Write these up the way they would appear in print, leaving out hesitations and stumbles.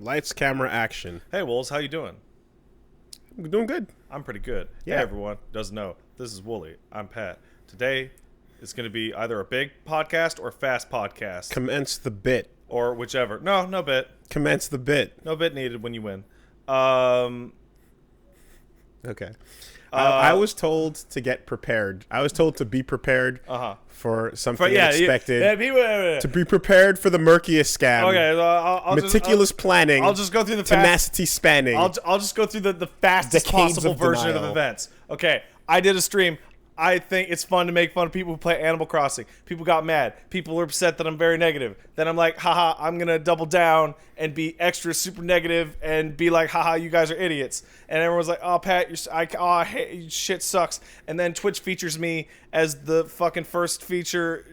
Lights, camera, action. Hey, Wolves, how you doing? I'm doing good. I'm pretty good. Yeah. Hey, everyone. Doesn't know. This is Wooly. I'm Pat. Today is going to be either a big podcast or fast podcast. Commence the bit. Or whichever. No bit. Commence the bit. No bit needed when you win. Okay. I was told to get prepared. I was told to be prepared for something unexpected. To be prepared for the murkiest scam. Okay, I'll meticulous planning. I'll just go through the tenacity spanning. I'll just go through the fastest Decades possible of version denial. of events. Okay, I did a stream. I think it's fun to make fun of people who play Animal Crossing. People got mad. People were upset that I'm very negative. Then I'm like, haha, I'm going to double down and be extra super negative and be like, haha, you guys are idiots. And everyone's like, oh, Pat, I hate, shit sucks. And then Twitch features me as the fucking first feature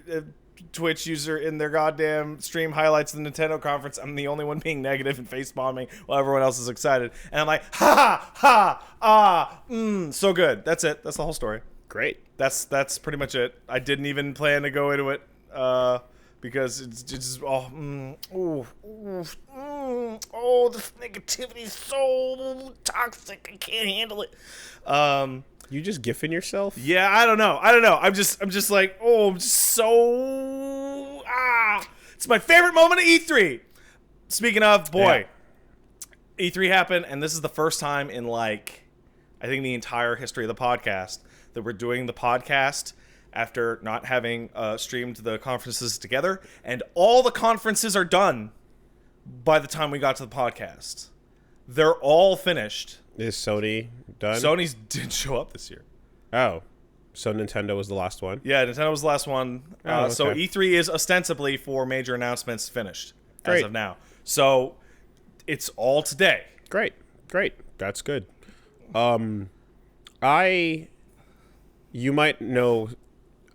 Twitch user in their goddamn stream highlights of the Nintendo conference. I'm the only one being negative and face bombing while everyone else is excited. And I'm like, so good. That's it. That's the whole story. Great. That's pretty much it. I didn't even plan to go into it because it's just this negativity is so toxic. I can't handle it. You just gifting yourself? Yeah, I don't know. I'm just like, I'm just so It's my favorite moment of E3. Speaking of, boy, E3 happened, and this is the first time in I think the entire history of the podcast that we're doing the podcast after not having streamed the conferences together, and all the conferences are done by the time we got to the podcast. They're all finished. Is Sony done? Sony's didn't show up this year. Oh. So Nintendo was the last one? Yeah, Nintendo was the last one. Okay. So E3 is ostensibly for major announcements finished as Great. of now. So it's all today. Great. That's good. You might know,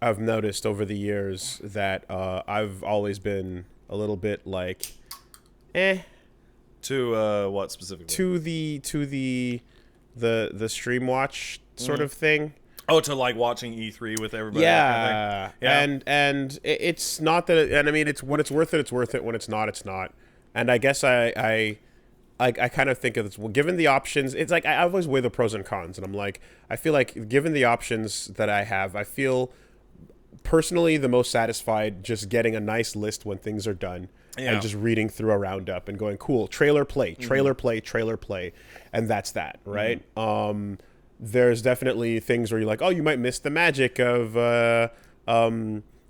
I've noticed over the years that I've always been a little bit To what specifically? to the stream watch sort of thing. Oh, to watching E3 with everybody. Yeah. Kind of thing? And it's not that, and I mean, it's when it's worth it, it's worth it. When it's not, it's not. And I guess I kind of think of this, well, given the options, it's like I always weigh the pros and cons, and I'm like, I feel like given the options that I have, I feel personally the most satisfied just getting a nice list when things are done and just reading through a roundup and going, cool, trailer play, and that's that, right? There's definitely things where you're like, oh, you might miss the magic of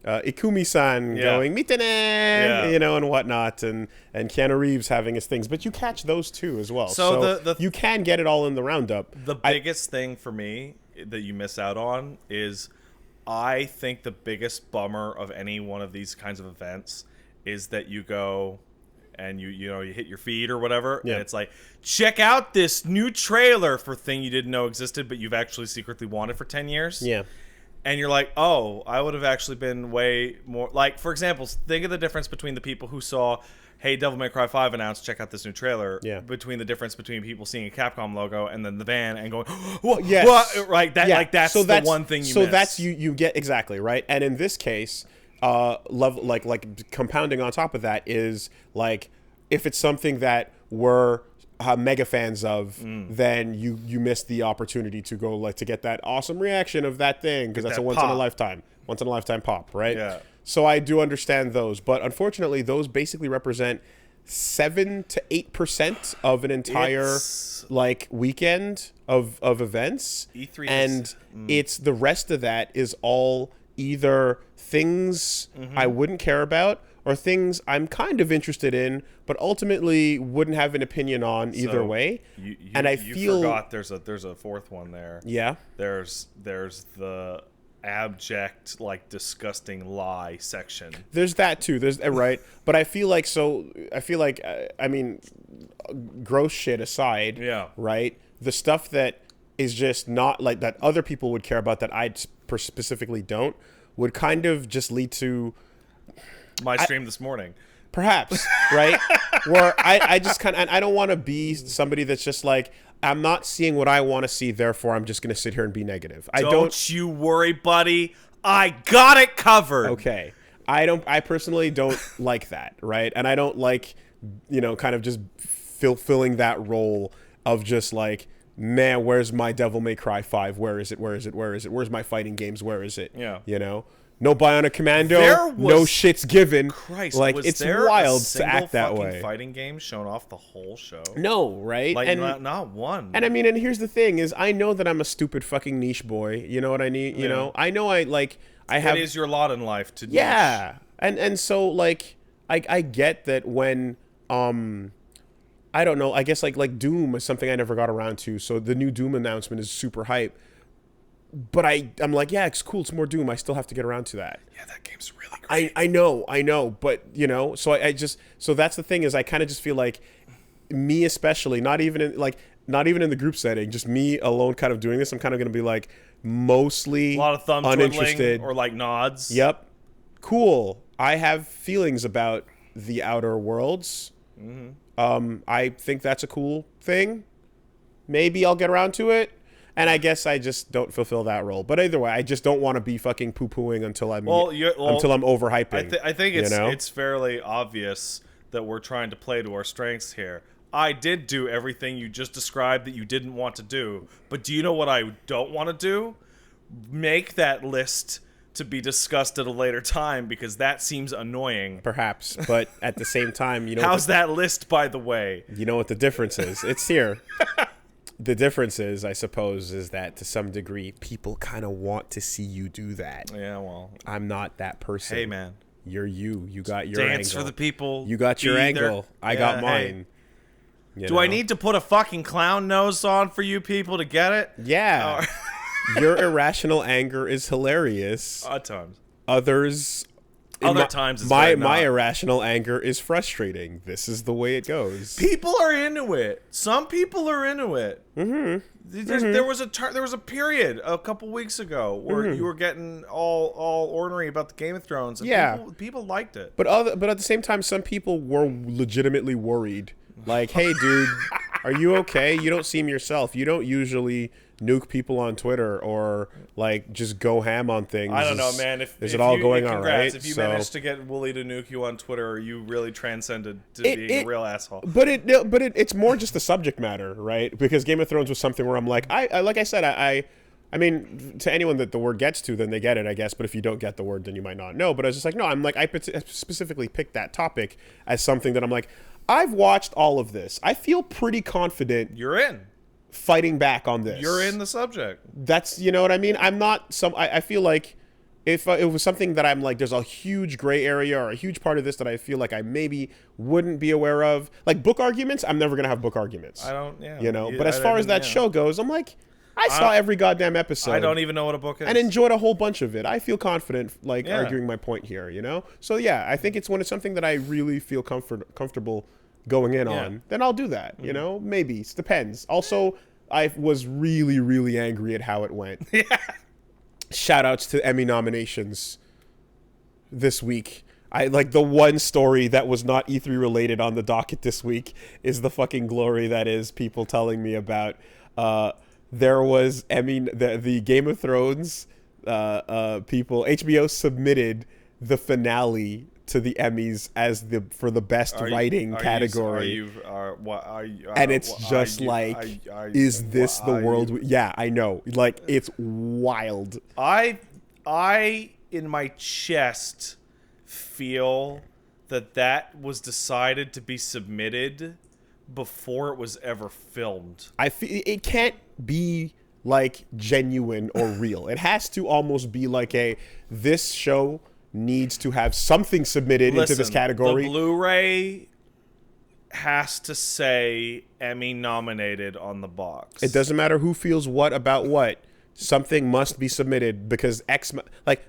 Ikumi-san going mitene, and whatnot, and Keanu Reeves having his things, but you catch those too as well. So you can get it all in the roundup. The biggest thing for me that you miss out on is, I think the biggest bummer of any one of these kinds of events is that you go and you hit your feed or whatever, and it's like, check out this new trailer for thing you didn't know existed, but you've actually secretly wanted for 10 years. Yeah. And you're like, oh, I would have actually been way more... for example, think of the difference between the people who saw, hey, Devil May Cry 5 announced, check out this new trailer, between the difference between people seeing a Capcom logo and then the van and going, what? Yes. What? Right? That's the one thing you miss. So that's you get, exactly, right? And in this case, compounding on top of that is, if it's something that we're mega fans of, then you miss the opportunity to go to get that awesome reaction of that thing, because that's a once in a lifetime pop, right? Yeah. So I do understand those, but unfortunately those basically represent 7 to 8% of an entire weekend of events. E3 and it's the rest of that is all either things I wouldn't care about or things I'm kind of interested in, but ultimately wouldn't have an opinion on either way. You forgot there's a fourth one there. Yeah. There's the abject, disgusting lie section. There's that too. There's right, but I feel like I mean, gross shit aside. Yeah. Right. The stuff that is just not that other people would care about that I specifically don't would kind of just lead to my stream this morning. Perhaps, right? Where I just I don't want to be somebody that's just I'm not seeing what I want to see, therefore I'm just going to sit here and be negative. Don't you worry, buddy. I got it covered. Okay. I personally don't like that, right? And I don't kind of just fulfilling that role of just like, man, where's my Devil May Cry 5? Where is it? Where is it? Where is it? Where's my fighting games? Where is it? Yeah. You know? No Bionic Commando, no shits given. Christ, like, was it's there wild a to act that fucking way. Fighting game shown off the whole show. No, right? Like, and not one. And I mean, and here's the thing: is I know that I'm a stupid fucking niche boy. You know what I need? You know, I know I have. It is your lot in life to. Yeah, and so like I get that when I don't know. I guess like Doom is something I never got around to. So the new Doom announcement is super hype. But I'm like, yeah, it's cool. It's more Doom. I still have to get around to that. Yeah, that game's really great. I know. But, you know, so I just, so that's the thing is I kind of just feel like me especially, not even in the group setting, just me alone kind of doing this, I'm kind of going to be like mostly a lot of thumb uninterested. Or like nods. Yep. Cool. I have feelings about the Outer Worlds. Mm-hmm. I think that's a cool thing. Maybe I'll get around to it. And I guess I just don't fulfill that role. But either way, I just don't want to be fucking poo-pooing until I'm overhyping. I think it's fairly obvious that we're trying to play to our strengths here. I did do everything you just described that you didn't want to do. But do you know what I don't want to do? Make that list to be discussed at a later time because that seems annoying. Perhaps, but at the same time, you know. How's that list, by the way? You know what the difference is? It's here. The difference is, I suppose, is that to some degree, people kind of want to see you do that. Yeah, well. I'm not that person. Hey, man. You're you. You got your angle. Dance for the people. You got your angle. I got mine. Hey. Do I need to put a fucking clown nose on for you people to get it? Yeah. Your irrational anger is hilarious. At times. Other times it's my irrational anger is frustrating. This is the way it goes. People are into it. Some people are into it. Mm-hmm. There was a period a couple weeks ago where you were getting all ornery about the Game of Thrones. And people liked it. But at the same time, some people were legitimately worried. Like, hey, dude, are you okay? You don't seem yourself. You don't usually nuke people on Twitter or like just go ham on things. I don't know, man. Is it all going all right? If you managed to get Wooly to nuke you on Twitter, you really transcended to being a real asshole. But it's more just the subject matter, right? Because Game of Thrones was something where I'm like, I mean, to anyone that the word gets to, then they get it, I guess. But if you don't get the word, then you might not know. But I was just like, no, I'm like, I specifically picked that topic as something that I'm like, I've watched all of this. I feel pretty confident. You're in. Fighting back on this. You're in the subject. That's, you know what I mean? I'm not I feel like if it was something that I'm like, there's a huge gray area or a huge part of this that I feel like I maybe wouldn't be aware of. Like book arguments, I'm never going to have book arguments. You know? But as far as that show goes, I'm like, I saw every goddamn episode. I don't even know what a book is. And enjoyed a whole bunch of it. I feel confident, like, arguing my point here, you know? So, yeah, I think it's when it's something that I really feel comfortable going in on, then I'll do that, you know? Maybe. It depends. Also, I was really, really angry at how it went. Yeah. Shout-outs to Emmy nominations this week. I like the one story that was not E3 related on the docket this week is the fucking glory that is people telling me about. There was the Game of Thrones people. HBO submitted the finale to the Emmys as for the best writing category. And it's just like, is this the world? Yeah, I know. Like, it's wild. I in my chest feel that was decided to be submitted before it was ever filmed. I feel it can't be like genuine or real. It has to almost be like this show needs to have something submitted into this category. The Blu-ray has to say Emmy nominated on the box. It doesn't matter who feels what about what. Something must be submitted because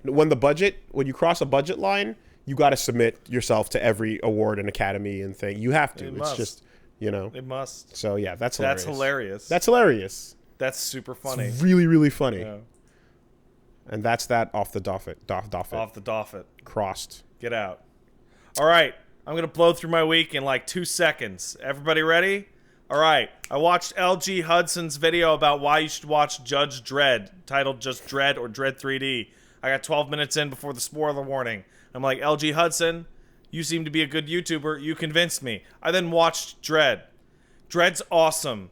when you cross a budget line, you got to submit yourself to every award and Academy and thing. You have to. It's just, you know. It must. So yeah, that's hilarious. That's hilarious. That's That's super funny. It's really, really funny. Yeah. And that's that off the doffet. Off the doffet. Crossed. Get out. All right. I'm going to blow through my week in like 2 seconds. Everybody ready? All right. I watched LG Hudson's video about why you should watch Judge Dredd, titled just Dredd or Dredd 3D. I got 12 minutes in before the spoiler warning. I'm like, LG Hudson, you seem to be a good YouTuber. You convinced me. I then watched Dredd. Dread's awesome.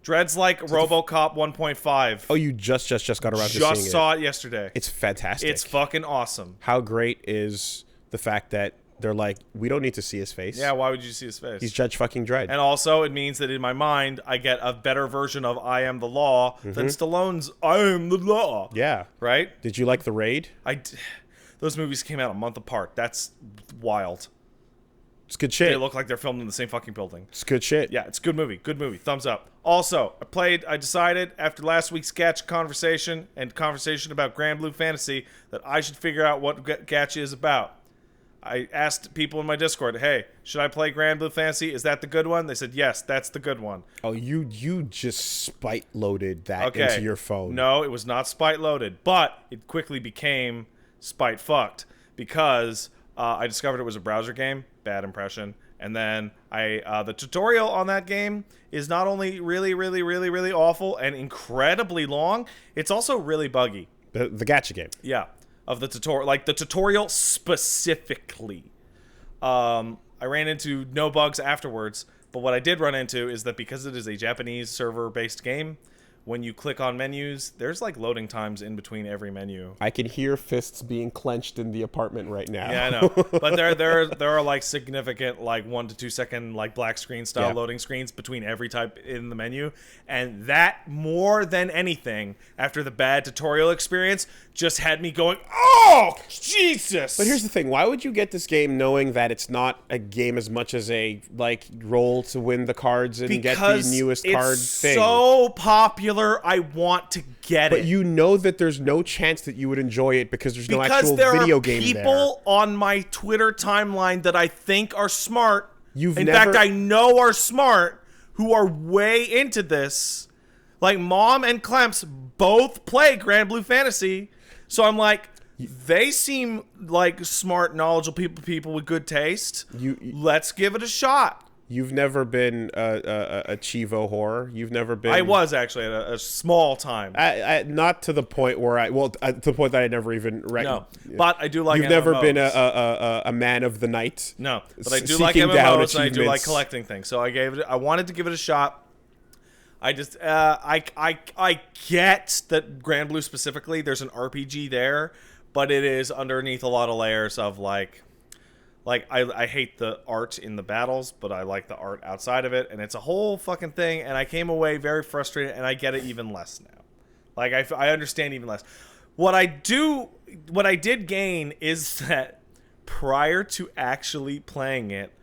Dread's like RoboCop 1.5. Oh, you just got around to seeing it. Just saw it yesterday. It's fantastic. It's fucking awesome. How great is the fact that they're like, we don't need to see his face. Yeah, why would you see his face? He's Judge fucking Dredd. And also, it means that in my mind, I get a better version of I Am the Law than Stallone's I Am the Law. Yeah. Right? Did you like The Raid? Those movies came out a month apart. That's wild. It's good shit. They look like they're filmed in the same fucking building. It's good shit. Yeah, it's a good movie. Good movie. Thumbs up. Also, I decided after last week's Gacha conversation and conversation about Grand Blue Fantasy that I should figure out what Gacha is about. I asked people in my Discord, hey, should I play Grand Blue Fantasy? Is that the good one? They said, yes, that's the good one. Oh, you just spite loaded that into your phone. No, it was not spite loaded, but it quickly became spite fucked because I discovered it was a browser game. Bad impression. And then the tutorial on that game is not only really, really, really, really awful and incredibly long, it's also really buggy. The gacha game. Yeah. Of the tutorial, like the tutorial specifically. I ran into no bugs afterwards, but what I did run into is that because it is a Japanese server-based game, when you click on menus, there's like loading times in between every menu. I can hear fists being clenched in the apartment right now. Yeah, I know. But there are like significant like 1 to 2 second like black screen style loading screens between every type in the menu, and that more than anything, after the bad tutorial experience, just had me going, "Oh, Jesus!" But here's the thing: why would you get this game knowing that it's not a game as much as a like roll to win the cards and get the newest card thing? So popular. I want to get it. But you know that there's no chance that you would enjoy it because there's no actual video game there. Because there are people on my Twitter timeline that I think are smart. In never... fact, I know are smart, who are way into this. Like, Mom and Clemps both play Grand Blue Fantasy. So I'm like, they seem like smart, knowledgeable people with good taste. Let's give it a shot. You've never been a Chivo whore. You've never been. I was actually at a small time. Not to the point where to the point that I never even. No, but I do like. You've never been a man of the night. No, but I do like MMOs and I do like collecting things. So I wanted to give it a shot. I just I get that Grand Blue specifically. There's an RPG there, but it is underneath a lot of layers of like I hate the art in the battles, but I like the art outside of it, and it's a whole fucking thing, and I came away very frustrated, and I get it even less now. Like, I understand even less. What I did gain is that prior to actually playing it,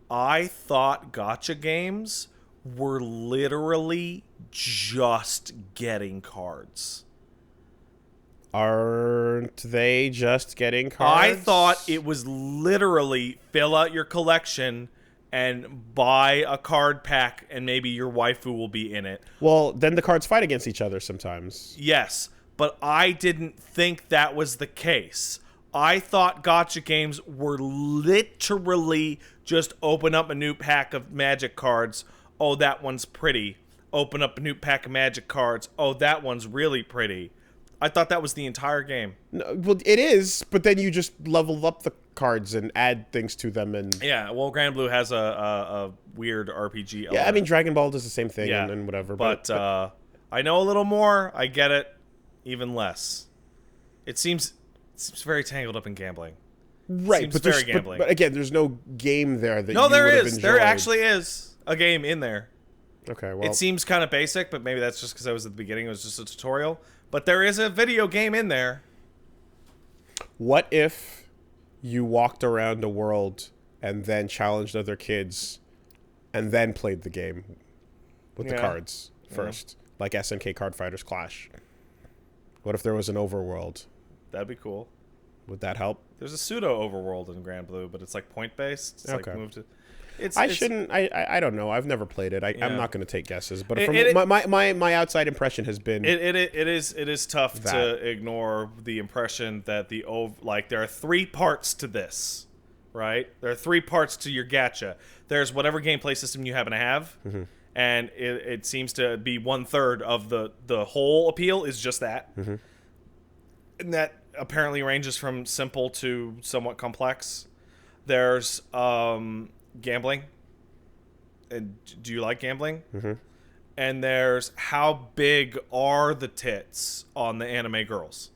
I thought gacha games were literally just getting cards. Aren't they just getting cards? I thought it was literally fill out your collection and buy a card pack and maybe your waifu will be in it. Well, then the cards fight against each other sometimes. Yes, but I didn't think that was the case. I thought gacha games were literally just open up a new pack of magic cards. Oh, that one's pretty. Open up a new pack of magic cards. Oh, that one's really pretty. I thought that was the entire game. No, well, it is, but then you just level up the cards and add things to them, and yeah. Well, Grand Blue has a weird RPG element. Yeah, I mean Dragon Ball does the same thing, yeah, and whatever. But I know a little more. I get it even less. It seems very tangled up in gambling. Right, seems but very gambling. But again, there's no game there that no, you there would have is. enjoyed. There actually is a game in there. Okay, well, it seems kind of basic, but maybe that's just because I was at the beginning. It was just a tutorial. But there is a video game in there. What if you walked around the world and then challenged other kids and then played the game with the cards first, like SNK Card Fighters Clash? What if there was an overworld? That'd be cool. Would that help? There's a pseudo overworld in Grand Blue, but it's like point based. It's okay. Like moved to. I don't know. I've never played it. I'm not going to take guesses. But my outside impression has been it is tough to ignore the impression that there are 3 parts to this, right? There are 3 parts to your gacha. There's whatever gameplay system you happen to have, and it seems to be 1/3 of the whole appeal is just that, and that apparently ranges from simple to somewhat complex. There's gambling, and do you like gambling? Mm-hmm. And there's how big are the tits on the anime girls?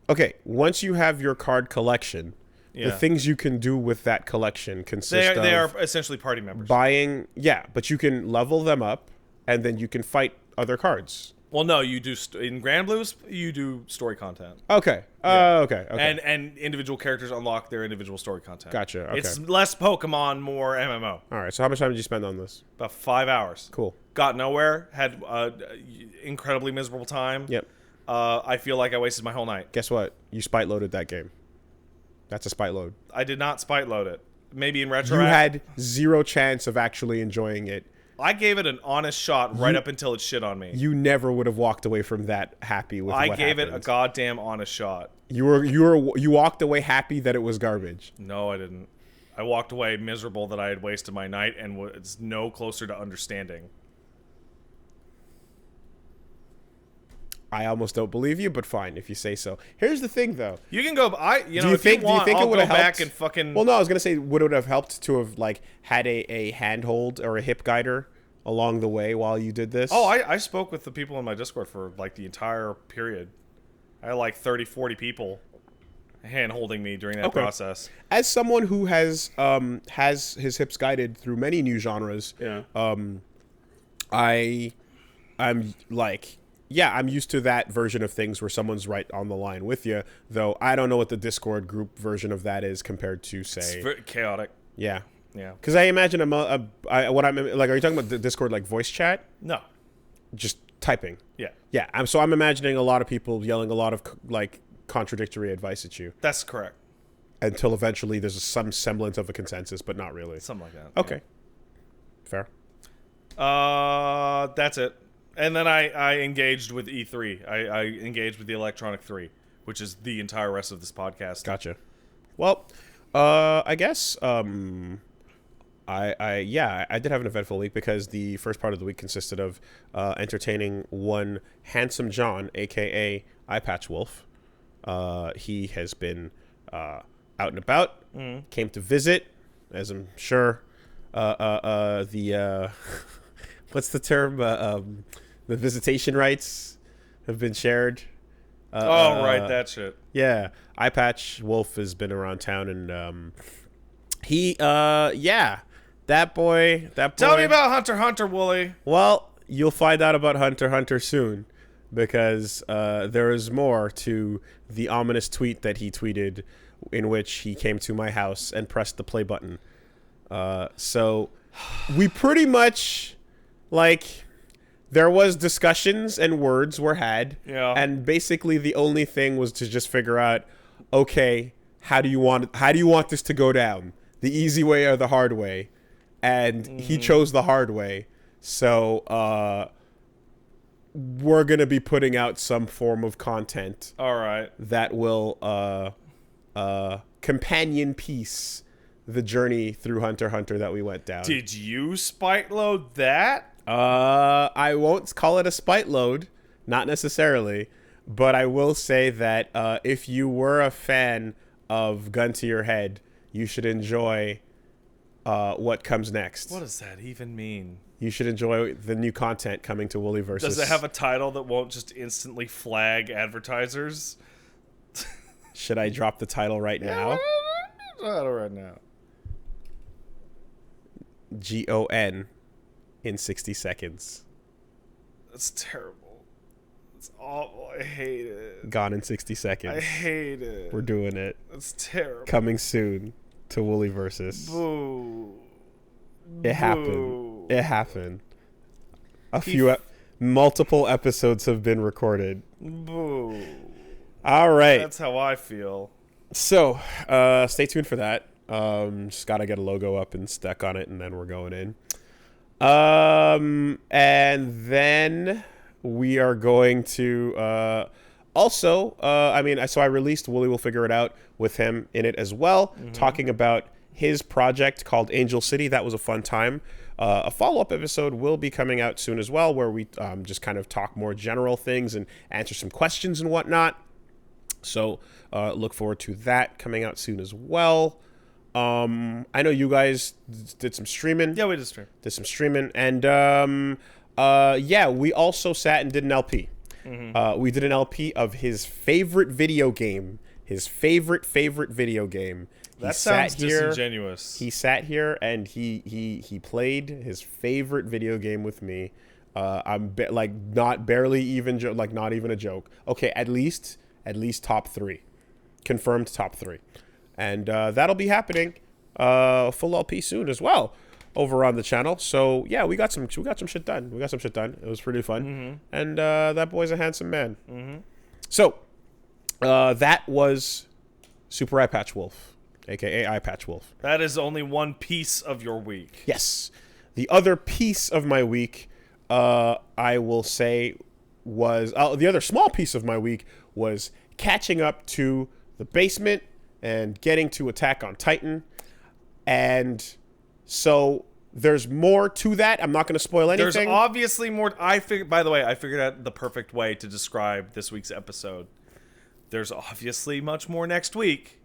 Okay, once you have your card collection, the things you can do with that collection consist of... They are essentially party members. Buying... Yeah, but you can level them up, and then you can fight other cards. Well, no, you do... in Grand Blues, you do story content. Okay. Okay. And individual characters unlock their individual story content. Gotcha, okay. It's less Pokemon, more MMO. All right, so how much time did you spend on this? About 5 hours. Cool. Got nowhere. Had incredibly miserable time. Yep. I feel like I wasted my whole night. Guess what? You spite loaded that game. That's a spite load. I did not spite load it. Maybe in retro. You had zero chance of actually enjoying it. I gave it an honest shot right up until it shit on me. You never would have walked away from that happy with what happened. I gave it a goddamn honest shot. You walked away happy that it was garbage. No, I didn't. I walked away miserable that I had wasted my night and was no closer to understanding. I almost don't believe you, but fine if you say so. Here's the thing, though. You can go. Do you think it would have back and fucking? Well, no, I was gonna say, would it have helped to have like had a handhold or a hip guider along the way while you did this? Oh, I spoke with the people in my Discord for like the entire period. I had like 30, 40 people hand holding me during that process. As someone who has his hips guided through many new genres, I'm like. Yeah, I'm used to that version of things where someone's right on the line with you, though I don't know what the Discord group version of that is compared to, say... It's very chaotic. Yeah. Yeah. Because I imagine are you talking about the Discord, like, voice chat? No. Just typing? Yeah. Yeah, I'm imagining a lot of people yelling a lot of, like, contradictory advice at you. That's correct. Until eventually there's some semblance of a consensus, but not really. Something like that. Okay. Yeah. Fair. That's it. And then I engaged with E3. I engaged with the Electronic 3, which is the entire rest of this podcast. Gotcha. Well, I guess I did have an eventful week because the first part of the week consisted of entertaining one Handsome John, aka Eyepatch Wolf. He has been out and about. Came to visit, as I'm sure the what's the term? The visitation rights have been shared. Right, that shit. Yeah, Eyepatch Wolf has been around town, and that boy. Tell me about Hunter x Hunter, Wooly. Well, you'll find out about Hunter x Hunter soon, because there is more to the ominous tweet that he tweeted, in which he came to my house and pressed the play button. So we pretty much there was discussions and words were had, and basically the only thing was to just figure out, okay, how do you want this to go down? The easy way or the hard way? And he chose the hard way. So we're gonna be putting out some form of content. All right. That will companion piece the journey through Hunter x Hunter that we went down. Did you spite load that? I won't call it a spite load, not necessarily, but I will say that if you were a fan of Gun to Your Head, you should enjoy what comes next. What does that even mean? You should enjoy the new content coming to Wooly Versus. Does it have a title that won't just instantly flag advertisers? Should I drop the title right now? Title right now. GON in 60 seconds. That's terrible. It's awful. I hate it. Gone in 60 seconds. I hate it. We're doing it. That's terrible. Coming soon to Wooly Versus. Boo. It happened. It happened. Multiple episodes have been recorded. Boo. All right. That's how I feel. So, stay tuned for that. Just gotta get a logo up and stuck on it, and then we're going in. And then we are going to so I released Wooly Will Figure It Out with him in it as well, talking about his project called Angel City. That was a fun time. A follow-up episode will be coming out soon as well, where we just kind of talk more general things and answer some questions and whatnot. So look forward to that coming out soon as well. I know you guys did some streaming. Yeah, we just stream. Did some streaming, and yeah, we also sat and did an LP. We did an LP of his favorite video game. His favorite video game. That sounds disingenuous. He sat here and he played his favorite video game with me. Not even a joke. Okay, at least top 3, confirmed top 3, and that'll be happening full LP soon as well over on the channel. So yeah, we got some shit done. It was pretty fun, and that boy's a handsome man. So that was Super Eye Patch Wolf, aka Eye Patch Wolf. That is only one piece of your week. Yes, the other piece of my week, I will say, was the other small piece of my week was catching up to The Basement and getting to Attack on Titan. And so there's more to that. I'm not going to spoil anything. There's obviously more. By the way, I figured out the perfect way to describe this week's episode. There's obviously much more next week,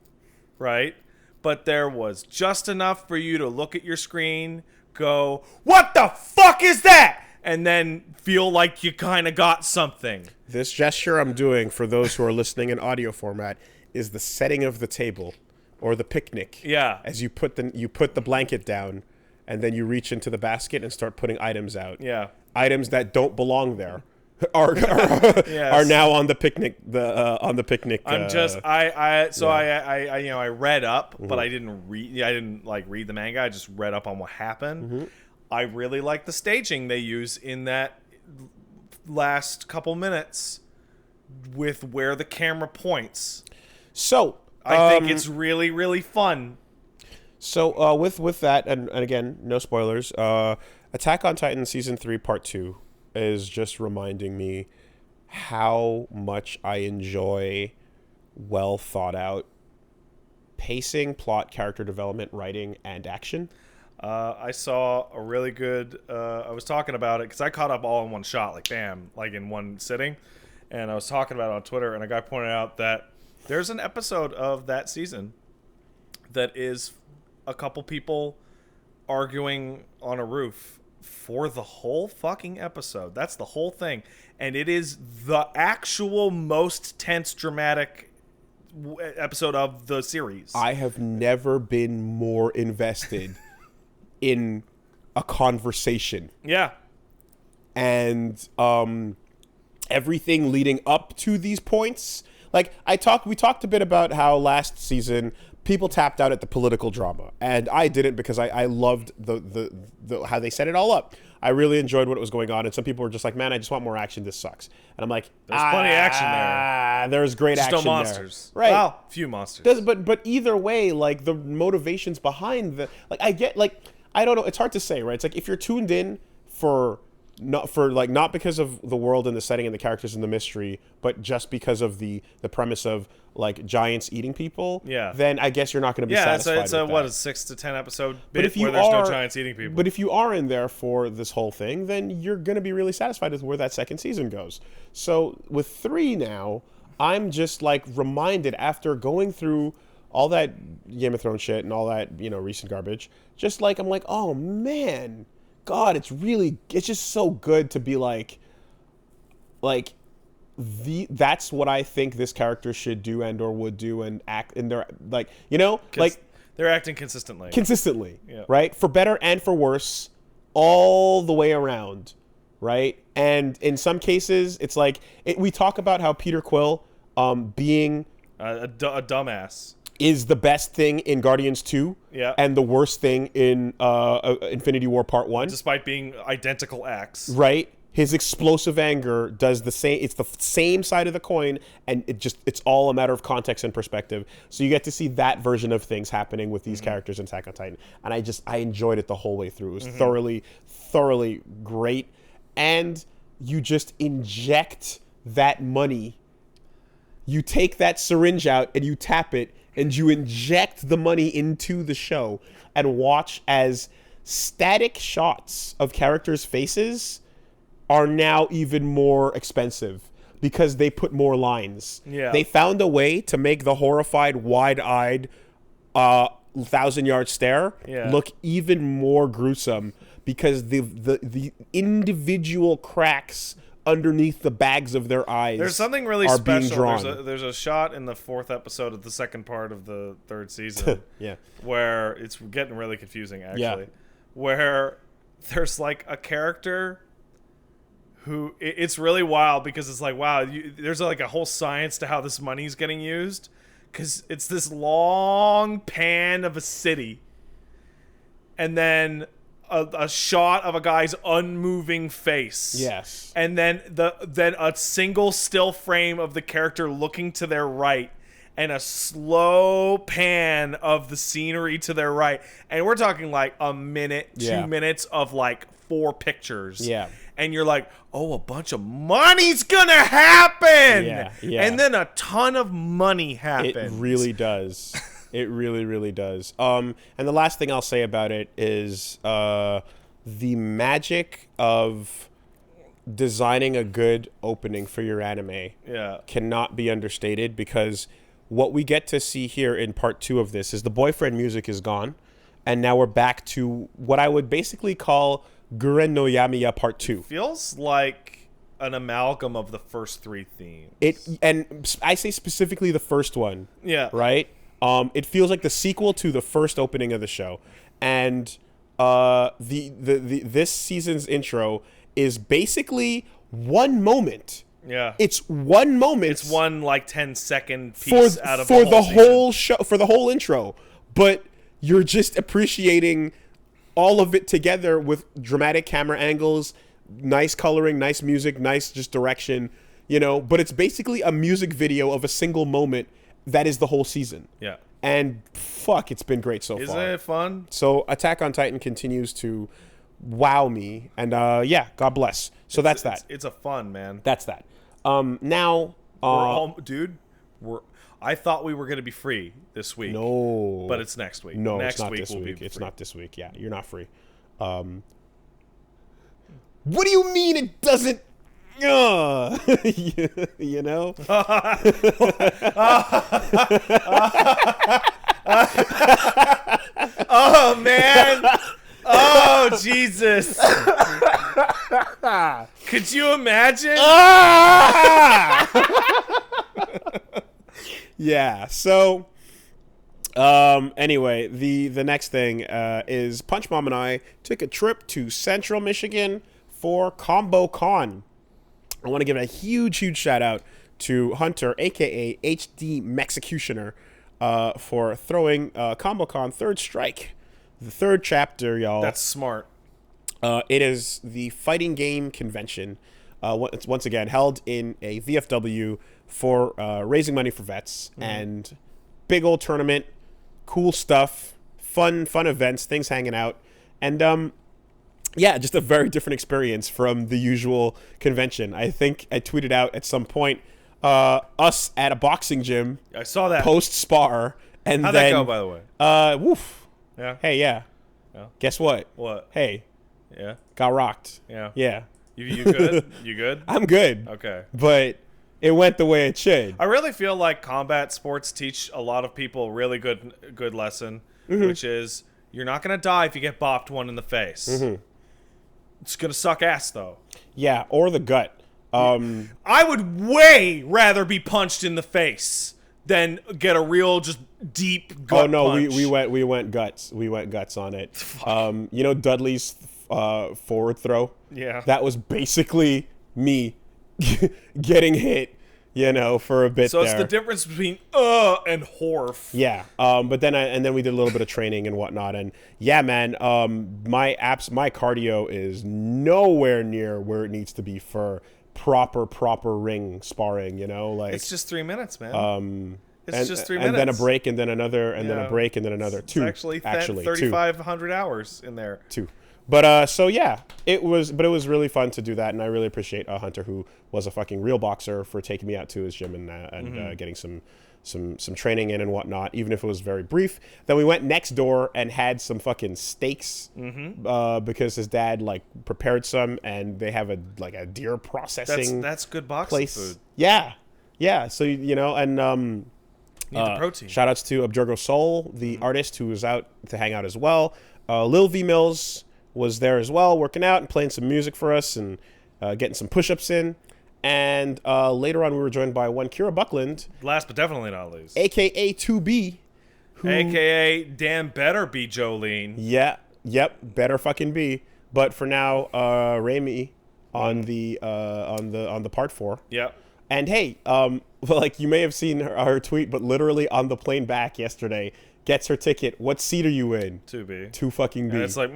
right? But there was just enough for you to look at your screen, go, "What the fuck is that?" and then feel like you kind of got something. This gesture I'm doing for those who are listening in audio format is the setting of the table or the picnic. Yeah. As you put the blanket down and then you reach into the basket and start putting items out. Yeah. Items that don't belong there are now on the picnic. On the picnic. I read up, but I didn't read. I didn't read the manga. I just read up on what happened. I really like the staging they use in that last couple minutes with where the camera points. So I think it's really, really fun. So with that, and again, no spoilers, Attack on Titan Season 3 Part 2 is just reminding me how much I enjoy well thought out pacing, plot, character development, writing, and action. I saw a really good, I was talking about it because I caught up all in one shot, bam, in one sitting. And I was talking about it on Twitter, and a guy pointed out that there's an episode of that season that is a couple people arguing on a roof for the whole fucking episode. That's the whole thing. And it is the actual most tense, dramatic episode of the series. I have never been more invested in a conversation. Yeah. And everything leading up to these points. We talked a bit about how last season people tapped out at the political drama, and I didn't, because I loved the how they set it all up. I really enjoyed what was going on, and some people were just like, "Man, I just want more action. This sucks." And I'm like, "There's plenty of action there. There's great just action no monsters, there. Right? Well, few monsters. But either way, the motivations behind the I get I don't know. It's hard to say, right? It's if you're tuned in not because of the world and the setting and the characters and the mystery, but just because of the premise of giants eating people. Yeah. Then I guess you're not going to be satisfied. Yeah, it's a 6 to 10 episode bit where there's no giants eating people. But if you are in there for this whole thing, then you're going to be really satisfied with where that second season goes. So with 3 now, I'm just reminded, after going through all that Game of Thrones shit and all that recent garbage, just I'm oh man. God, it's just so good to be that's what I think this character should do and or would do and act in their they're acting consistently. Yeah. Right? For better and for worse, all the way around, right? And in some cases, it's we talk about how Peter Quill being a dumbass is the best thing in Guardians 2, yeah, and the worst thing in Infinity War Part 1. Despite being identical acts. Right? His explosive anger does the same. It's the same side of the coin, and it's all a matter of context and perspective. So you get to see that version of things happening with these characters in Attack on Titan. And I enjoyed it the whole way through. It was thoroughly great. And you just inject that money. You take that syringe out and you tap it, and you inject the money into the show and watch as static shots of characters' faces are now even more expensive because they put more lines. Yeah. They found a way to make the horrified, wide-eyed, 1,000-yard stare Yeah. look even more gruesome because the individual cracks underneath the bags of their eyes There's something really are being special. drawn. There's a shot in the 4th episode of the second part of the 3rd season Yeah. where it's getting really confusing, actually. Yeah. Where there's like a character who it's really wild because it's like, wow, there's like a whole science to how this money's getting used, because it's this long pan of a city and then a shot of a guy's unmoving face. Yes. And then a single still frame of the character looking to their right, and a slow pan of the scenery to their right. And we're talking like a minute, 2 minutes of like 4 pictures. Yeah. And you're like, oh, a bunch of money's gonna happen. Yeah. And then a ton of money happens. It really does. It really, really does. And the last thing I'll say about it is the magic of designing a good opening for your anime cannot be understated, because what we get to see here in part 2 of this is the boyfriend music is gone, and now we're back to what I would basically call Guren no Yamiya part 2. Feels like an amalgam of the first 3 themes. And I say specifically the first one. Yeah. Right? It feels like the sequel to the first opening of the show. And this season's intro is basically one moment. Yeah. It's one moment. It's one like 10-second piece out of for the whole show, for the whole intro. But you're just appreciating all of it together with dramatic camera angles, nice coloring, nice music, nice just direction, but it's basically a music video of a single moment that is the whole season. Yeah. And fuck, it's been great so far. Isn't it fun? So Attack on Titan continues to wow me, and God bless. So that's that. It's a fun, man. That's that. Now, I thought we were going to be free this week. No. But it's next week. No, next it's not week this we'll week. Be it's free. not this week. Yeah, you're not free. What do you mean it doesn't? You know? Oh, man. Oh, Jesus. Could you imagine? Yeah, so anyway, the next thing is Punch Mom and I took a trip to Central Michigan for Combo Con. I want to give a huge shout out to Hunter, aka HD Mexicutioner, for throwing Combo Con Third Strike, the 3rd chapter, y'all. That's smart. It is the fighting game convention. It's once again held in a VFW for raising money for vets, and big old tournament, cool stuff, fun events, things hanging out, and just a very different experience from the usual convention. I think I tweeted out at some point us at a boxing gym. I saw that post spar, and how'd then that go, by the way? Woof. Yeah. Hey, yeah. Guess what? What? Hey. Yeah. Got rocked. Yeah. Yeah. You good? You good? I'm good. Okay. But it went the way it should. I really feel like combat sports teach a lot of people a really good lesson, which is you're not going to die if you get bopped one in the face. It's going to suck ass, though. Yeah, or the gut. I would way rather be punched in the face than get a real just deep gut punch. we went guts. We went guts on it. Dudley's forward throw? Yeah. That was basically me getting hit, for a bit. So it's the difference between and horf. Yeah. But then we did a little bit of training and whatnot, and yeah, man, my cardio is nowhere near where it needs to be for proper ring sparring, like it's just 3 minutes, man. It's just 3 minutes. And then a break, and then another, and then a break, and then another. Two. It's actually 3,500 hours in there. 2. But so yeah, it was really fun to do that, and I really appreciate Hunter, who was a fucking real boxer, for taking me out to his gym and getting some training in and whatnot, even if it was very brief. Then we went next door and had some fucking steaks because his dad prepared some, and they have a deer processing. That's good boxing place. food. Yeah. So and Need the protein. Shout outs to Abjurgo Soul, the artist who was out to hang out as well. Lil V Mills was there as well, working out and playing some music for us and getting some push-ups in. And later on, we were joined by one Kira Buckland. Last but definitely not least. A.K.A. 2B. Who, A.K.A. damn better be Jolene. Yeah, yep, better fucking be. But for now, Raimi on the part 4. Yep. And hey, like you may have seen her tweet, but literally on the plane back yesterday, gets her ticket. What seat are you in? 2B. 2 fucking B. And it's like,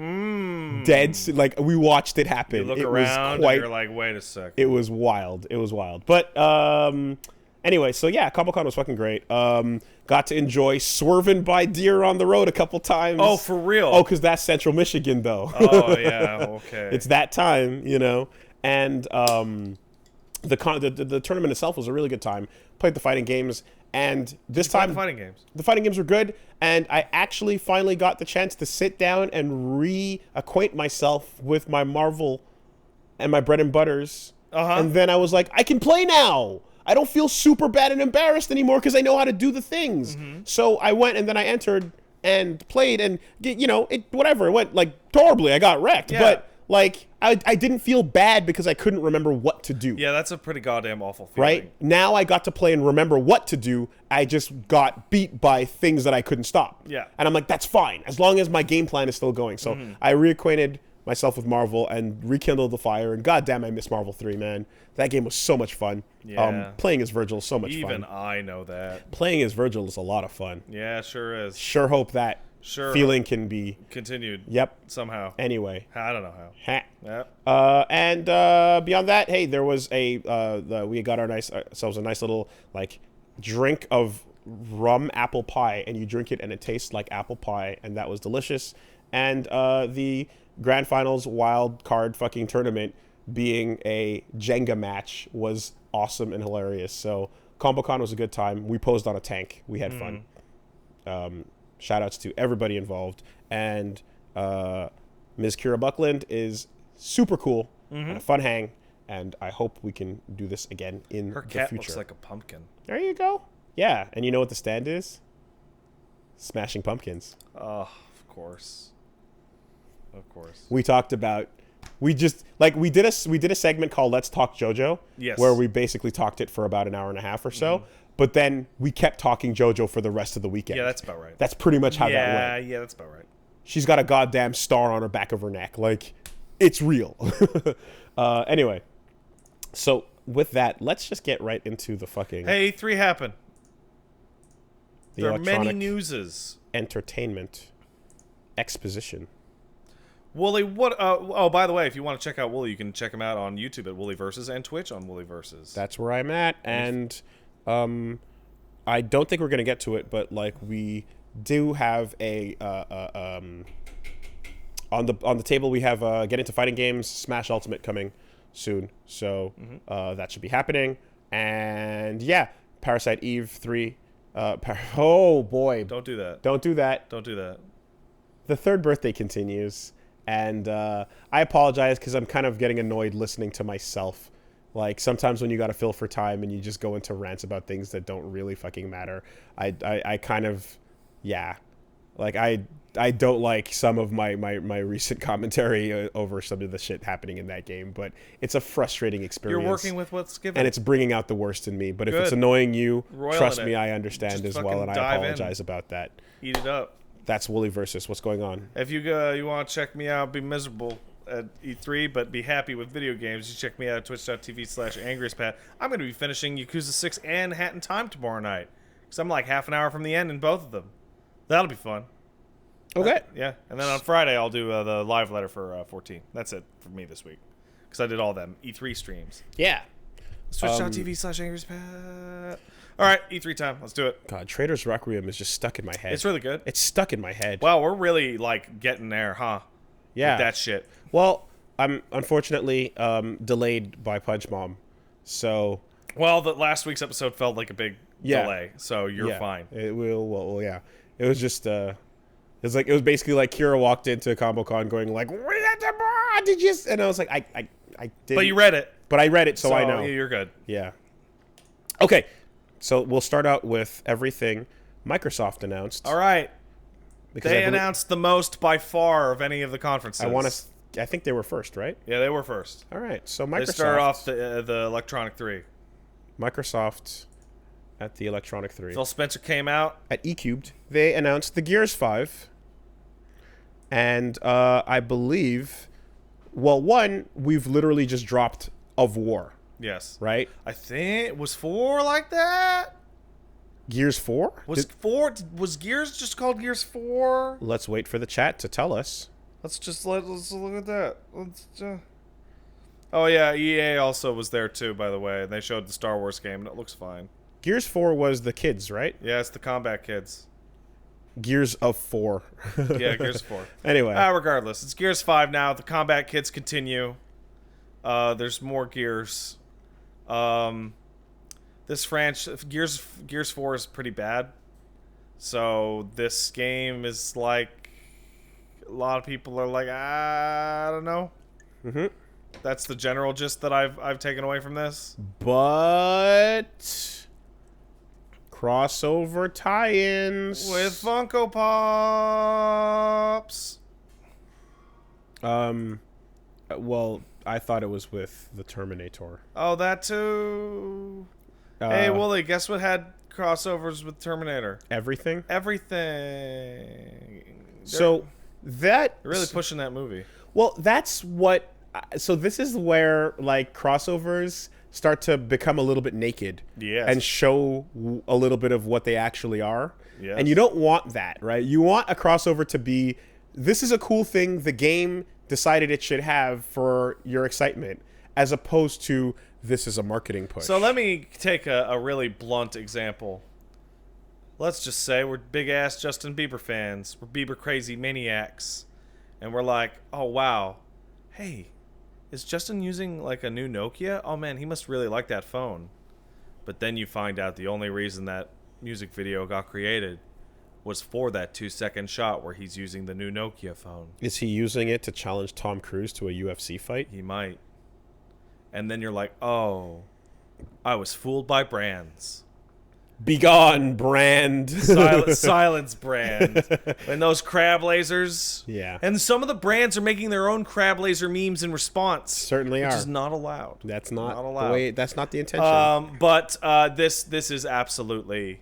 dead. Like we watched it happen. You look it around was quite, and you're like, wait a second. It was wild. It was wild. But anyway, so yeah, Comic-Con was fucking great. Got to enjoy swerving by deer on the road a couple times. Oh, for real? Oh, because that's Central Michigan, though. Oh, yeah, okay. It's that time, you know. And the tournament itself was a really good time. Played the fighting games, and this time the fighting games. The fighting games were good, and I actually finally got the chance to sit down and reacquaint myself with my Marvel and my bread and butters. And then I was like, I can play now. I don't feel super bad and embarrassed anymore because I know how to do the things. So I went and then I entered and played, and you know, it went like horribly. I got wrecked, but like I didn't feel bad because I couldn't remember what to do. Yeah, that's a pretty goddamn awful feeling. Right? Now I got to play and remember what to do. I just got beat by things that I couldn't stop. Yeah. And I'm like, that's fine, as long as my game plan is still going. So I reacquainted myself with Marvel and rekindled the fire, and goddamn, I miss Marvel 3, man. That game was so much fun. Yeah. Playing as Virgil is so much fun. Even I know that. Playing as Virgil is a lot of fun. Yeah, sure is. Sure hope that feeling can be continued. Yep. Somehow. Anyway. I don't know how. Yep. And beyond that, hey, there was we got ourselves a nice little like drink of rum apple pie, and you drink it and it tastes like apple pie, and that was delicious. And the grand finals wild card fucking tournament being a Jenga match was awesome and hilarious. So ComboCon was a good time. We posed on a tank. We had fun. Shout outs to everybody involved. And Ms. Kira Buckland is super cool and a fun hang. And I hope we can do this again in the future. Her cat looks like a pumpkin. There you go. Yeah. And you know what the stand is? Smashing Pumpkins. Oh, of course. Of course. We talked about... We just we did a segment called Let's Talk JoJo, where we basically talked it for about an hour and a half or so. But then we kept talking JoJo for the rest of the weekend. Yeah, that's about right. That's pretty much how that went. Yeah, that's about right. She's got a goddamn star on her back of her neck. Like, it's real. Anyway, so with that, let's just get right into the fucking... Hey, E3 happened. There are many electronic newses. Entertainment exposition. Wooly, what? Oh, by the way, if you want to check out Wooly, you can check him out on YouTube at Wooly Versus and Twitch on Wooly Versus. That's where I'm at, and I don't think we're gonna get to it, but like we do have a on the table we have Get Into Fighting Games Smash Ultimate coming soon, so that should be happening, and yeah, Parasite Eve 3. Oh boy! Don't do that. Don't do that. Don't do that. The third birthday continues. And I apologize because I'm kind of getting annoyed listening to myself. Like, sometimes when you got to fill for time and you just go into rants about things that don't really fucking matter, I kind of, yeah. Like, I don't like some of my recent commentary over some of the shit happening in that game, but it's a frustrating experience. You're working with what's given. And it's bringing out the worst in me. But if it's annoying you, trust me, I understand Just as well, and I apologize about that. Eat it up. That's Wooly Versus. What's going on? If you want to check me out, be miserable at E3, but be happy with video games, you check me out at twitch.tv/angriestpat. I'm going to be finishing Yakuza 6 and Hat in Time tomorrow night, because I'm like half an hour from the end in both of them. That'll be fun. Okay. Yeah, and then on Friday I'll do the live letter for 14. That's it for me this week, because I did all them E3 streams. Yeah. Twitch.tv/angriestpat. All right, E3 time. Let's do it. God, Trader's Requiem is just stuck in my head. It's really good. It's stuck in my head. Wow, we're really, like, getting there, huh? Yeah. With that shit. Well, I'm unfortunately delayed by Punch Mom, so... Well, the last week's episode felt like a big delay, so you're fine. It will, well, yeah. It was just, it was basically like Kira walked into ComboCon going like, did you... And I was like, I did. But you read it. But I read it, so I know. You're good. Yeah. Okay. So we'll start out with everything Microsoft announced. All right. Because They announced the most by far of any of the conferences. I think they were first, right? Yeah, they were first. All right. So Microsoft. They started off the Electronic 3. Microsoft at the Electronic 3. Phil Spencer came out. At eCubed, they announced the Gears 5. And I believe, well, one, we've literally just dropped Of War. Yes. Right? I think it was 4 like that. Gears 4? Was Gears just called Gears 4? Let's wait for the chat to tell us. Let's look at that. Oh yeah, EA also was there too, by the way. They showed the Star Wars game, and it looks fine. Gears 4 was the kids, right? Yeah, it's the combat kids. Gears of 4. Yeah, Gears 4. Anyway. Regardless, it's Gears 5 now. The combat kids continue. There's more Gears. This Gears 4 is pretty bad. So this game is like, a lot of people are like, I don't know. Mm-hmm. That's the general gist that I've taken away from this. But crossover tie-ins with Funko Pops. Well, I thought it was with the Terminator. Oh, that too. Hey, Wooly, guess what had crossovers with Terminator? Everything? Everything. So that... They're really pushing that movie. Well, that's what... So this is where, like, crossovers start to become a little bit naked. Yes. And show a little bit of what they actually are. Yes. And you don't want that, right? You want a crossover to be, this is a cool thing the game decided it should have for your excitement, as opposed to, this is a marketing push. So let me take a really blunt example. Let's just say we're big-ass Justin Bieber fans. We're Bieber crazy maniacs. And we're like, oh, wow. Hey, is Justin using, like, a new Nokia? Oh, man, he must really like that phone. But then you find out the only reason that music video got created was for that 2-second shot where he's using the new Nokia phone. Is he using it to challenge Tom Cruise to a UFC fight? He might. And then you're like, oh, I was fooled by brands. Begone, brand. Silence, brand. And those crab lasers. Yeah. And some of the brands are making their own crab laser memes in response. Certainly which are. is not allowed. That's not allowed. the way. That's not the intention. But this is absolutely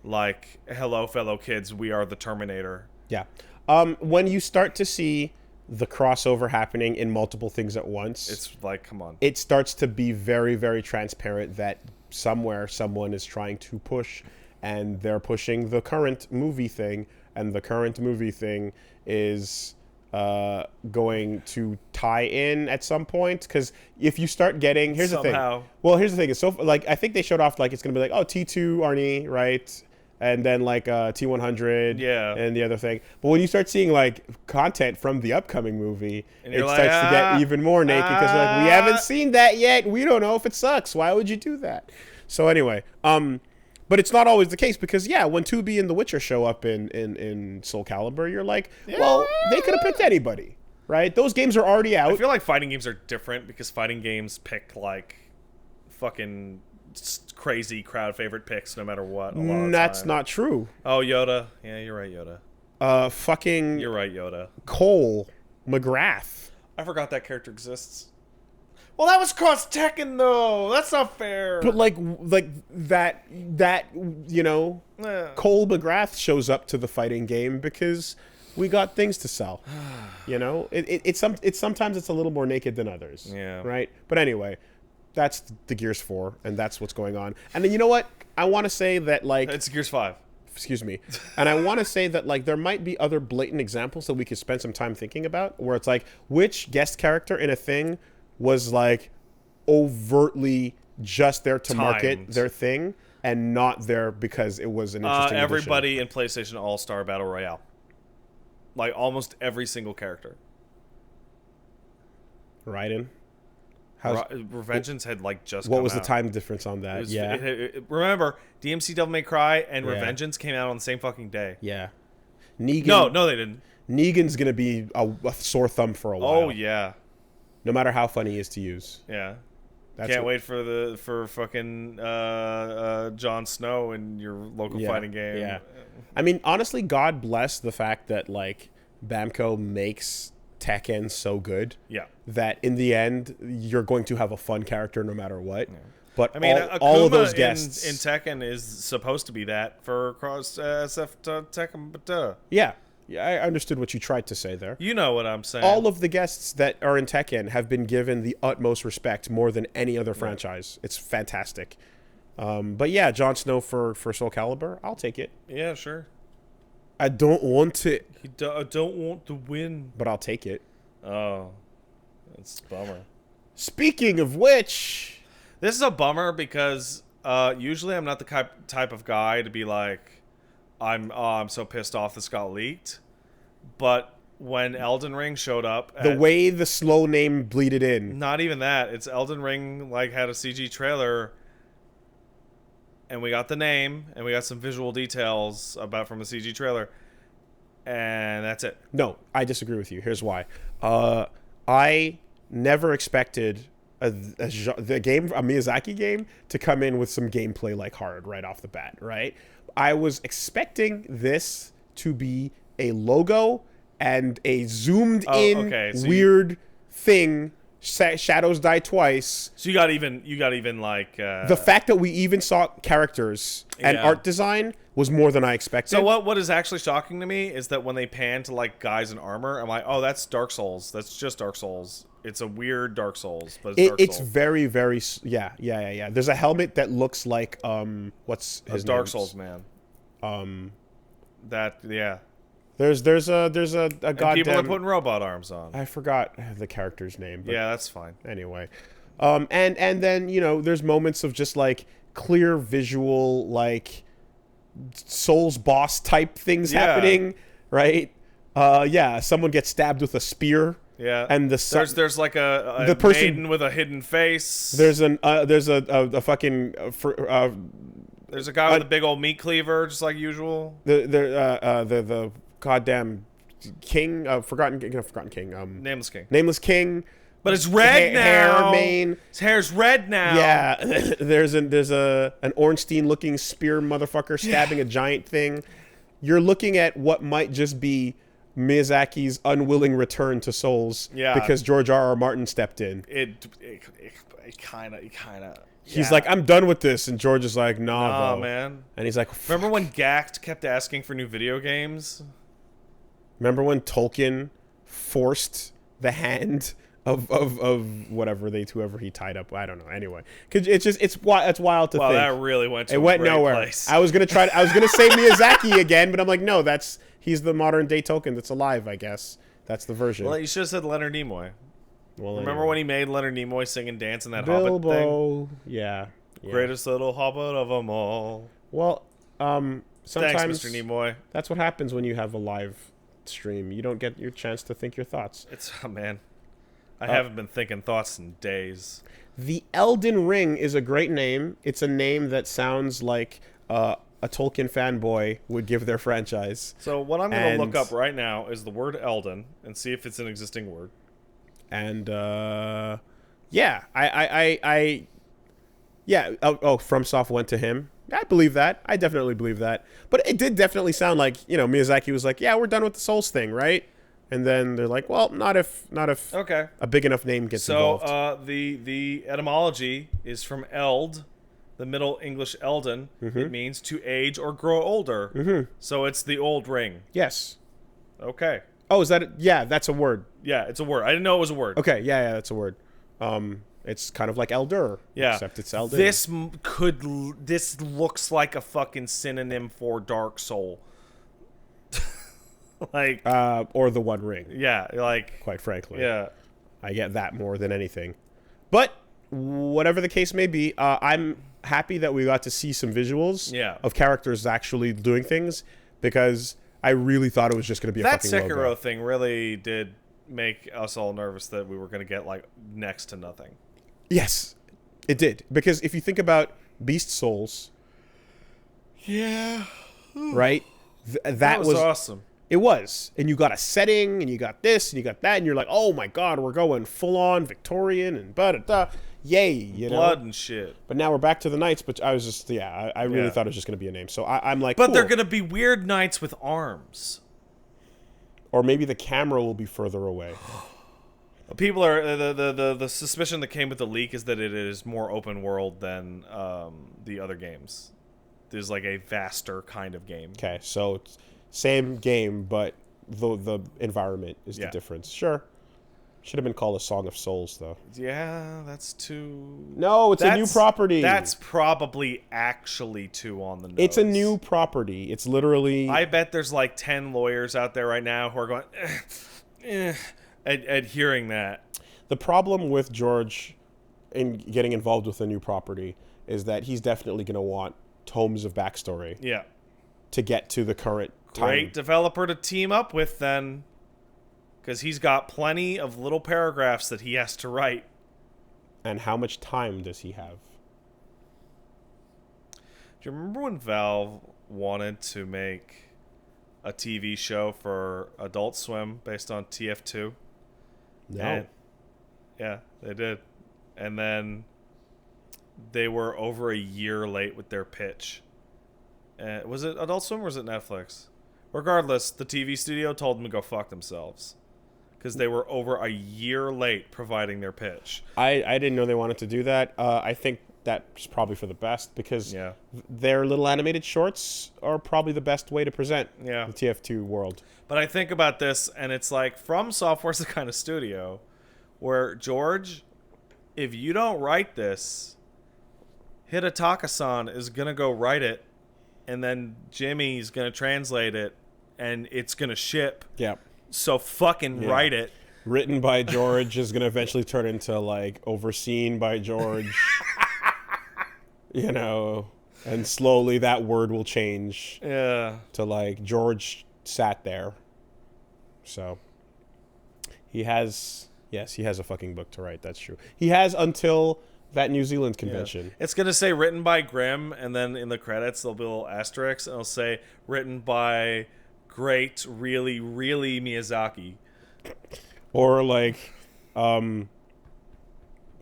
like, hello, fellow kids. We are the Terminator. Yeah. When you start to see the crossover happening in multiple things at once, it's like, come on. It starts to be very, very transparent that somewhere someone is trying to push, and they're pushing the current movie thing, and the current movie thing is going to tie in at some point. Because if you start getting, here's the thing. Here's the thing. It's so, like, I think they showed off, like, it's gonna be like, oh, T2 Arnie, right? And then, like, T100, yeah, and the other thing. But when you start seeing, like, content from the upcoming movie, it like, starts to get even more naked, because like, we haven't seen that yet. We don't know if it sucks. Why would you do that? So anyway, but it's not always the case, because yeah, when 2B and The Witcher show up in Soul Calibur, you're like, well, they could have picked anybody, right? Those games are already out. I feel like fighting games are different, because fighting games pick, like, fucking crazy crowd favorite picks no matter what. That's not true. Oh, Yoda. Yeah, you're right, Yoda. Fucking. You're right, Yoda. Cole McGrath. I forgot that character exists. Well, that was cross Tekken though. That's not fair. But like that you know, Cole McGrath shows up to the fighting game because we got things to sell. You know, it's sometimes it's a little more naked than others. Yeah. Right. But anyway. That's the Gears 4, and that's what's going on. And then you know what? I want to say that, like... It's Gears 5. Excuse me. And I want to say that, like, there might be other blatant examples that we could spend some time thinking about, where it's like, which guest character in a thing was, like, overtly just there to market their thing, and not there because it was an interesting everybody in PlayStation All-Star Battle Royale. Like, almost every single character. Raiden? Revengeance had like just what come was out. the time difference on that? Remember, DMC Devil May Cry and Revengeance came out on the same fucking day. Yeah. Negan. No, they didn't. Negan's gonna be a sore thumb for a while. Oh yeah. No matter how funny he is to use. Yeah. Can't wait for fucking Jon Snow in your local fighting game. Yeah. I mean, honestly, God bless the fact that like Bamco makes Tekken so good. Yeah. That in the end you're going to have a fun character no matter what. Yeah. But I mean, all of those guests in Tekken is supposed to be that for cross SF Tekken, but yeah, I understood what you tried to say there. You know what I'm saying. All of the guests that are in Tekken have been given the utmost respect more than any other franchise. It's fantastic. But yeah, Jon Snow for Soul Calibur, I'll take it. Yeah, sure. I don't want it. I don't want to win, but I'll take it. Oh, that's a bummer. Speaking of which. This is a bummer because usually I'm not the type of guy to be like, I'm so pissed off this got leaked. But when Elden Ring showed up, the way the slow name bleeded in. Not even that. It's Elden Ring like had a CG trailer, and we got the name and we got some visual details about from the CG trailer, and that's it. No, I disagree with you. Here's why. I never expected a Miyazaki game to come in with some gameplay like hard right off the bat, right? I was expecting this to be a logo and a zoomed in weird thing. Shadows die twice. So you got even like the fact that we even saw characters and art design was more than I expected. So what is actually shocking to me is that when they pan to like guys in armor, I'm like, oh, that's Dark Souls. That's just Dark Souls. It's a weird Dark Souls, but it's Dark Souls. It's very, very yeah. There's a helmet that looks like what's his Dark Souls man. There's a goddamn. People are putting robot arms on. I forgot the character's name. But yeah, that's fine. Anyway, and then there's moments of just like clear visual like Souls boss type things happening, right? Someone gets stabbed with a spear. Yeah, and there's like the person, maiden with a hidden face. There's a fucking there's a guy with a big old meat cleaver, just like usual. The goddamn king, forgotten king, nameless king. But it's red now. Hair mane. His hair's red now. Yeah, there's an Ornstein looking spear motherfucker stabbing a giant thing. You're looking at what might just be Miyazaki's unwilling return to Souls because George R.R. Martin stepped in. It kind of. He's like, I'm done with this, and George is like, nah, man. And he's like, remember when Gact kept asking for new video games? Remember when Tolkien forced the hand of whoever whoever he tied up? I don't know. Anyway, because it's wild to think. Wow, that really went to nowhere. Place. I was gonna say Miyazaki again, but I'm like, no, he's the modern day Tolkien that's alive. I guess that's the version. Well, you should have said Leonard Nimoy. Well, remember when he made Leonard Nimoy sing and dance in that Bilbo, Hobbit thing? Yeah. Greatest little Hobbit of them all. Well, sometimes thanks, Mr. Nimoy. That's what happens when you have a live stream. You don't get your chance to think your thoughts. Man, I haven't been thinking thoughts in days. The Elden Ring is a great name. It's a name that sounds like a Tolkien fanboy would give their franchise. So what I'm going to look up right now is the word Elden and see if it's an existing word. And FromSoft went to him. I believe that. I definitely believe that. But it did definitely sound like, Miyazaki was like, yeah, we're done with the Souls thing, right? And then they're like, well, not if okay, a big enough name gets involved. So the etymology is from eld, the Middle English Elden. Mm-hmm. It means to age or grow older. Mm-hmm. So it's the old ring. Yes. Okay. Oh, is that it? Yeah, that's a word. Yeah, it's a word. I didn't know it was a word. Okay, yeah, that's a word. It's kind of like elder. Yeah. Except it's elder. This looks like a fucking synonym for Dark Soul. Like or the One Ring. Yeah, like quite frankly. Yeah. I get that more than anything. But whatever the case may be, I'm happy that we got to see some visuals of characters actually doing things, because I really thought it was just going to be a fucking logo. That Sekiro thing really did make us all nervous that we were going to get like next to nothing. Yes, it did. Because if you think about Beast Souls, right? That was awesome. It was. And you got a setting, and you got this, and you got that, and you're like, oh my god, we're going full on Victorian and da-da-da. Yay, you know. Blood and shit. But now we're back to the knights. But I was just I really thought it was just going to be a name. So I'm like, but cool. they're going to be weird knights with arms. Or maybe the camera will be further away. People are the suspicion that came with the leak is that it is more open world than the other games. There's like a vaster kind of game. Okay, so it's same game, but the environment is the difference. Sure. Should have been called A Song of Souls, though. Yeah, that's too... No, it's a new property. That's probably actually too on the nose. It's a new property. It's literally... I bet there's like 10 lawyers out there right now who are going... at hearing that. The problem with George in getting involved with a new property is that he's definitely going to want tomes of backstory. Yeah. To get to the current time. Great developer to team up with, then. Because he's got plenty of little paragraphs that he has to write. And how much time does he have? Do you remember when Valve wanted to make a TV show for Adult Swim based on TF2? No. And, yeah, they did. And then they were over a year late with their pitch. Was it Adult Swim or was it Netflix? Regardless, the TV studio told them to go fuck themselves. Because they were over a year late providing their pitch. I didn't know they wanted to do that. I think that's probably for the best because their little animated shorts are probably the best way to present the TF2 world. But I think about this, and it's like, From Software's the kind of studio where, George, if you don't write this, Hidetaka-san is going to go write it, and then Jimmy's going to translate it, and it's going to ship. Yeah. So fucking write it. Written by George is going to eventually turn into, like, overseen by George. You know, and slowly that word will change. Yeah. To, like, George sat there. So, he has a fucking book to write. That's true. He has until that New Zealand convention. Yeah. It's going to say written by Grimm, and then in the credits there'll be a little asterisk, and it'll say written by great, really, really Miyazaki. Or like,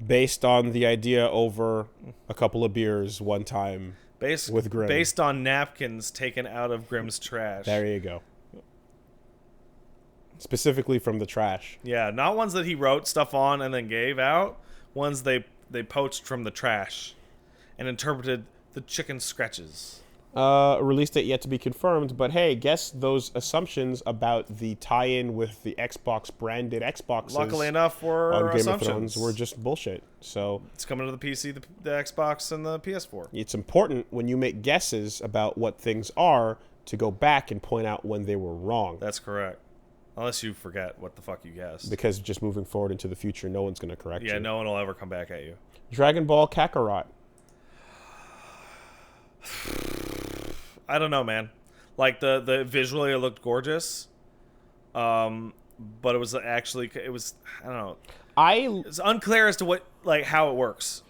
based on the idea over a couple of beers one time with Grimm. Based on napkins taken out of Grimm's trash. There you go. Specifically from the trash. Yeah, not ones that he wrote stuff on and then gave out. Ones they poached from the trash and interpreted the chicken scratches. Release date yet to be confirmed, but hey, guess those assumptions about the tie-in with the Xbox branded Xboxes. Luckily enough, were on Game assumptions. of Thrones were just bullshit. So it's coming to the PC, the Xbox, and the PS4. It's important when you make guesses about what things are to go back and point out when they were wrong. That's correct. Unless you forget what the fuck you guessed. Because just moving forward into the future, no one's going to correct you. Yeah, no one will ever come back at you. Dragon Ball Kakarot. I don't know, man. Like the visually it looked gorgeous, but it was actually I don't know. It's unclear as to what how it works.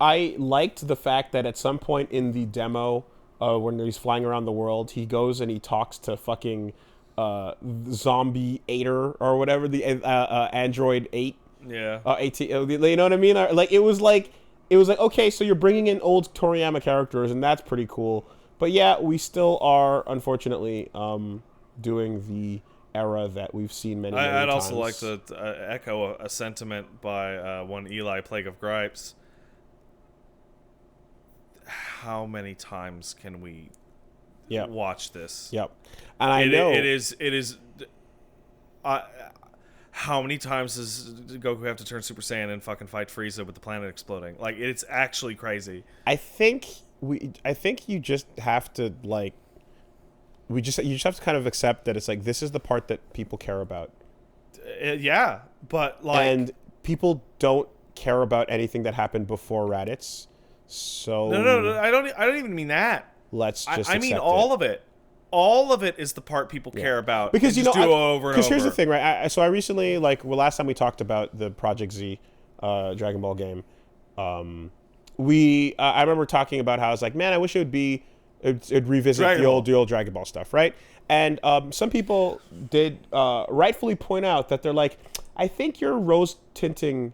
I liked the fact that at some point in the demo, when he's flying around the world, he goes and he talks to fucking Zombie 8er or whatever, the Android 8. Yeah. 18. You know what I mean? It was like okay, so you're bringing in old Toriyama characters, and that's pretty cool. But yeah, we still are, unfortunately, doing the era that we've seen many times. I'd also like to echo a sentiment by one Eli, Plague of Gripes. How many times can we watch this? Yep. And I know it is. How many times does Goku have to turn Super Saiyan and fucking fight Frieza with the planet exploding? It's actually crazy. I think you just have to you just have to kind of accept that it's this is the part that people care about. Yeah, but and people don't care about anything that happened before Raditz. So no, I don't even mean that. Let's just I mean all of it. All of it is the part people care about. Because do over and over. Because here's the thing, right? So I recently, last time we talked about the Project Z Dragon Ball game, I remember talking about how I was like, man, I wish it'd revisit the old Dragon Ball stuff, right? And some people did rightfully point out that they're like, I think you're rose tinting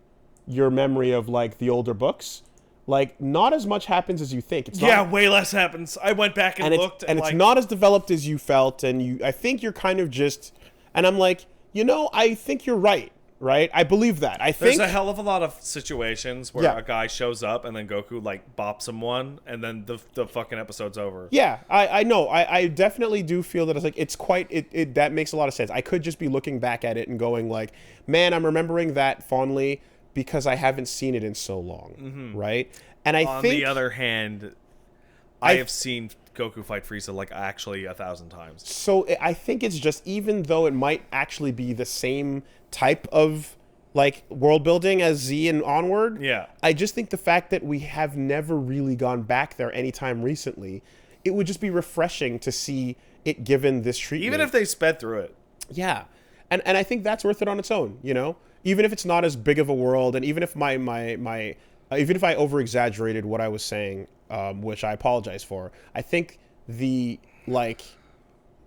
your memory of like the older books, like not as much happens as you think. It's Yeah, not, way less happens. I went back and looked, and like, it's not as developed as you felt, and I think you're kind of just, and I'm like, I think you're right. I believe that. There's a hell of a lot of situations where Yeah. a guy shows up and then Goku like bops him one, and then the fucking episode's over. Yeah, I know. I definitely do feel that it's like it's quite it that makes a lot of sense. I could just be looking back at it and going like, man, I'm remembering that fondly because I haven't seen it in so long, right? And I On think the other hand, I have seen Goku fight Frieza like actually 1,000 times. so. I think it's just, even though it might actually be the same type of like world building as Z and Onward, Yeah. I just think the fact that we have never really gone back there anytime recently, it would just be refreshing to see it given this treatment. Even if they sped through it. Yeah. And I think that's worth it on its own, Even if it's not as big of a world, and even if even if I over exaggerated what I was saying, which I apologize for, I think the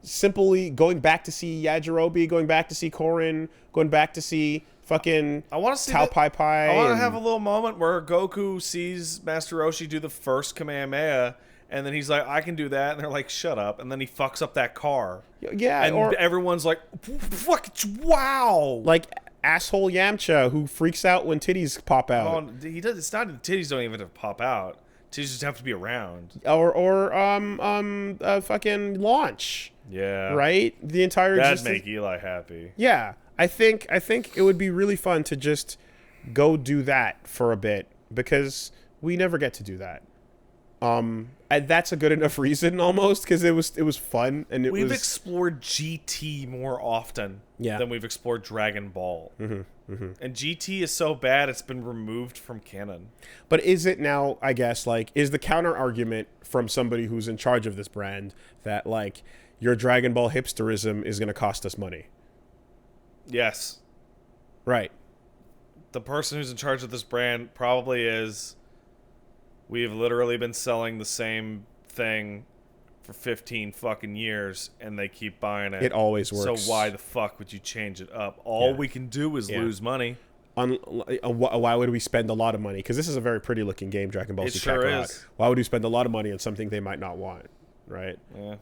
simply going back to see Yajirobe, going back to see Korin, going back to see fucking I want to see Tao Pai Pai. I want to have a little moment where Goku sees Master Roshi do the first Kamehameha, and then he's like, I can do that, and they're like, shut up, and then he fucks up that car. Yeah, And or everyone's like, fuck, wow. like asshole Yamcha who freaks out when titties pop out. Oh, he does. It's not, titties don't even have to pop out. Titties just have to be around. Or fucking Launch. Yeah. Right? The entire That'd existence. make Eli happy. Yeah, I think it would be really fun to just go do that for a bit, because we never get to do that. And that's a good enough reason almost, because it was fun, and We've explored GT more often than we've explored Dragon Ball. And GT is so bad it's been removed from canon. But is it now? I guess is the counter argument from somebody who's in charge of this brand that your Dragon Ball hipsterism is going to cost us money? Yes. Right. The person who's in charge of this brand probably is, we've literally been selling the same thing for 15 fucking years and they keep buying it. It always works. So why the fuck would you change it up? All we can do is lose money. Why would we spend a lot of money? Because this is a very pretty looking game, Dragon Ball Z Kakarot. Why would we spend a lot of money on something they might not want? Right? Yeah.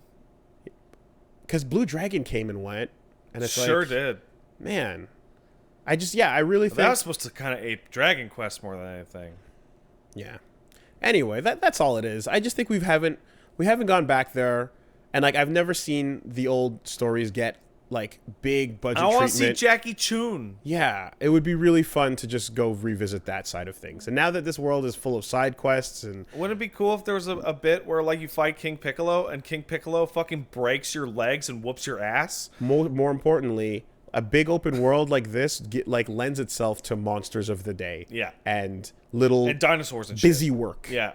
Because Blue Dragon came and went, and it's sure did. Man, I really think that was supposed to kind of ape Dragon Quest more than anything. Yeah. Anyway, that's all it is. I just think we haven't gone back there, and I've never seen the old stories get big budget treatment. I want to see Jackie Chun. Yeah, it would be really fun to just go revisit that side of things. And now that this world is full of side quests, and wouldn't it be cool if there was a bit where you fight King Piccolo and King Piccolo fucking breaks your legs and whoops your ass? More importantly, a big open world like this lends itself to monsters of the day. Yeah. And dinosaurs and busy shit. work. Yeah.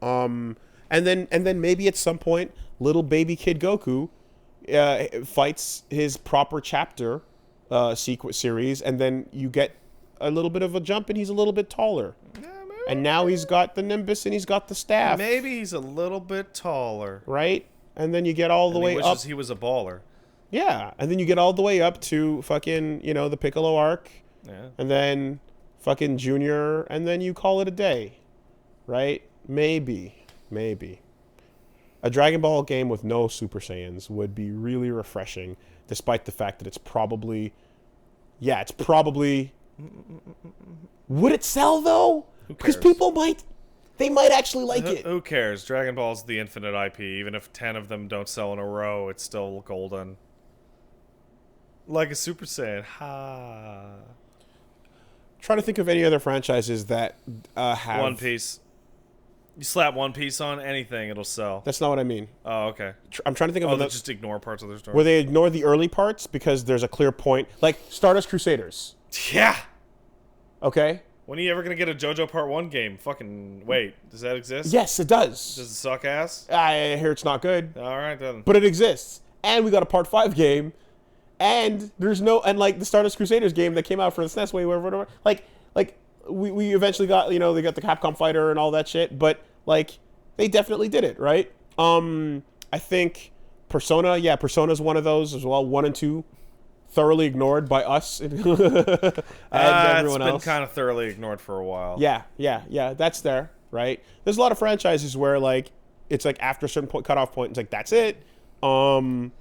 And then maybe at some point, little baby kid Goku fights his proper chapter series, and then you get a little bit of a jump, and he's a little bit taller. Yeah, and now he's got the Nimbus and he's got the staff. Maybe he's a little bit taller. Right? And then you get all the way up. He was a baller. Yeah, and then you get all the way up to fucking, the Piccolo arc. Yeah. And then fucking Junior, and then you call it a day. Right? Maybe. A Dragon Ball game with no Super Saiyans would be really refreshing, despite the fact that it's probably... Would it sell, though? Because people might actually like it. Who cares? Dragon Ball's the infinite IP. Even if 10 of them don't sell in a row, it's still golden. Like a Super Saiyan. Ha. Trying to think of any other franchises that have... One Piece. You slap One Piece on anything, it'll sell. That's not what I mean. Oh, okay. I'm trying to think of... they just ignore parts of their story. Where they ignore the early parts because there's a clear point. Like Stardust Crusaders. Yeah. Okay? When are you ever going to get a JoJo Part 1 game? Fucking... Wait, does that exist? Yes, it does. Does it suck ass? I hear it's not good. Alright, then. But it exists. And we got a Part 5 game. And there's no... And, the Stardust Crusaders game that came out for the SNES whatever. We eventually got... they got the Capcom Fighter and all that shit. But, they definitely did it, right? I think Persona... Yeah, Persona's one of those as well. 1 and 2. thoroughly ignored by us and everyone it's else. been kind of thoroughly ignored for a while. Yeah. That's there, right? There's a lot of franchises where like it's like after a certain cutoff point, it's like that's it. And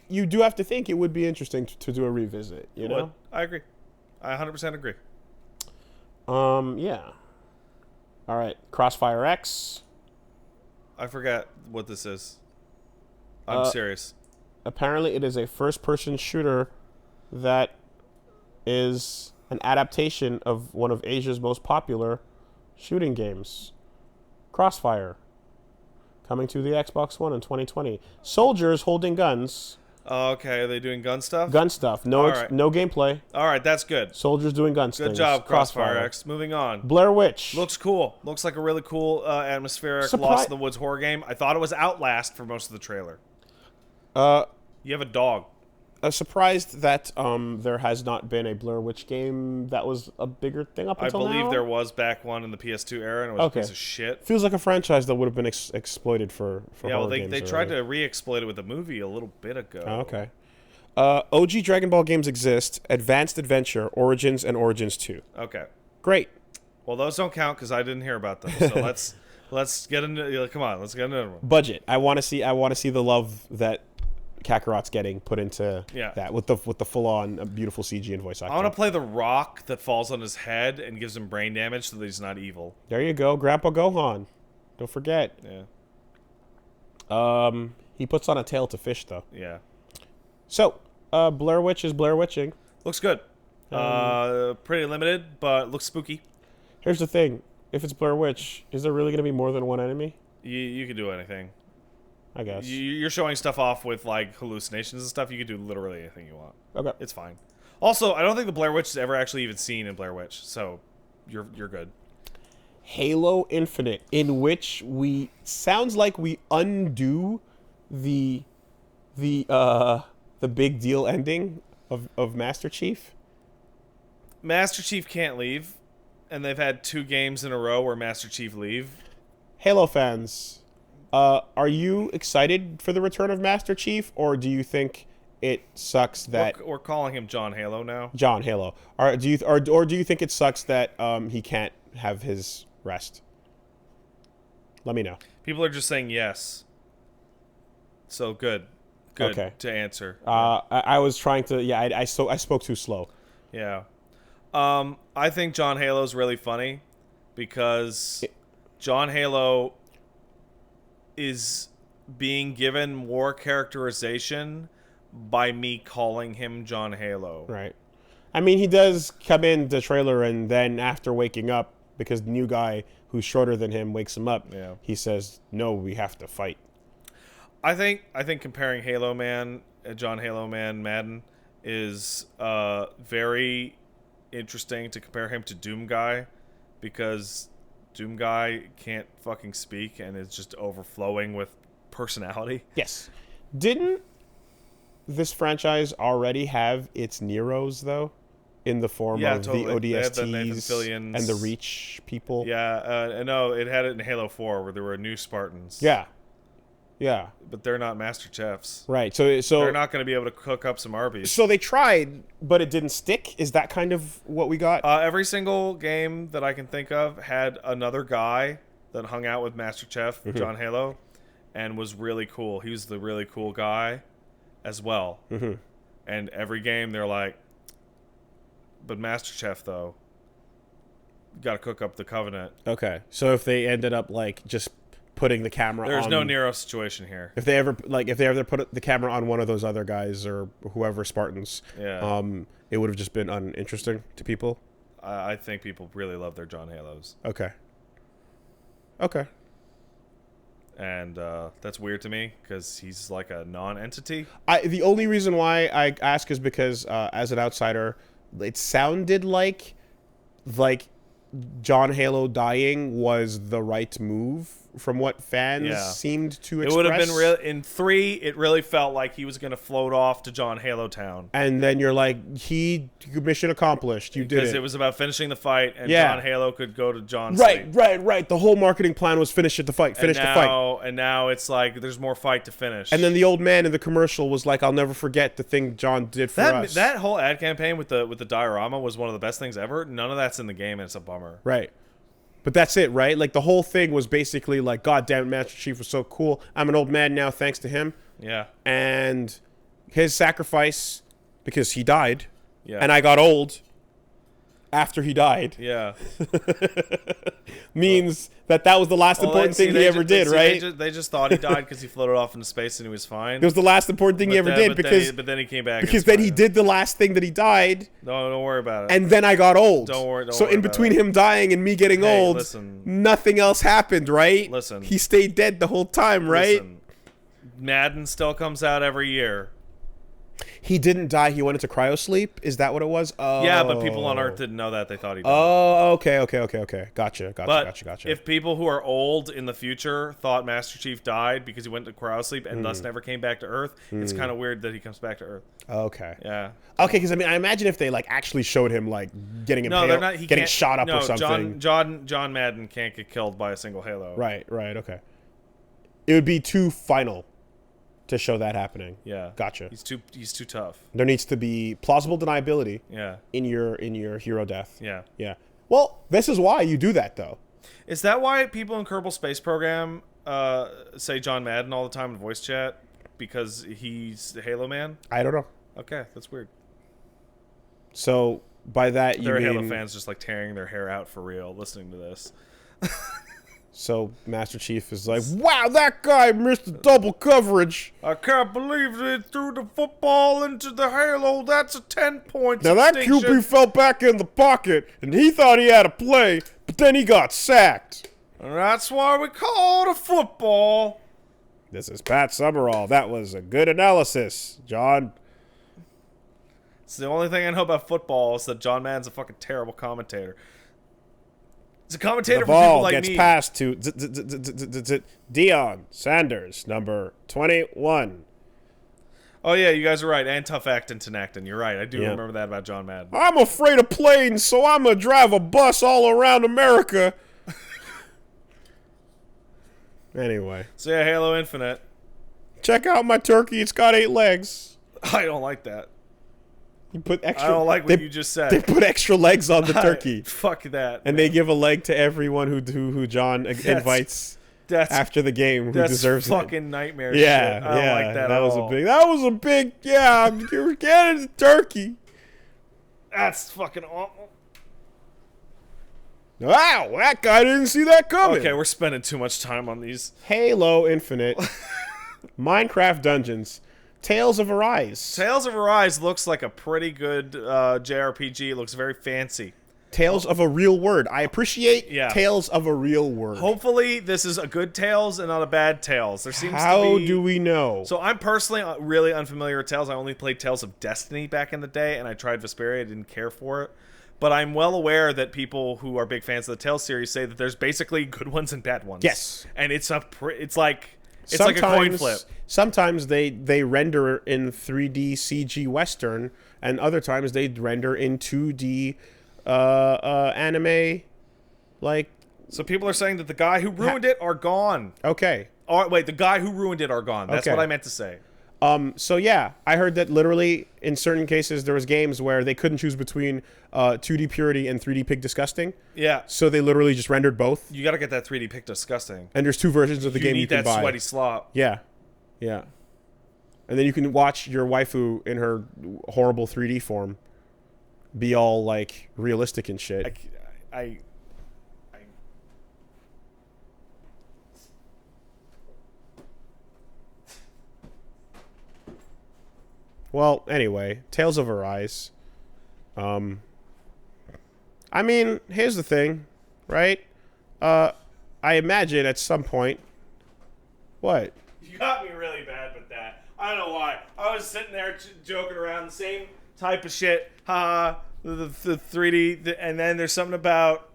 you do have to think it would be interesting to do a revisit. You know, I agree. I 100% agree. Yeah. All right, Crossfire X. I forget what this is. I'm serious. Apparently, it is a first-person shooter that is an adaptation of one of Asia's most popular shooting games, Crossfire, coming to the Xbox One in 2020. Soldiers holding guns. Oh, okay, are they doing gun stuff? Gun stuff. No, All right. no gameplay. All right, that's good. Soldiers doing gun stuff. Good job, Crossfire X. Moving on. Blair Witch. Looks cool. Looks like a really cool, atmospheric Lost in the Woods horror game. I thought it was Outlast for most of the trailer. You have a dog. Surprised that there has not been a Blair Witch game that was a bigger thing up until now. I believe there was back one in the PS2 era, and it was a piece of shit. Feels like a franchise that would have been exploited for yeah, well, games they tried to re-exploit it with a movie a little bit ago. Oh, okay. OG Dragon Ball games exist. Advanced Adventure, Origins, and Origins 2. Okay. Great. Well, those don't count because I didn't hear about them. So let's get into. Come on, let's get into one. Budget. I want to see the love that Kakarot's getting put into that with the full on beautiful CG and voice acting. I want to play the rock that falls on his head and gives him brain damage so that he's not evil. There you go, Grandpa Gohan. Don't forget. Yeah. He puts on a tail to fish though. Yeah. So, Blair Witch is Blair Witching. Looks good. Pretty limited, but looks spooky. Here's the thing: if it's Blair Witch, is there really going to be more than one enemy? You can do anything. I guess. You're showing stuff off with like hallucinations and stuff. You can do literally anything you want. Okay. It's fine. Also, I don't think the Blair Witch is ever actually even seen in Blair Witch, so you're good. Halo Infinite, in which we sounds like we undo the big deal ending of Master Chief. Master Chief can't leave, and they've had 2 games in a row where Master Chief leave. Halo fans, are you excited for the return of Master Chief, or do you think it sucks that we're calling him John Halo now? John Halo. Or do you think it sucks that he can't have his rest? Let me know. People are just saying yes. So good okay. To answer. I was trying to. Yeah, I spoke too slow. Yeah. I think John Halo's really funny because John Halo is being given more characterization by me calling him John Halo. Right. I mean, he does come in the trailer, and then after waking up, because the new guy who's shorter than him wakes him up, he says, "No, we have to fight." I think comparing Halo Man, John Halo Man Madden, is very interesting to compare him to Doom Guy, because Doom Guy can't fucking speak and is just overflowing with personality. Yes. Didn't this franchise already have its Neros, though? In the form of totally. The ODSTs and the Reach people? Yeah, no, it had it in Halo 4 where there were new Spartans. Yeah. But they're not Master Chefs. Right, so they're not going to be able to cook up some Arby's. So they tried, but it didn't stick? Is that kind of what we got? Every single game that I can think of had another guy that hung out with Master Chef, John Halo, and was really cool. He was the really cool guy as well. And every game they're like, but Master Chef, though, you got to cook up the Covenant. Okay, so if they ended up like just putting the camera There's on... no Nero situation here. If they ever put the camera on one of those other guys or whoever Spartans, it would have just been uninteresting to people. I think people really love their John Halos. Okay. And that's weird to me because he's like a non-entity. The only reason why I ask is because as an outsider, it sounded like John Halo dying was the right move from what fans Yeah. seemed to It express. would have been real. In 3, it really felt like he was going to float off to John Halo Town. And then you're like, mission accomplished. You did Because it. it was about finishing the fight, and Yeah. John Halo could go to John's Right, sleep. right. The whole marketing plan was finish the fight. Finish the fight. And now it's like there's more fight to finish. And then the old man in the commercial was like, I'll never forget the thing John did for us. That whole ad campaign with the diorama was one of the best things ever. None of that's in the game, and it's a bummer. Right. But that's it, right? Like, the whole thing was basically like, God damn it, Master Chief was so cool. I'm an old man now thanks to him. Yeah. And his sacrifice, because he died, Yeah. and I got old after he died, Yeah. means that was the last important thing he ever did, right? They just thought he died because he floated off into space and he was fine. It was the last important thing he ever did But then he came back. because then he did the last thing that he died. No, don't worry about it. And then I got old. Don't worry So in about between it. him dying and me getting Hey, old, listen. nothing else happened, right? Listen. He stayed dead the whole time, right? Listen, Madden still comes out every year. He didn't die. He went into cryosleep. Is that what it was? Oh. Yeah, but people on Earth didn't know that. They thought he died. Oh, okay. Gotcha. But if people who are old in the future thought Master Chief died because he went to cryosleep and thus never came back to Earth, it's kind of weird that he comes back to Earth. Okay. Yeah. Okay, because I mean, I imagine if they like actually showed him like getting impaled, No, they're not. He getting can't- shot up no, or something. John Madden can't get killed by a single Halo. Right. Okay. It would be too final to show that happening. Yeah. Gotcha. He's too tough. There needs to be plausible deniability Yeah. in your hero death. Yeah. Yeah. Well, this is why you do that, though. Is that why people in Kerbal Space Program say John Madden all the time in voice chat? Because he's the Halo man? I don't know. Okay, that's weird. So by that you There are mean Halo fans just like tearing their hair out for real listening to this. so Master Chief is like, wow, that guy missed the double coverage. I can't believe they threw the football into the Halo. That's a 10-point Now that QB fell back in the pocket, and he thought he had a play, but then he got sacked. And that's why we call it a football. This is Pat Summerall. That was a good analysis, John. It's the only thing I know about football is that John Madden's a fucking terrible commentator. He's a commentator The for people ball like gets me. passed to Deion Sanders, number 21. Oh yeah, you guys are right. And tough acting to Acton. You're right. I do Yeah. remember that about John Madden. I'm afraid of planes, so I'm gonna drive a bus all around America. Anyway, So yeah, Halo Infinite. check out my turkey. It's got 8 legs. I don't like that. You put extra. I don't like what you just said. They put extra legs on the turkey, Fuck that. and they give a leg to everyone who John invites That's after the game who that's deserves fucking it. nightmare Yeah, shit. I don't like that at was all. that was a big yeah. You're getting the turkey. That's fucking awful. Wow, that guy didn't see that coming. Okay, we're spending too much time on these. Halo Infinite, Minecraft Dungeons, Tales of Arise, Tales of Arise looks like a pretty good JRPG. It looks very fancy. Tales of a Real Word. I appreciate Yeah. Tales of a Real Word. Hopefully, this is a good Tales and not a bad Tales. There seems How to be. do we know? So I'm personally really unfamiliar with Tales. I only played Tales of Destiny back in the day, and I tried Vesperia. I didn't care for it. But I'm well aware that people who are big fans of the Tales series say that there's basically good ones and bad ones. Yes. And it's like a coin flip. Sometimes they render in 3D CG Western, and other times they render in 2D anime. Like, So people are saying that the guy who ruined it are gone. okay. Oh, wait, the guy who ruined it are gone. That's Okay. what I meant to say. So yeah, I heard that literally in certain cases there was games where they couldn't choose between 2D Purity and 3D Pig Disgusting. Yeah. So they literally just rendered both. You got to get that 3D pick disgusting. And there's 2 versions of the game you need can that buy. sweaty slop. Yeah. And then you can watch your waifu in her horrible 3D form be all like realistic and shit. I Well, anyway, Tales of Arise. I mean, here's the thing, right? I imagine at some point. What? You got me really bad with that. I don't know why. I was sitting there joking around the same type of shit. The 3D, and then there's something about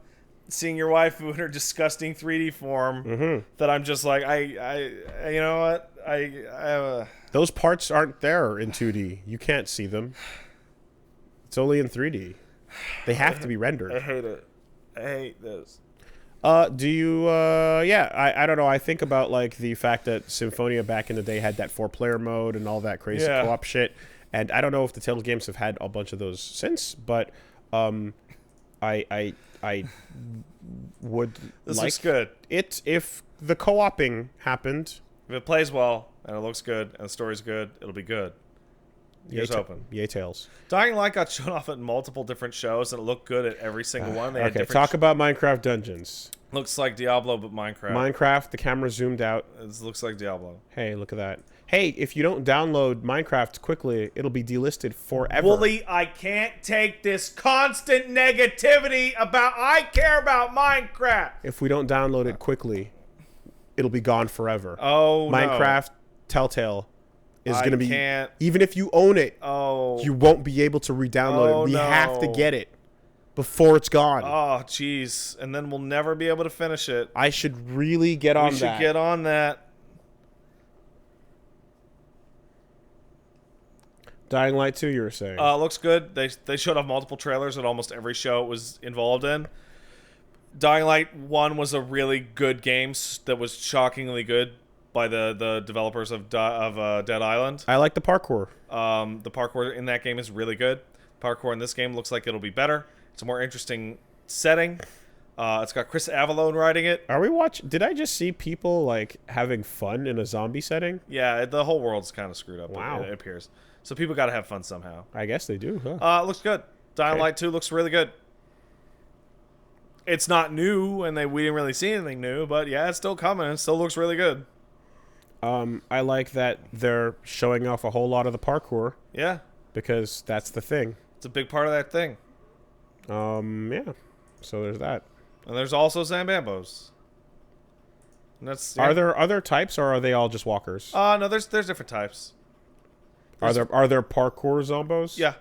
seeing your waifu in her disgusting 3D form that I'm just like, I you know what? Those parts aren't there in 2D. You can't see them. It's only in 3D. They have to be rendered. I hate it. I hate this. Do you, I don't know. I think about, like, the fact that Symphonia back in the day had that 4-player mode and all that crazy co-op shit. And I don't know if the Telltale games have had a bunch of those since, but I would this like looks good. it if the co-oping happened. If it plays well and it looks good and the story's good, it'll be good. Here's hoping. Yay tails. Dying Light got shown off at multiple different shows and it looked good at every single one. They had Okay, different talk about Minecraft Dungeons. looks like Diablo, but Minecraft. Minecraft, the camera zoomed out. It looks like Diablo. Hey, look at that. Hey, if you don't download Minecraft quickly, it'll be delisted forever. Wooly, I can't take this constant negativity about I care about Minecraft. If we don't download it quickly, it'll be gone forever. Oh, Minecraft Telltale is going to be... can't. Even if you own it, Oh. you won't be able to re-download it. We have to get it before it's gone. Oh, jeez. And then we'll never be able to finish it. I should really get on that. We should get on that. Dying Light 2, you were saying. Looks good. They showed off multiple trailers at almost every show it was involved in. Dying Light 1 was a really good game that was shockingly good by the developers of Dead Island. I like the parkour. The parkour in that game is really good. Parkour in this game looks like it'll be better. It's a more interesting setting. It's got Chris Avellone writing it. Are we watching? Did I just see people like having fun in a zombie setting? Yeah, the whole world's kind of screwed up. Wow. It appears. So people got to have fun somehow. I guess they do, huh? Looks good. Dying Light 2 looks really good. It's not new, and we didn't really see anything new, but yeah, it's still coming. It still looks really good. I like that they're showing off a whole lot of the parkour. Yeah. Because that's the thing. It's a big part of that thing. Yeah. So there's that. And there's also Zambambos. And that's, yeah. Are there other types, or are they all just walkers? No, there's different types. Are there parkour zombos? Yeah.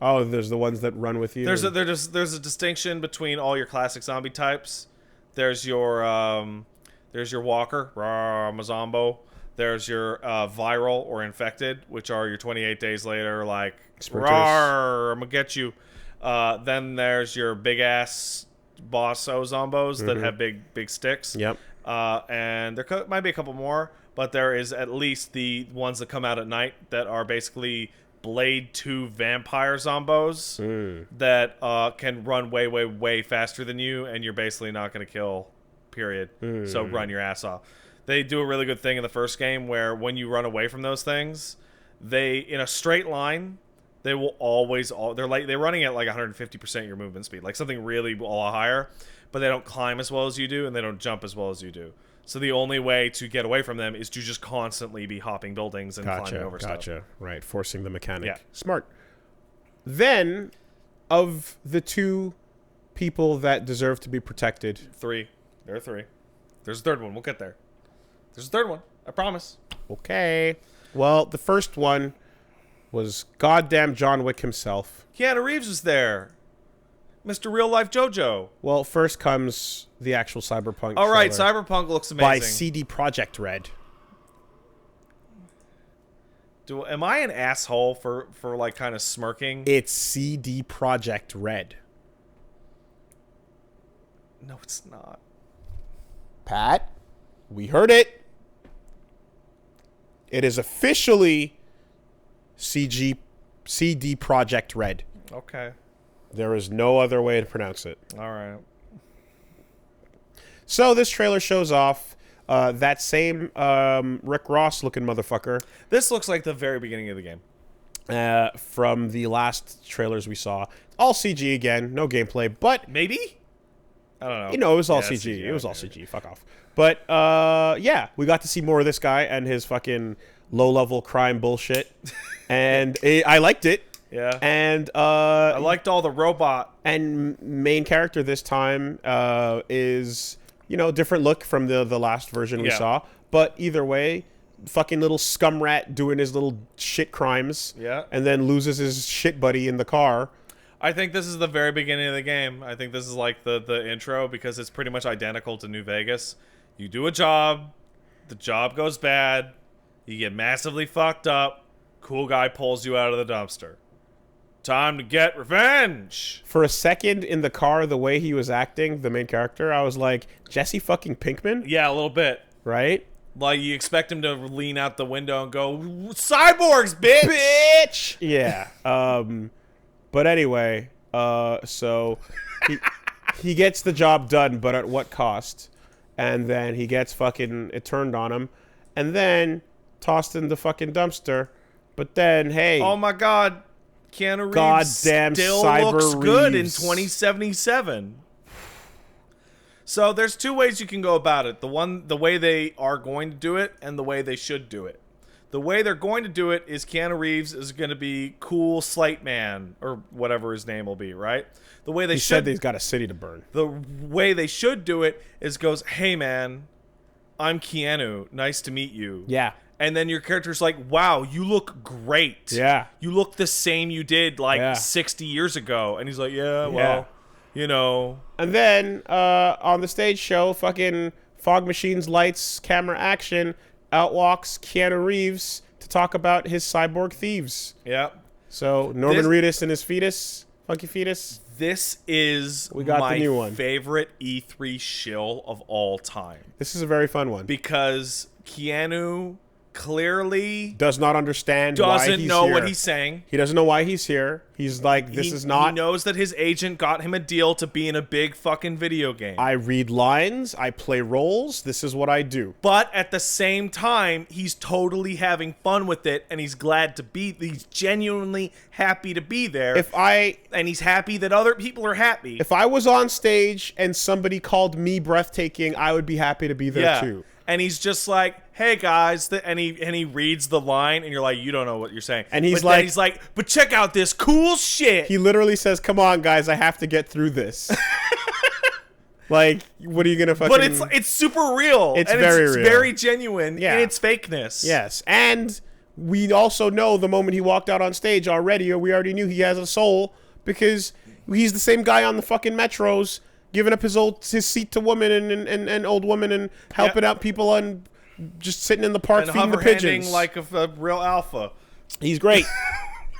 Oh, there's the ones that run with you. There's a distinction between all your classic zombie types. There's your walker, I'm a zombo. There's your viral or infected, which are your 28 days later, like rawr, I'm gonna get you. Then there's your big ass bosso zombos that have big sticks. Yep. And there might be a couple more, but there is at least the ones that come out at night that are basically Blade 2 vampire zombos that can run way faster than you, and you're basically not going to kill, period. So run your ass off. They do a really good thing in the first game where when you run away from those things, they, in a straight line, they will always, they're running at like 150% your movement speed, like something really a lot higher, but they don't climb as well as you do, and they don't jump as well as you do. So the only way to get away from them is to just constantly be hopping buildings and climbing over stuff. Gotcha. Right, forcing the mechanic. Yeah. Smart. Then, of the two people that deserve to be protected... There are three. There's a third one. We'll get there. There's a third one. I promise. Okay. Well, the first one was goddamn John Wick himself. Keanu Reeves was there. Mr. Real Life JoJo. Well, first comes the actual Cyberpunk All right, trailer Cyberpunk looks amazing. by CD Projekt Red. Am I an asshole for like kind of smirking? It's CD Projekt Red. No, it's not. Pat, we heard it. It is officially CD Projekt Red. Okay. There is no other way to pronounce it. All right. So this trailer shows off that same Rick Ross looking motherfucker. This looks like the very beginning of the game. From the last trailers we saw. All CG again, no gameplay, but... Maybe? I don't know. You know, it was all CG. It was all CG. Fuck off. But, yeah, we got to see more of this guy and his fucking low-level crime bullshit. And I liked it. Yeah. And I liked all the robot. And main character this time is, you know, different look from the last version we saw. But either way, fucking little scum rat doing his little shit crimes. Yeah. And then loses his shit buddy in the car. I think this is the very beginning of the game. I think this is like the intro because it's pretty much identical to New Vegas. You do a job, the job goes bad, you get massively fucked up, cool guy pulls you out of the dumpster. Time to get revenge. For a second in the car, the way he was acting, the main character, I was like, Jesse fucking Pinkman? Yeah, a little bit. Right? Like, you expect him to lean out the window and go, cyborgs, bitch! Bitch! Yeah. But anyway, so he gets the job done, but at what cost? And then he gets fucking it turned on him, and then tossed in the fucking dumpster. But then, hey, oh my God, Keanu Reeves goddamn still Cyber looks good in Reeves. 2077. So there's two ways you can go about it. The way they are going to do it, and the way they should do it. The way they're going to do it is Keanu Reeves is going to be cool Slate Man, or whatever his name will be, right? The way they he said he's got a city to burn. The way they should do it is goes, hey man, I'm Keanu. Nice to meet you. Yeah. And then your character's like, wow, you look great. Yeah. You look the same you did like 60 years ago. And he's like, yeah, well, you know. And then on the stage show, fucking fog machines, lights, camera action, out walks Keanu Reeves to talk about his cyborg thieves. Yeah. So Norman Reedus and his fetus, funky fetus. This is we got my the new one. favorite E3 shill of all time. This is a very fun one. Because Keanu clearly does not understand why he's doesn't know here. what he's saying. He doesn't know why he's here. He's like, this is not... He knows that his agent got him a deal to be in a big fucking video game. I read lines. I play roles. This is what I do. But at the same time, he's totally having fun with it, and he's glad to be... He's genuinely happy to be there. And he's happy that other people are happy. If I was on stage and somebody called me breathtaking, I would be happy to be there too. And he's just like, hey guys, and he reads the line, and you're like, you don't know what you're saying. And he's like, but check out this cool shit. He literally says, come on guys, I have to get through this. Like, what are you gonna fucking... But it's super real. It's and very it's real. very genuine in its fakeness. Yes, and we also know the moment he walked out on stage already, or we already knew he has a soul, because he's the same guy on the fucking metros giving up his seat to women and old women and helping out people and just sitting in the park and feeding the pigeons like a real alpha. He's great.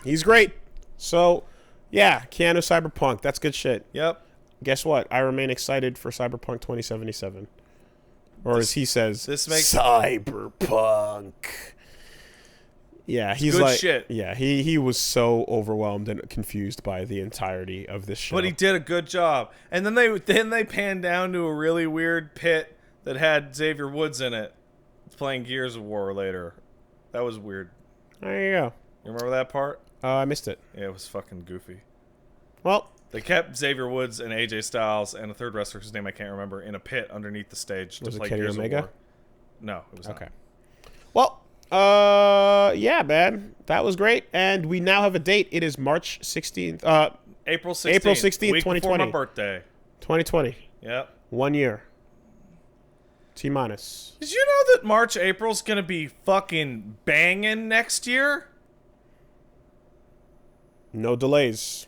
He's great. So, yeah, Keanu Cyberpunk. That's good shit. Yep. Guess what? I remain excited for Cyberpunk 2077. Or as he says, this makes Cyberpunk. Yeah, he's good like, shit. Yeah, he was so overwhelmed and confused by the entirety of this show. But he did a good job. And then they panned down to a really weird pit that had Xavier Woods in it, playing Gears of War later. That was weird. There you go. You remember that part? I missed it. Yeah, it was fucking goofy. Well, they kept Xavier Woods and AJ Styles and a third wrestler whose name I can't remember in a pit underneath the stage to play Gears of War. No, it was not. Okay. Well, yeah, man, that was great, and we now have a date. It is March 16th. April 16th. April 16th, week 2020. Before my birthday. 2020. Yep. 1 year. T-minus. Did you know that March, April's gonna be fucking banging next year? No delays.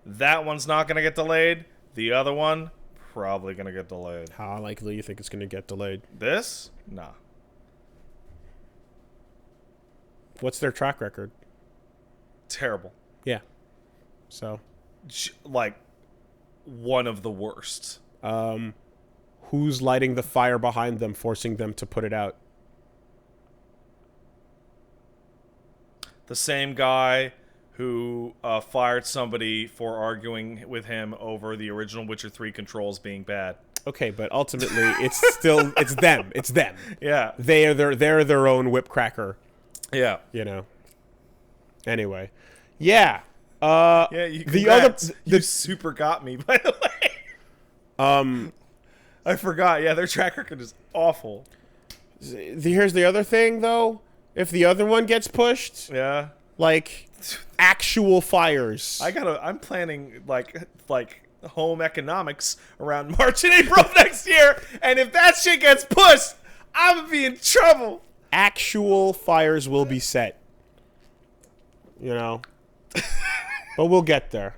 That one's not gonna get delayed. The other one, probably gonna get delayed. How likely you think it's gonna get delayed? This? Nah. What's their track record? Terrible. Yeah. So. Like, one of the worst. Who's lighting the fire behind them, forcing them to put it out? The same guy who fired somebody for arguing with him over the original Witcher 3 controls being bad. Okay, but ultimately, it's still it's them. It's them. Yeah. They're their own whip cracker. Yeah. You know. Anyway. Yeah. Yeah, you super got me, by the way. I forgot. Yeah, their track record is awful. Here's the other thing, though. If the other one gets pushed, yeah, like actual fires. I'm planning like home economics around March and April of next year, and if that shit gets pushed, I'm gonna be in trouble. Actual fires will be set. You know. But we'll get there.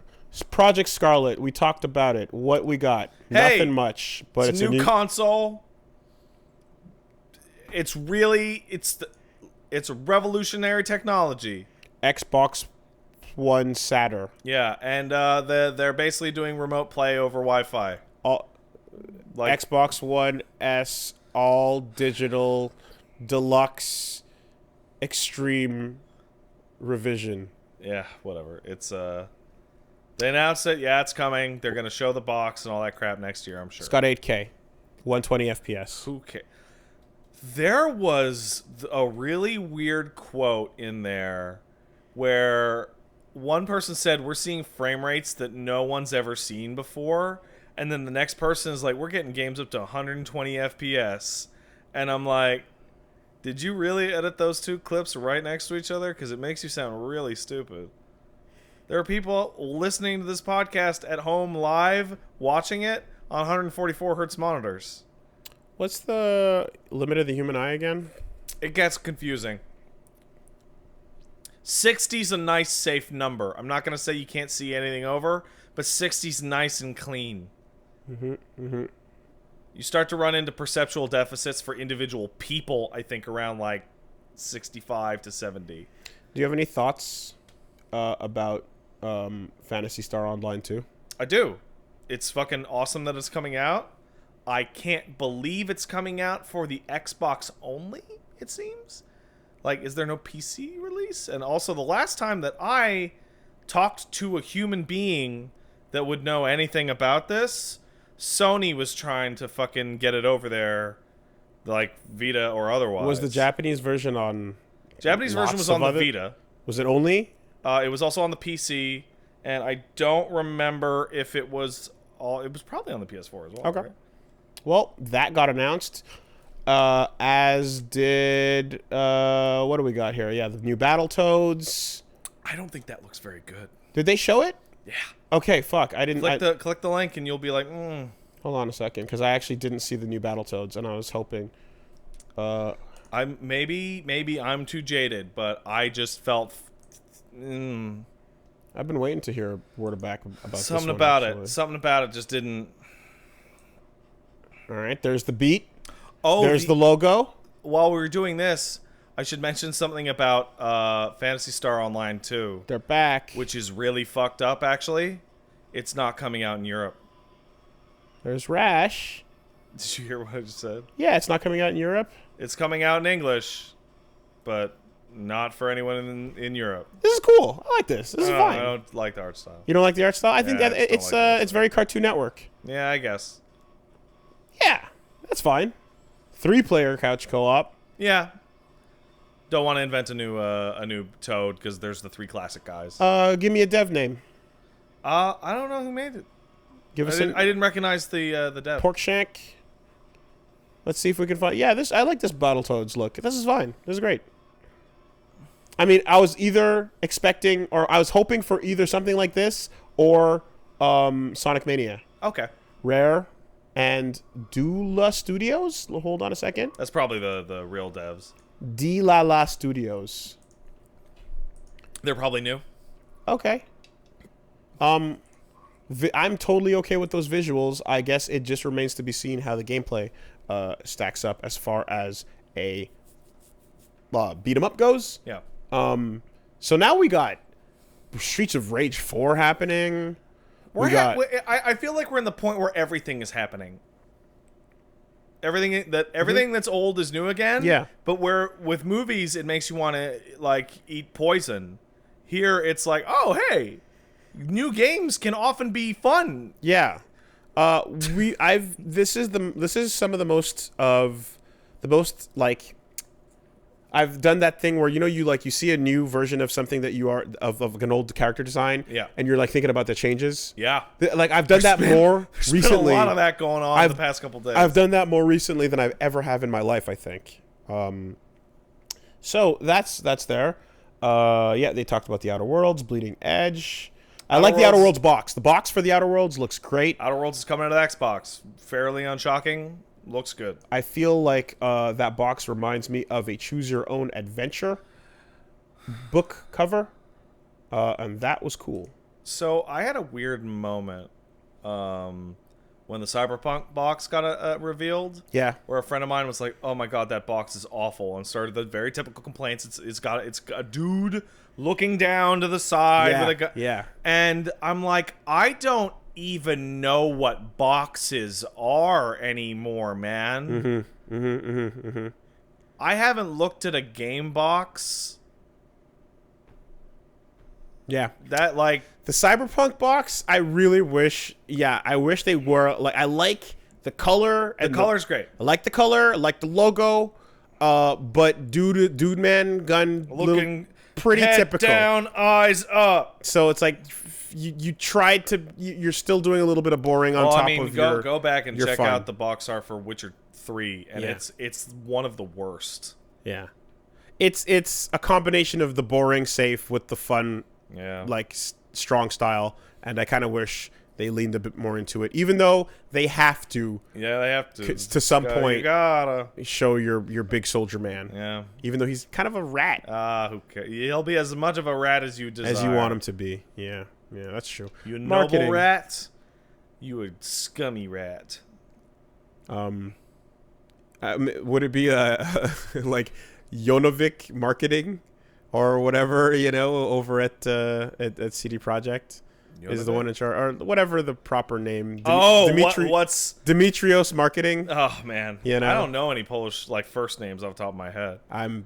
Project Scarlet, we talked about it. What we got? Hey, Nothing much, but it's a new console. It's really it's a revolutionary technology. Xbox One Saturn. Yeah, and they're basically doing remote play over Wi-Fi. Like Xbox One S, all digital, deluxe, extreme revision. Yeah, whatever. It's they announced it. Yeah, it's coming. They're gonna show the box and all that crap next year, I'm sure. It's got 8K, 120 FPS. Who cares? There was a really weird quote in there where one person said, we're seeing frame rates that no one's ever seen before. And then the next person is like, we're getting games up to 120 FPS. And I'm like, did you really edit those two clips right next to each other? Because it makes you sound really stupid. There are people listening to this podcast at home live, watching it on 144 hertz monitors. What's the limit of the human eye again? It gets confusing. 60's a nice, safe number. I'm not going to say you can't see anything over, but 60's nice and clean. You start to run into perceptual deficits for individual people, I think, around like 65 to 70. Do you have any thoughts about Phantasy Star Online 2? I do. It's fucking awesome that it's coming out. I can't believe it's coming out for the Xbox only, it seems. Like, is there no PC release? And also, the last time that I talked to a human being that would know anything about this, Sony was trying to fucking get it over there, like Vita or otherwise. Was the Japanese version on... Japanese version was on the Vita. Was it only? It was also on the PC, and I don't remember if it was... It was probably on the PS4 as well. Okay. Right? Well, that got announced, as did, what do we got here? Yeah, the new Battletoads. I don't think that looks very good. Did they show it? Yeah. Okay, fuck. I didn't... Click the link and you'll be like, Hold on a second, because I actually didn't see the new Battletoads, and I was hoping... Maybe I'm too jaded, but I just felt... I've been waiting to hear a word back about this Something one, about actually. it. Something about it just didn't... All right, there's the beat. Oh, there's the logo. While we were doing this, I should mention something about Phantasy Star Online 2. They're back. Which is really fucked up, actually. It's not coming out in Europe. There's Rash. Did you hear what I just said? Yeah, it's not coming out in Europe. It's coming out in English, but not for anyone in Europe. This is cool. I like this. This is fine. I don't like the art style. You don't like the art style? I think that it's very Cartoon Network. Yeah, I guess. Yeah, that's fine. 3-player couch co-op. Yeah. Don't want to invent a new Toad because there's the 3 classic guys. Give me a dev name. I don't know who made it. I didn't recognize the dev. Porkshank. Let's see if we can find... Yeah, I like this Battletoads look. This is fine. This is great. I mean, I was either expecting... Or I was hoping for either something like this or Sonic Mania. Okay. Rare and Dula Studios? Hold on a second. That's probably the real devs. D-La-La Studios. They're probably new. Okay. I'm totally okay with those visuals. I guess it just remains to be seen how the gameplay stacks up as far as a beat 'em up goes. Yeah. So now we got Streets of Rage 4 happening. I feel like we're in the point where everything is happening. Everything that's old is new again. Yeah. But with movies, it makes you want to like eat poison. Here, it's like, oh hey, new games can often be fun. Yeah. This is some of the most like. I've done that thing where you see a new version of something that you are of an old character design, yeah, and you're like thinking about the changes. Yeah, like I've done that more recently. There's been a lot of that going on the past couple days. I've done that more recently than I've ever have in my life, I think. So that's there. Yeah, they talked about the Outer Worlds, Bleeding Edge. I like the Outer Worlds box. The box for the Outer Worlds looks great. Outer Worlds is coming out of the Xbox. Fairly unshocking. Looks good. I feel like that box reminds me of a Choose Your Own Adventure book cover, and that was cool. So I had a weird moment when the Cyberpunk box got revealed. Yeah. Where a friend of mine was like, "Oh my god, that box is awful," and started the very typical complaints. It's got a dude looking down to the side Yeah. with a gun. Yeah. And I'm like, I don't even know what boxes are anymore, man. I haven't looked at a game box. Yeah. That like The Cyberpunk box, I really wish. Yeah, I wish they were like. I like the color. the color's great. I like the color. I like the logo. But dude, man, gun Looking pretty head typical. down, eyes up. So it's like you tried to. You're still doing a little bit of boring on top of your. Go back and your check fun. out the box art for Witcher 3, and Yeah. it's one of the worst. Yeah, it's a combination of the boring safe with the fun, Yeah. like strong style, and I kind of wish they leaned a bit more into it, even though they have to Yeah, they have to. to some You point gotta. show your big soldier man. Yeah. Even though he's kind of a rat Who cares? He'll be as much of a rat as you desire. as you want him to be. Yeah, that's true. You a Marketing. noble rat. You a scummy rat. Would it be like Jonovic marketing or whatever, over at CD Projekt? Is the one in charge, or whatever the proper name? What's? Dimitrios marketing? Oh man, You know? I don't know any Polish first names off the top of my head.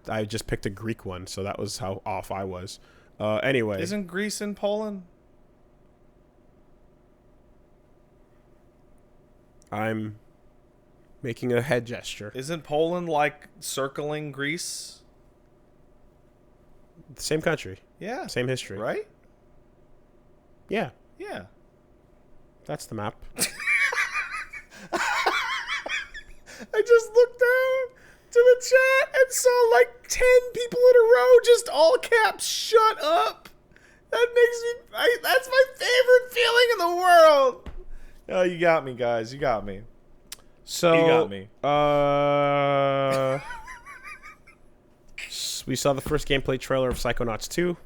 I just picked a Greek one, so that was how off I was. Anyway, Isn't Greece in Poland? I'm making a head gesture. Isn't Poland like circling Greece? Same country, Yeah. same history, Right? Yeah, Yeah. that's the map. I just looked down to the chat and saw like 10 people in a row just all caps shut up. That makes me that's my favorite feeling in the world. Oh, you got me, guys. You got me. So You got me. We saw the first gameplay trailer of Psychonauts 2.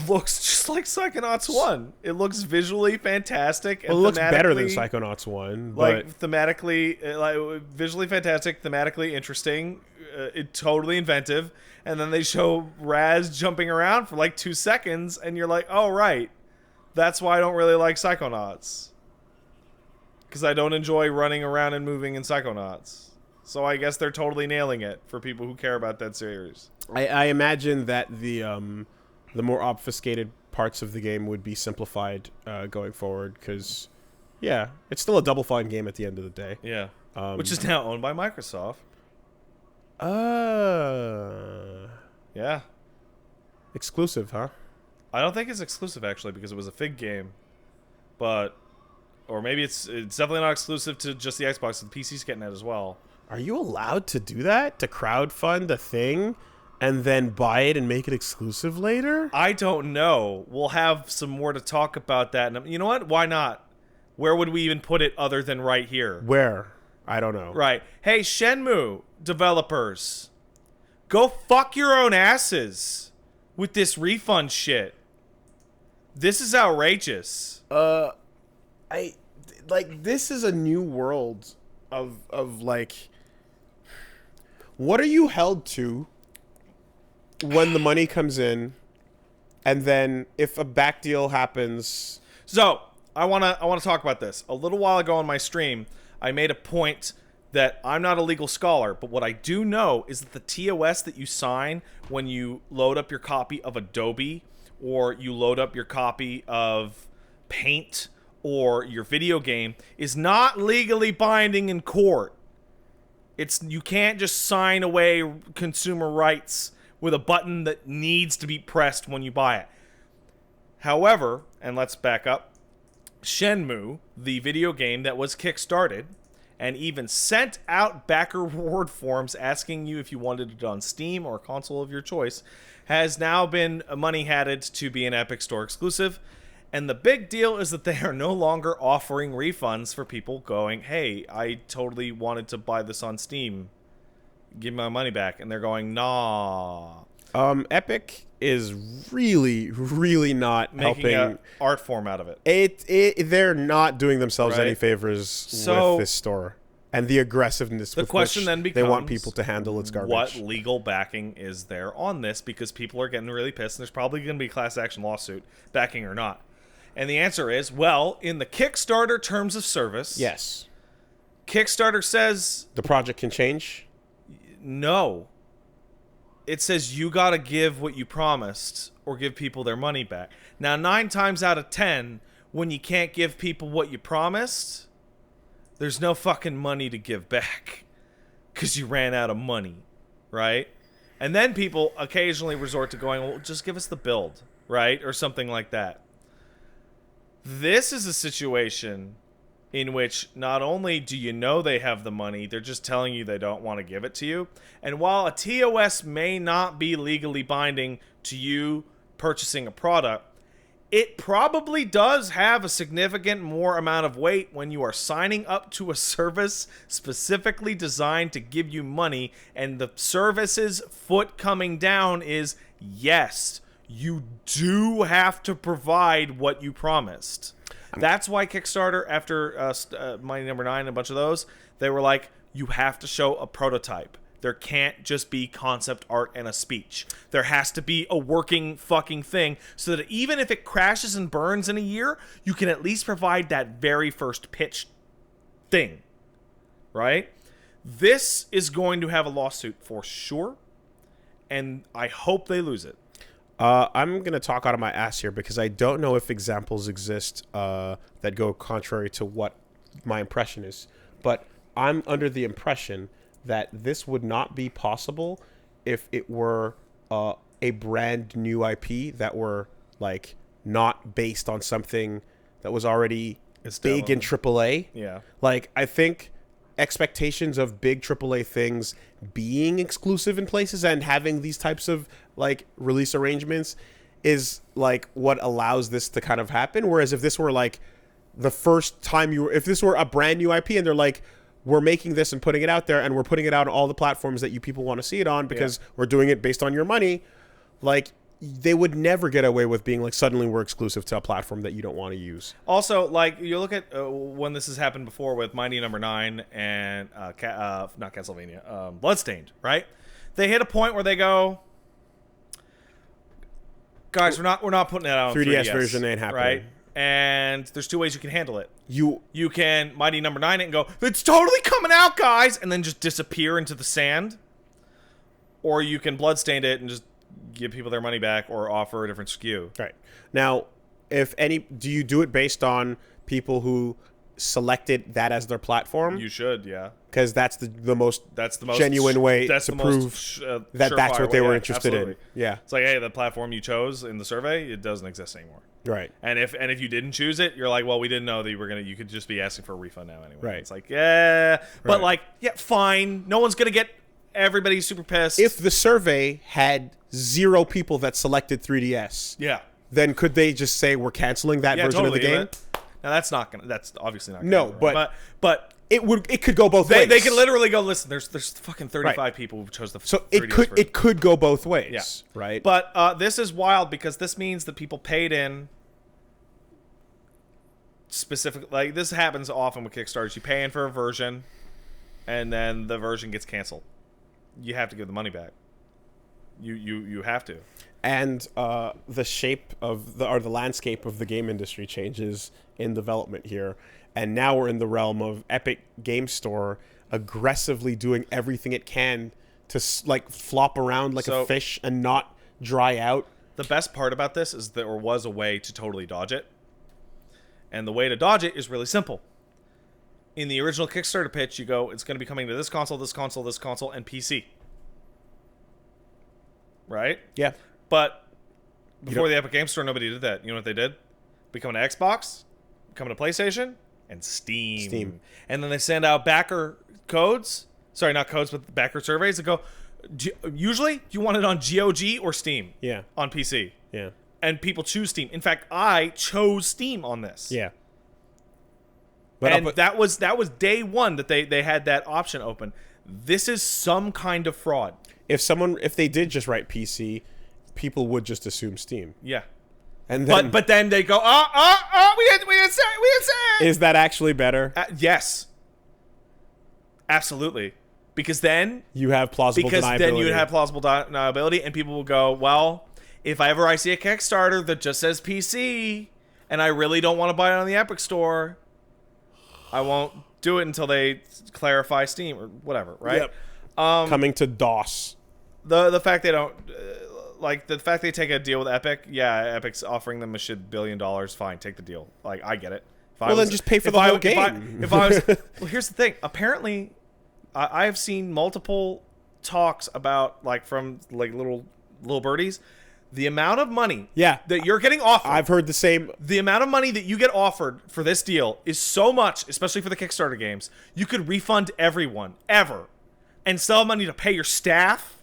Looks just like Psychonauts 1. It looks visually fantastic. And Well, it looks better than thematically- Psychonauts 1, Like but thematically, visually fantastic, thematically interesting, totally inventive, and then they show Raz jumping around for like 2 seconds, and you're like, oh right, that's why I don't really like Psychonauts, because I don't enjoy running around and moving in Psychonauts. So I guess they're totally nailing it for people who care about that series. I imagine that the more obfuscated parts of the game would be simplified going forward, because yeah, it's still a Double Fine game at the end of the day. Yeah, which is now owned by Microsoft. Yeah. Exclusive, huh? I don't think it's exclusive actually because it was a Fig game, but or maybe it's definitely not exclusive to just the Xbox. The PC's getting it as well. Are you allowed to do that? To crowdfund a thing and then buy it and make it exclusive later? I don't know. We'll have some more to talk about that. And you know what? Why not? Where would we even put it other than right here? Where? I don't know. Right. Hey, Shenmue developers, go fuck your own asses with this refund shit. This is outrageous. This is a new world of like, what are you held to when the money comes in, and then if a back deal happens? So I wanna talk about this. A little while ago on my stream, I made a point that I'm not a legal scholar, but what I do know is that the TOS that you sign when you load up your copy of Adobe, or you load up your copy of Paint, or your video game is not legally binding in court. You can't just sign away consumer rights with a button that needs to be pressed when you buy it. However, and let's back up, Shenmue, the video game that was kickstarted and even sent out backer reward forms asking you if you wanted it on Steam or a console of your choice, has now been money-hatted to be an Epic Store exclusive. And the big deal is that they are no longer offering refunds for people going, hey, I totally wanted to buy this on Steam. Give me my money back. And they're going, nah. Epic is really, really not Making helping. an art form out of it. They're not doing themselves Right. any favors So- with this store and the aggressiveness. The with question which then they becomes, want people to handle its garbage. what legal backing is there on this? Because people are getting really pissed, and there's probably going to be a class action lawsuit, backing or not. And the answer is, well, in the Kickstarter terms of service, Yes, Kickstarter says the project can change. no. It says you got to give what you promised or give people their money back. Now, 9 times out of 10, when you can't give people what you promised, there's no fucking money to give back because you ran out of money, right? And then people occasionally resort to going, well, just give us the build, right? Or something like that. This is a situation in which not only do you know they have the money, they're just telling you they don't want to give it to you. And while a TOS may not be legally binding to you purchasing a product, it probably does have a significant more amount of weight when you are signing up to a service specifically designed to give you money, and the service's foot coming down is, yes, you do have to provide what you promised. That's why Kickstarter, after Mighty Number 9 and a bunch of those, they were like, you have to show a prototype. There can't just be concept art and a speech. There has to be a working fucking thing so that even if it crashes and burns in a year, you can at least provide that very first pitch thing. Right? This is going to have a lawsuit for sure, and I hope they lose it. I'm going to talk out of my ass here because I don't know if examples exist that go contrary to what my impression is. But I'm under the impression that this would not be possible if it were a brand new IP that were like not based on something that was already big in AAA. Yeah. Like, I think expectations of big AAA things being exclusive in places and having these types of like release arrangements is like what allows this to kind of happen. Whereas if this were like the first time if this were a brand new IP and they're like, we're making this and putting it out there and we're putting it out on all the platforms that you people want to see it on because we're doing it based on your money, like, they would never get away with being like, suddenly we're exclusive to a platform that you don't want to use. Also, like, you look at when this has happened before with Mighty Number 9 and not Castlevania, Bloodstained, right? They hit a point where they go, guys, we're not putting it out on 3DS version ain't happening, right? And there's 2 ways you can handle it. You can Mighty Number 9 it and go, it's totally coming out, guys, and then just disappear into the sand, or you can Bloodstained it and just give people their money back or offer a different SKU. Right. Now, do you do it based on people who selected that as their platform? You should, yeah. Because that's the most genuine way to prove that that's what they were interested in. Yeah. It's like, hey, the platform you chose in the survey, it doesn't exist anymore. Right. And if you didn't choose it, you're like, well, we didn't know that you could just be asking for a refund now anyway. Right. It's like, yeah, but like, yeah, fine. No one's gonna get everybody super pissed. If the survey had 0 people that selected 3DS, yeah, then could they just say we're canceling that version of the game? Now that's obviously not gonna No, happen, but it could go both ways. They could literally go, listen, there's fucking 35 people who chose the so 3DS version. it could go both ways. Yeah. Right. But this is wild because this means that people paid in specific, like, this happens often with Kickstarters. You pay in for a version and then the version gets canceled. You have to give the money back. You have to. And the shape of the landscape of the game industry changes in development here. And now we're in the realm of Epic Game Store aggressively doing everything it can to like flop around like a fish and not dry out. The best part about this is there was a way to totally dodge it. And the way to dodge it is really simple. In the original Kickstarter pitch, you go, it's going to be coming to this console, this console, this console, and PC. Right? Yeah. But before the Epic Game Store, nobody did that. You know what they did? Become an Xbox, become a PlayStation, and Steam. And then they send out backer codes. Sorry, not codes, but backer surveys that go, usually, do you want it on GOG or Steam? Yeah. On PC. Yeah. And people choose Steam. In fact, I chose Steam on this. Yeah. But that was day one that they had that option open. This is some kind of fraud. If they did just write PC, people would just assume Steam. Yeah. And then, But then they go, we had said. is that actually better? Yes. Absolutely. Because then You have plausible deniability. you would have plausible deniability, and people will go, well, if I see a Kickstarter that just says PC, and I really don't want to buy it on the Epic Store, I won't do it until they clarify Steam or whatever, right? Yep. Coming to DOS. The fact they don't the fact they take a deal with Epic, yeah, Epic's offering them $1 billion. Fine, take the deal. Like, I get it. Then just pay for the whole game. If I was, well, here's the thing. Apparently, I have seen multiple talks about from little birdies. The amount of money that you're getting offered. I've heard the same. The amount of money that you get offered for this deal is so much, especially for the Kickstarter games. You could refund everyone, ever, and sell money to pay your staff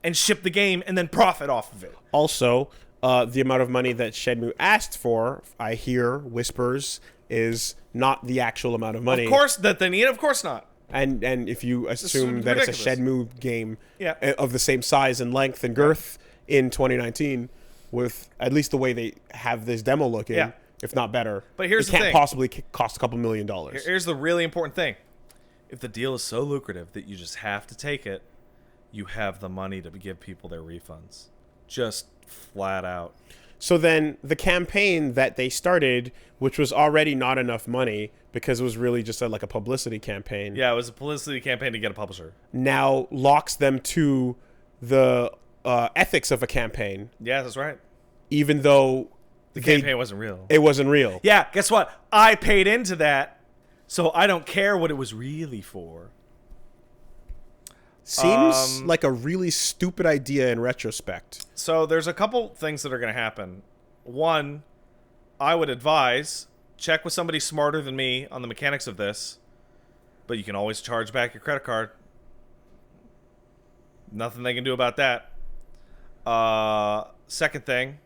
and ship the game and then profit off of it. Also, the amount of money that Shenmue asked for, I hear whispers, is not the actual amount of money. Of course, that they need, of course not. And if you assume that ridiculous. it's a Shenmue game Yeah. of the same size and length and girth in 2019, with at least the way they have this demo looking, if not better, but here's it the can't thing. possibly cost a couple $1 million. Here's the really important thing. If the deal is so lucrative that you just have to take it, you have the money to give people their refunds. Just flat out. So then the campaign that they started, which was already not enough money because it was really just a publicity campaign. Yeah, it was a publicity campaign to get a publisher. Now locks them to the ethics of a campaign. Yeah, that's right. Even though the campaign wasn't real. It wasn't real. Yeah, guess what? I paid into that, so I don't care what it was really for. Seems like a really stupid idea in retrospect. So there's a couple things that are going to happen. One, I would advise, check with somebody smarter than me on the mechanics of this, but you can always charge back your credit card. Nothing they can do about that. Second thing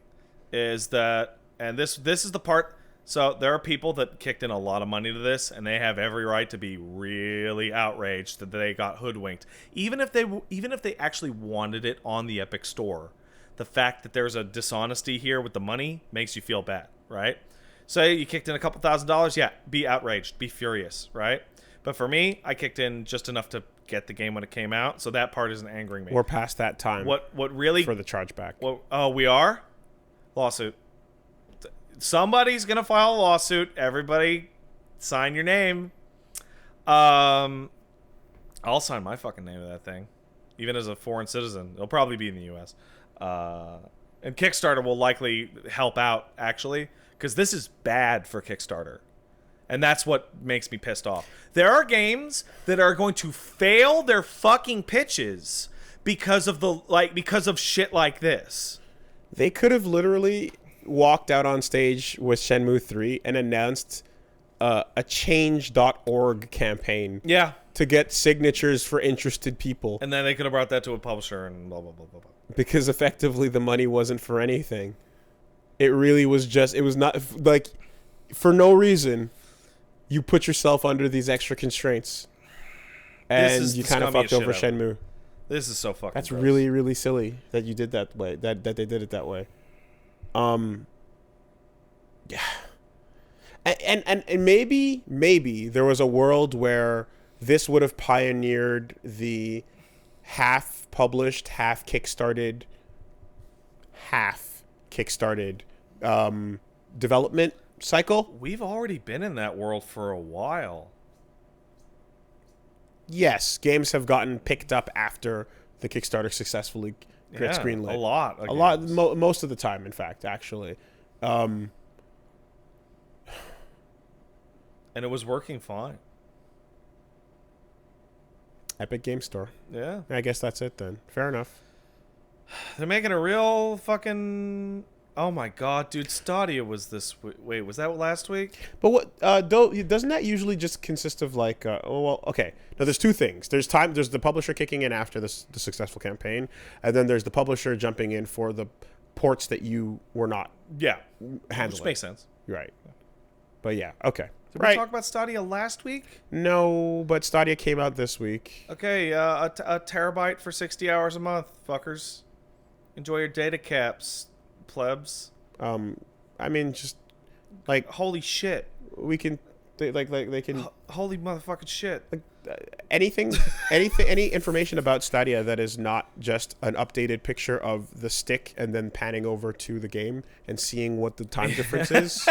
is that, and this is the part, so there are people that kicked in a lot of money to this, and they have every right to be really outraged that they got hoodwinked. Even if they actually wanted it on the Epic Store, the fact that there's a dishonesty here with the money makes you feel bad, right? Say you kicked in a couple $1,000s, yeah, be outraged, be furious, right? But for me, I kicked in just enough to get the game when it came out, so that part isn't angering me. We're past that time. What really for the chargeback? We are? Lawsuit. Somebody's gonna file a lawsuit. Everybody, sign your name. I'll sign my fucking name to that thing, even as a foreign citizen. It'll probably be in the U.S. And Kickstarter will likely help out, actually, because this is bad for Kickstarter. And that's what makes me pissed off. There are games that are going to fail their fucking pitches because of shit like this. They could have literally walked out on stage with Shenmue 3 and announced a change.org campaign. Yeah. To get signatures for interested people. And then they could have brought that to a publisher and blah, blah, blah, blah, blah. Because effectively the money wasn't for anything. It really was just, it was not, for no reason, you put yourself under these extra constraints. And you kind of fucked over Shenmue. This is so fucking That's gross. really, really silly that you did that way, that they did it that way. Yeah. And maybe there was a world where this would have pioneered the half published, half kickstarted development cycle. We've already been in that world for a while. Yes, games have gotten picked up after the Kickstarter successfully gets greenlit. A lot. Most of the time, in fact, actually. And it was working fine. Epic Game Store. Yeah. I guess that's it then. Fair enough. They're making a real fucking... Oh my god, dude, Stadia was this... Wait, was that last week? But what... doesn't that usually just consist of okay. Now, there's two things. There's the publisher kicking in after the successful campaign, and then there's the publisher jumping in for the ports that you were not handling. Which makes sense. Right. But yeah, okay. Did we talk about Stadia last week? No, but Stadia came out this week. Okay, a terabyte for 60 hours a month, fuckers. Enjoy your data caps, plebs. I mean, just like Holy shit. we can, they can. Holy motherfucking shit. Anything, any information about Stadia that is not just an updated picture of the stick and then panning over to the game and seeing what the time difference is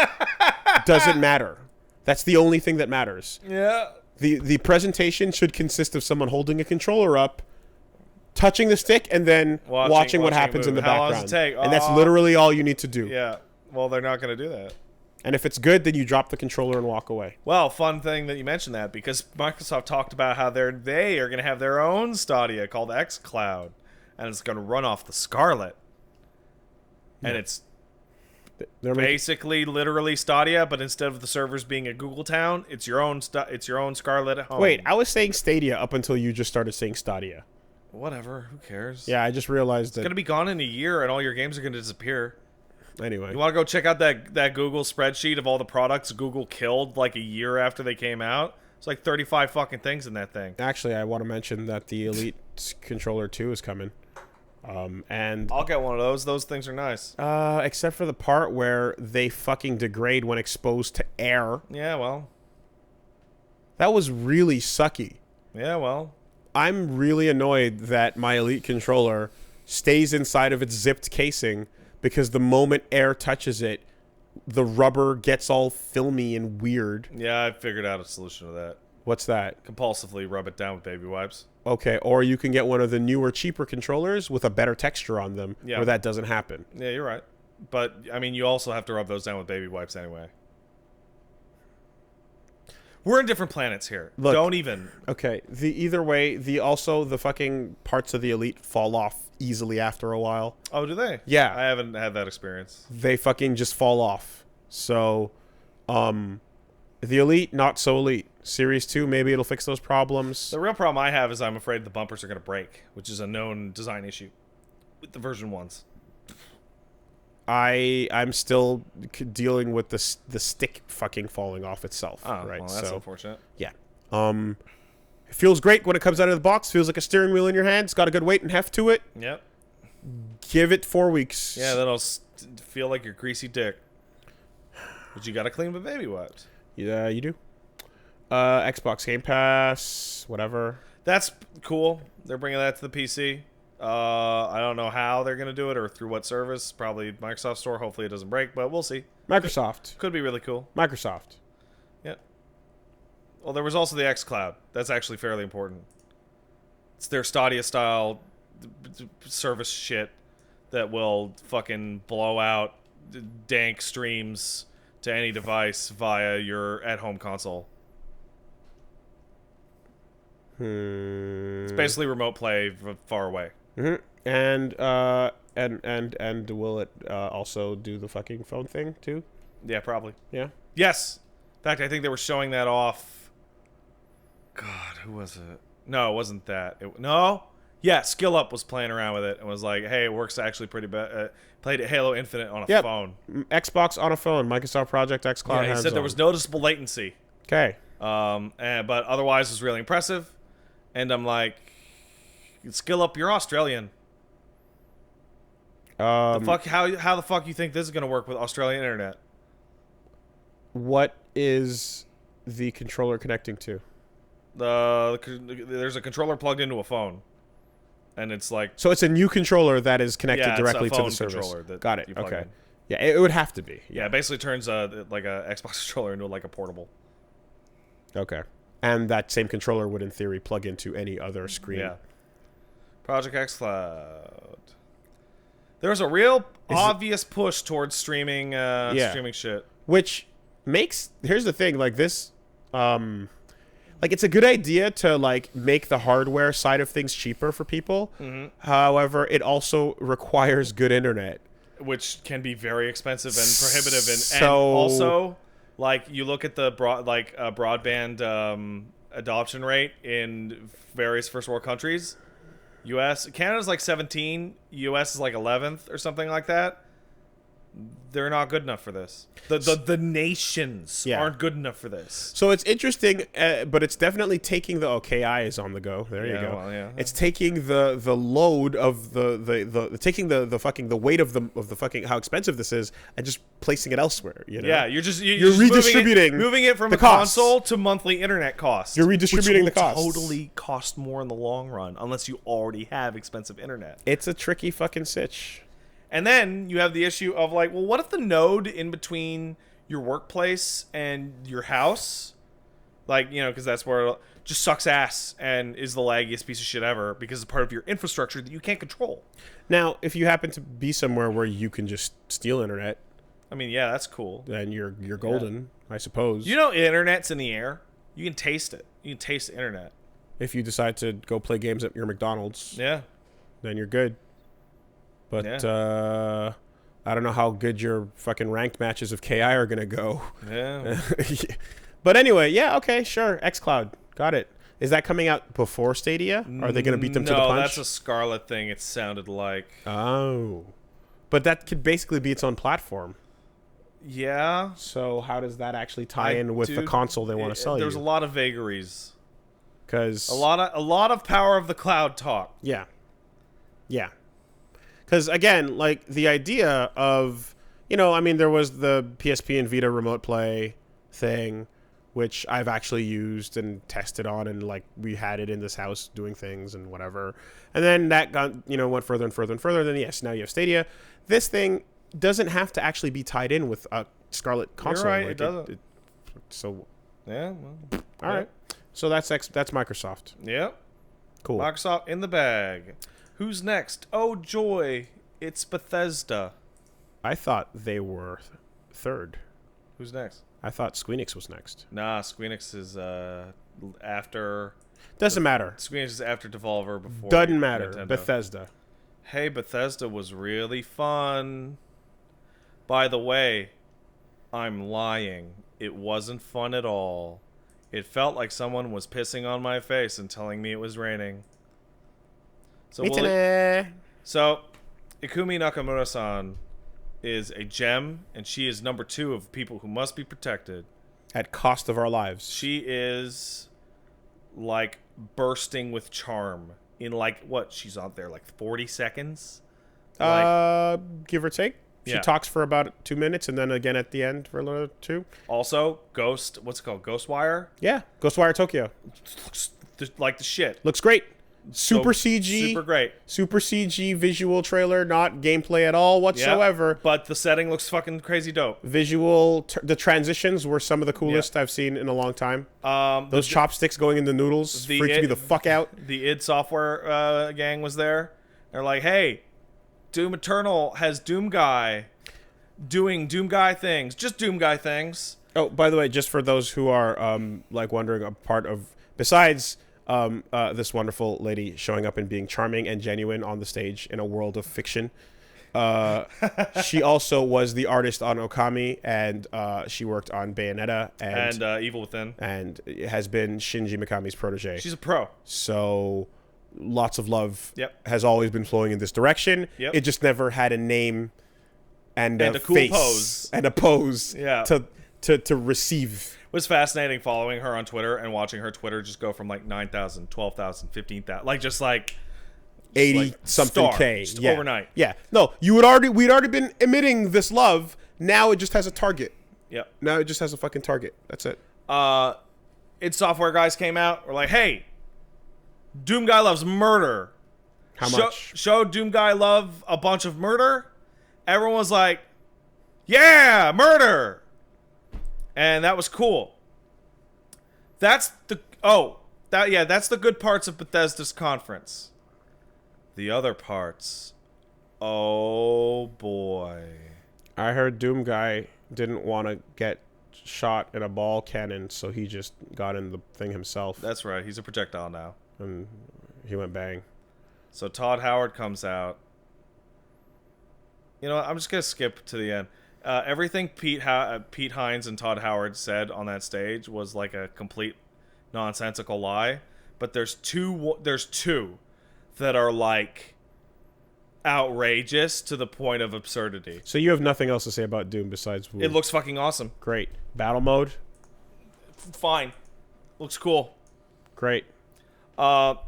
doesn't matter. That's the only thing that matters. Yeah. The presentation should consist of someone holding a controller up, touching the stick, and then watching what happens in the How background. long does it take? And that's literally all you need to do. Yeah. Well, they're not going to do that. And if it's good, then you drop the controller and walk away. Well, fun thing that you mentioned that, because Microsoft talked about how they are going to have their own Stadia called xCloud, and it's going to run off the Scarlet. And it's basically literally Stadia, but instead of the servers being a Google town, it's your own Scarlet at home. Wait, I was saying Stadia up until you just started saying Stadia. Whatever, who cares? Yeah, I just realized that. It's going to be gone in a year, and all your games are going to disappear. Anyway. You want to go check out that Google spreadsheet of all the products Google killed like a year after they came out? It's like 35 fucking things in that thing. Actually, I want to mention that the Elite Controller 2 is coming. And I'll get one of those. Those things are nice. except for the part where they fucking degrade when exposed to air. Yeah, well. That was really sucky. Yeah, well. I'm really annoyed that my Elite controller stays inside of its zipped casing because the moment air touches it, the rubber gets all filmy and weird. Yeah, I figured out a solution to that. What's that? Compulsively rub it down with baby wipes. Okay, or you can get one of the newer, cheaper controllers with a better texture on them where that doesn't happen. Yeah, you're right. But, I mean, you also have to rub those down with baby wipes anyway. We're in different planets here. Look, don't even. Okay, either way, the fucking parts of the Elite fall off easily after a while. Oh, do they? Yeah. I haven't had that experience. They fucking just fall off. So, the Elite, not so Elite. Series 2, maybe it'll fix those problems. The real problem I have is I'm afraid the bumpers are going to break, which is a known design issue with the version 1s. I'm still dealing with the stick fucking falling off itself. Oh, right? Well, that's unfortunate. Yeah. It feels great when it comes out of the box. Feels like a steering wheel in your hand. It's got a good weight and heft to it. Yep. Give it 4 weeks. Yeah, that'll feel like your greasy dick. But you got to clean with baby wipes. Yeah, you do. Xbox Game Pass, whatever. That's cool. They're bringing that to the PC. I don't know how they're going to do it or through what service. Probably Microsoft Store. Hopefully it doesn't break, but we'll see. Microsoft. Could be really cool. Microsoft. Yeah. Well, there was also the xCloud. That's actually fairly important. It's their Stadia style service shit that will fucking blow out dank streams to any device via your at-home console. It's basically remote play from far away. Mm-hmm. And will it also do the fucking phone thing too? Yeah, probably. Yeah. Yes. In fact, I think they were showing that off. God, who was it? No, it wasn't that. No. Yeah, Skill Up was playing around with it and was like, "Hey, it works actually pretty bad." Played Halo Infinite on a phone. Xbox on a phone. Microsoft Project xCloud. Yeah, he said there was noticeable latency. Okay. But otherwise, it was really impressive. And I'm like, Skill Up, you're Australian. The fuck? How the fuck you think this is gonna work with Australian internet? What is the controller connecting to? There's a controller plugged into a phone, and it's like so it's a new controller that is connected directly to the service. Got it. Okay. Yeah, it would have to be. Yeah, it basically turns like a Xbox controller into like a portable. Okay. And that same controller would, in theory, plug into any other screen. Yeah. Project xCloud. There's a real obvious push towards streaming streaming shit. Which makes... Here's the thing. Like, this... like, it's a good idea to, like, make the hardware side of things cheaper for people. Mm-hmm. However, it also requires good internet. Which can be very expensive and prohibitive. And also... Like, you look at the broadband adoption rate in various first world countries. Canada's like 17, US is like 11th or something like that. they're not good enough for this. The nations Yeah. aren't good enough for this. So it's interesting, but it's definitely taking the KI is on the go. There you go. Well, yeah. It's taking the load of the taking the fucking the weight of the fucking how expensive this is and just placing it elsewhere. You know? Yeah, you're just redistributing moving it from the a costs. console to monthly internet costs. You're redistributing which the will costs. Totally cost more in the long run unless you already have expensive internet. It's a tricky fucking sitch. And then you have the issue of like, well, what if the node in between your workplace and your house, like, you know, because that's where it just sucks ass and is the laggiest piece of shit ever because it's part of your infrastructure that you can't control. Now, if you happen to be somewhere where you can just steal internet, I mean, yeah, that's cool. then you're golden, I suppose. You know, internet's in the air. You can taste it. You can taste the internet. If you decide to go play games at your McDonald's, Yeah. then you're good. But I don't know how good your fucking ranked matches of KI are gonna go. Yeah. But anyway, yeah, okay, sure. xCloud, got it. Is that coming out before Stadia? Are they gonna beat them to the punch? No, that's a Scarlet thing. It sounded like. Oh, but that could basically be its own platform. Yeah. So how does that actually tie in with the console they want to sell you? There's a lot of vagaries. Because a lot of power of the cloud talk. Yeah. Because again, like the idea of, you know, I mean, there was the PSP and Vita remote play thing, which I've actually used and tested on, and like we had it in this house doing things and whatever. And then that got, you know, went further and further and further. Then yes, now you have Stadia. This thing doesn't have to actually be tied in with a Scarlet console. You're right, like it doesn't. So Yeah. Well, all right. So that's Microsoft. Yep. Cool. Microsoft in the bag. Who's next? Oh joy, it's Bethesda. I thought they were third. Who's next? I thought Squeenix was next. Nah, Squeenix is after. Doesn't matter. Squeenix is after Devolver before. Doesn't matter. Nintendo. Bethesda. Hey, Bethesda was really fun. By the way, I'm lying. It wasn't fun at all. It felt like someone was pissing on my face and telling me it was raining. So Ikumi Nakamura-san is a gem, and she is number 2 of people who must be protected. At cost of our lives. She is like bursting with charm in like what? She's on there like 40 seconds? Give or take. She Yeah. talks for about 2 minutes and then again at the end for another 2. Also, what's it called? Ghostwire? Yeah. Ghostwire Tokyo. Looks like the shit. Looks great. So Super CG. Super great. Super CG visual trailer, not gameplay at all whatsoever. Yeah, but the setting looks fucking crazy dope. Visual, the transitions were some of the coolest I've seen in a long time. Those chopsticks going into noodles freaked me the fuck out. The id Software gang was there. They're like, hey, Doom Eternal has Doom Guy doing Doom Guy things. Just Doom Guy things. Oh, by the way, just for those who are like wondering, a part of besides this wonderful lady showing up and being charming and genuine on the stage in a world of fiction, she also was the artist on Okami, and she worked on Bayonetta and Evil Within, and has been Shinji Mikami's protege. She's a pro. So lots of love Yep. has always been flowing in this direction. Yep. It just never had a name and a cool face pose. and a pose Yeah. to receive. It was fascinating following her on Twitter and watching her Twitter just go from like 9,000, 12,000, 15,000, like just like 80 like something star, K just yeah. overnight. Yeah. No, we'd already been emitting this love. Now it just has a target. Yep. Now it just has a fucking target. That's it. id Software guys came out. We're like, hey, Doom Guy loves murder. How much? Show Doom Guy love a bunch of murder. Everyone was like, yeah, murder. And that was cool. That's the good parts of Bethesda's conference. The other parts, oh boy. I heard Doom Guy didn't want to get shot in a ball cannon, so he just got in the thing himself. That's right. He's a projectile now. And he went bang. So Todd Howard comes out. You know what? I'm just going to skip to the end. Everything Pete Hines and Todd Howard said on that stage was like a complete nonsensical lie. But there's two that are like outrageous to the point of absurdity. So you have nothing else to say about Doom besides woo. It looks fucking awesome. Great. Battle mode? Fine. Looks cool. Great. Todd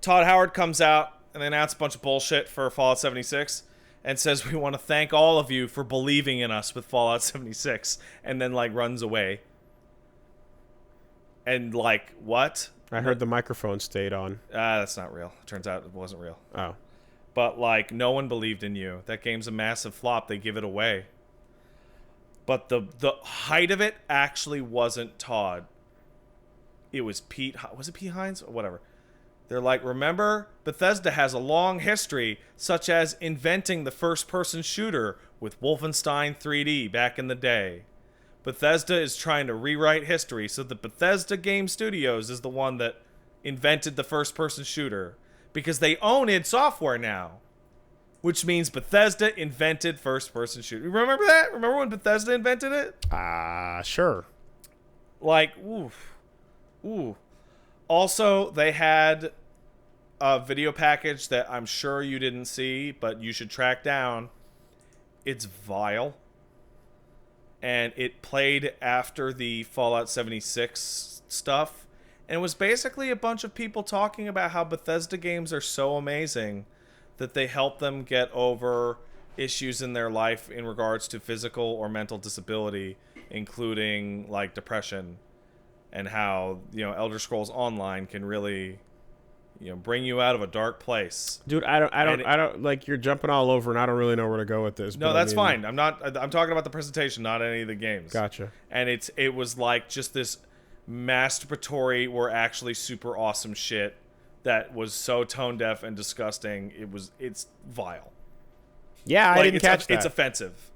Howard comes out and announced a bunch of bullshit for Fallout 76 and says we want to thank all of you for believing in us with Fallout 76, and then like runs away. And like, what? I heard the microphone stayed on. That's not real. Turns out it wasn't real. Oh. But like, no one believed in you. That game's a massive flop. They give it away. But the height of it actually wasn't Todd. It was Pete. Was it Pete Hines or whatever? They're like, remember, Bethesda has a long history, such as inventing the first-person shooter with Wolfenstein 3D back in the day. Bethesda is trying to rewrite history, so the Bethesda Game Studios is the one that invented the first-person shooter, because they own id Software now, which means Bethesda invented first-person shooter. Remember that? Remember when Bethesda invented it? Sure. Like, ooh. Also, they had a video package that I'm sure you didn't see, but you should track down. It's vile. And it played after the Fallout 76 stuff. And it was basically a bunch of people talking about how Bethesda games are so amazing that they help them get over issues in their life in regards to physical or mental disability, including like depression, and how, you know, Elder Scrolls Online can really, you know, bring you out of a dark place. Dude, I don't like, you're jumping all over and I don't really know where to go with this. No, that's fine. I'm talking about the presentation, not any of the games. Gotcha. And it was like just this masturbatory or actually super awesome shit that was so tone deaf and disgusting. It's vile. Yeah, I didn't catch that. It's offensive.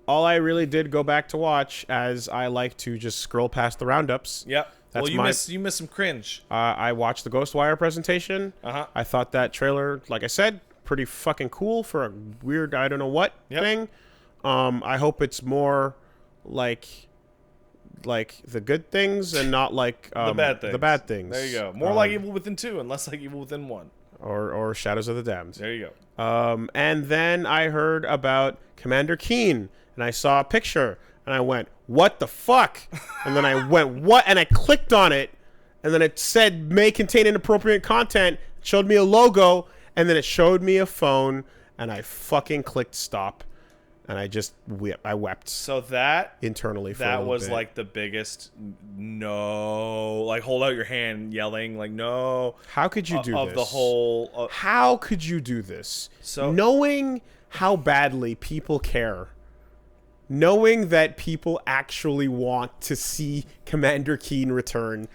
All I really did go back to watch, as I like to just scroll past the roundups. Yep. That's well, you missed some cringe. I watched the Ghostwire presentation. I thought that trailer, like I said, pretty fucking cool for a weird, I don't know what thing. I hope it's more like the good things and not like the bad things. The bad things. There you go. More like Evil Within 2 and less like Evil Within 1. Or Shadows of the Damned. There you go. And then I heard about Commander Keen, and I saw a picture, and I went, what the fuck? And then I went, what? And I clicked on it, and then it said, may contain inappropriate content. It showed me a logo, and then it showed me a phone, and I fucking clicked stop. And I just wept. So that internally for a that little was bit. like the biggest no, like hold out your hand, yelling like no. How could you do of this? The whole? How could you do this? So knowing how badly people care, knowing that people actually want to see Commander Keen return.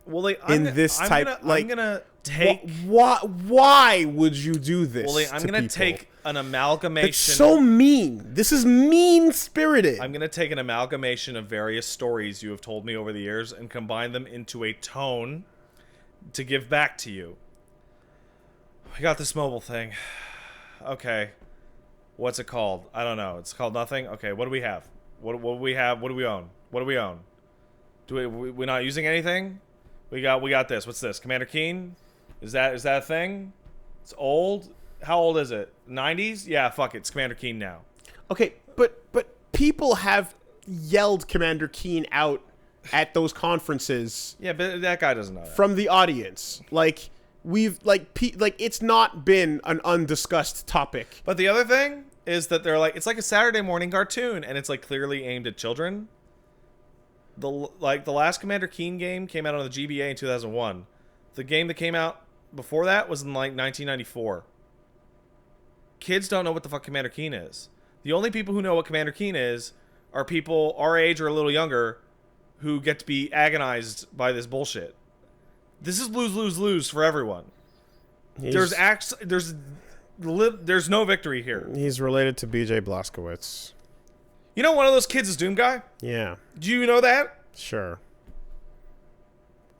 Well, like, I'm gonna take. Why would you do this? Well, I'm gonna take an amalgamation. It's so mean. This is mean-spirited. I'm gonna take an amalgamation of various stories you have told me over the years and combine them into a tone to give back to you. I got this mobile thing. Okay, what's it called? I don't know. It's called nothing. Okay, what do we have? What do we have? What do we own? What do we own? We're not using anything? We got this. What's this? Commander Keen? Is that a thing? It's old. How old is it? 90s? Yeah, fuck it. It's Commander Keen now. Okay, but people have yelled Commander Keen out at those conferences. Yeah, but that guy doesn't know that. From the audience. Like it's not been an undiscussed topic. But the other thing is that they're like, it's like a Saturday morning cartoon, and it's like clearly aimed at children. The last Commander Keen game came out on the GBA in 2001. The game that came out before that was in like 1994. Kids don't know what the fuck Commander Keen is. The only people who know what Commander Keen is are people our age or a little younger who get to be agonized by this bullshit. This is lose for everyone. There's no victory here. He's related to BJ Blazkowicz. You know one of those kids is Doom Guy? Yeah. Do you know that? Sure.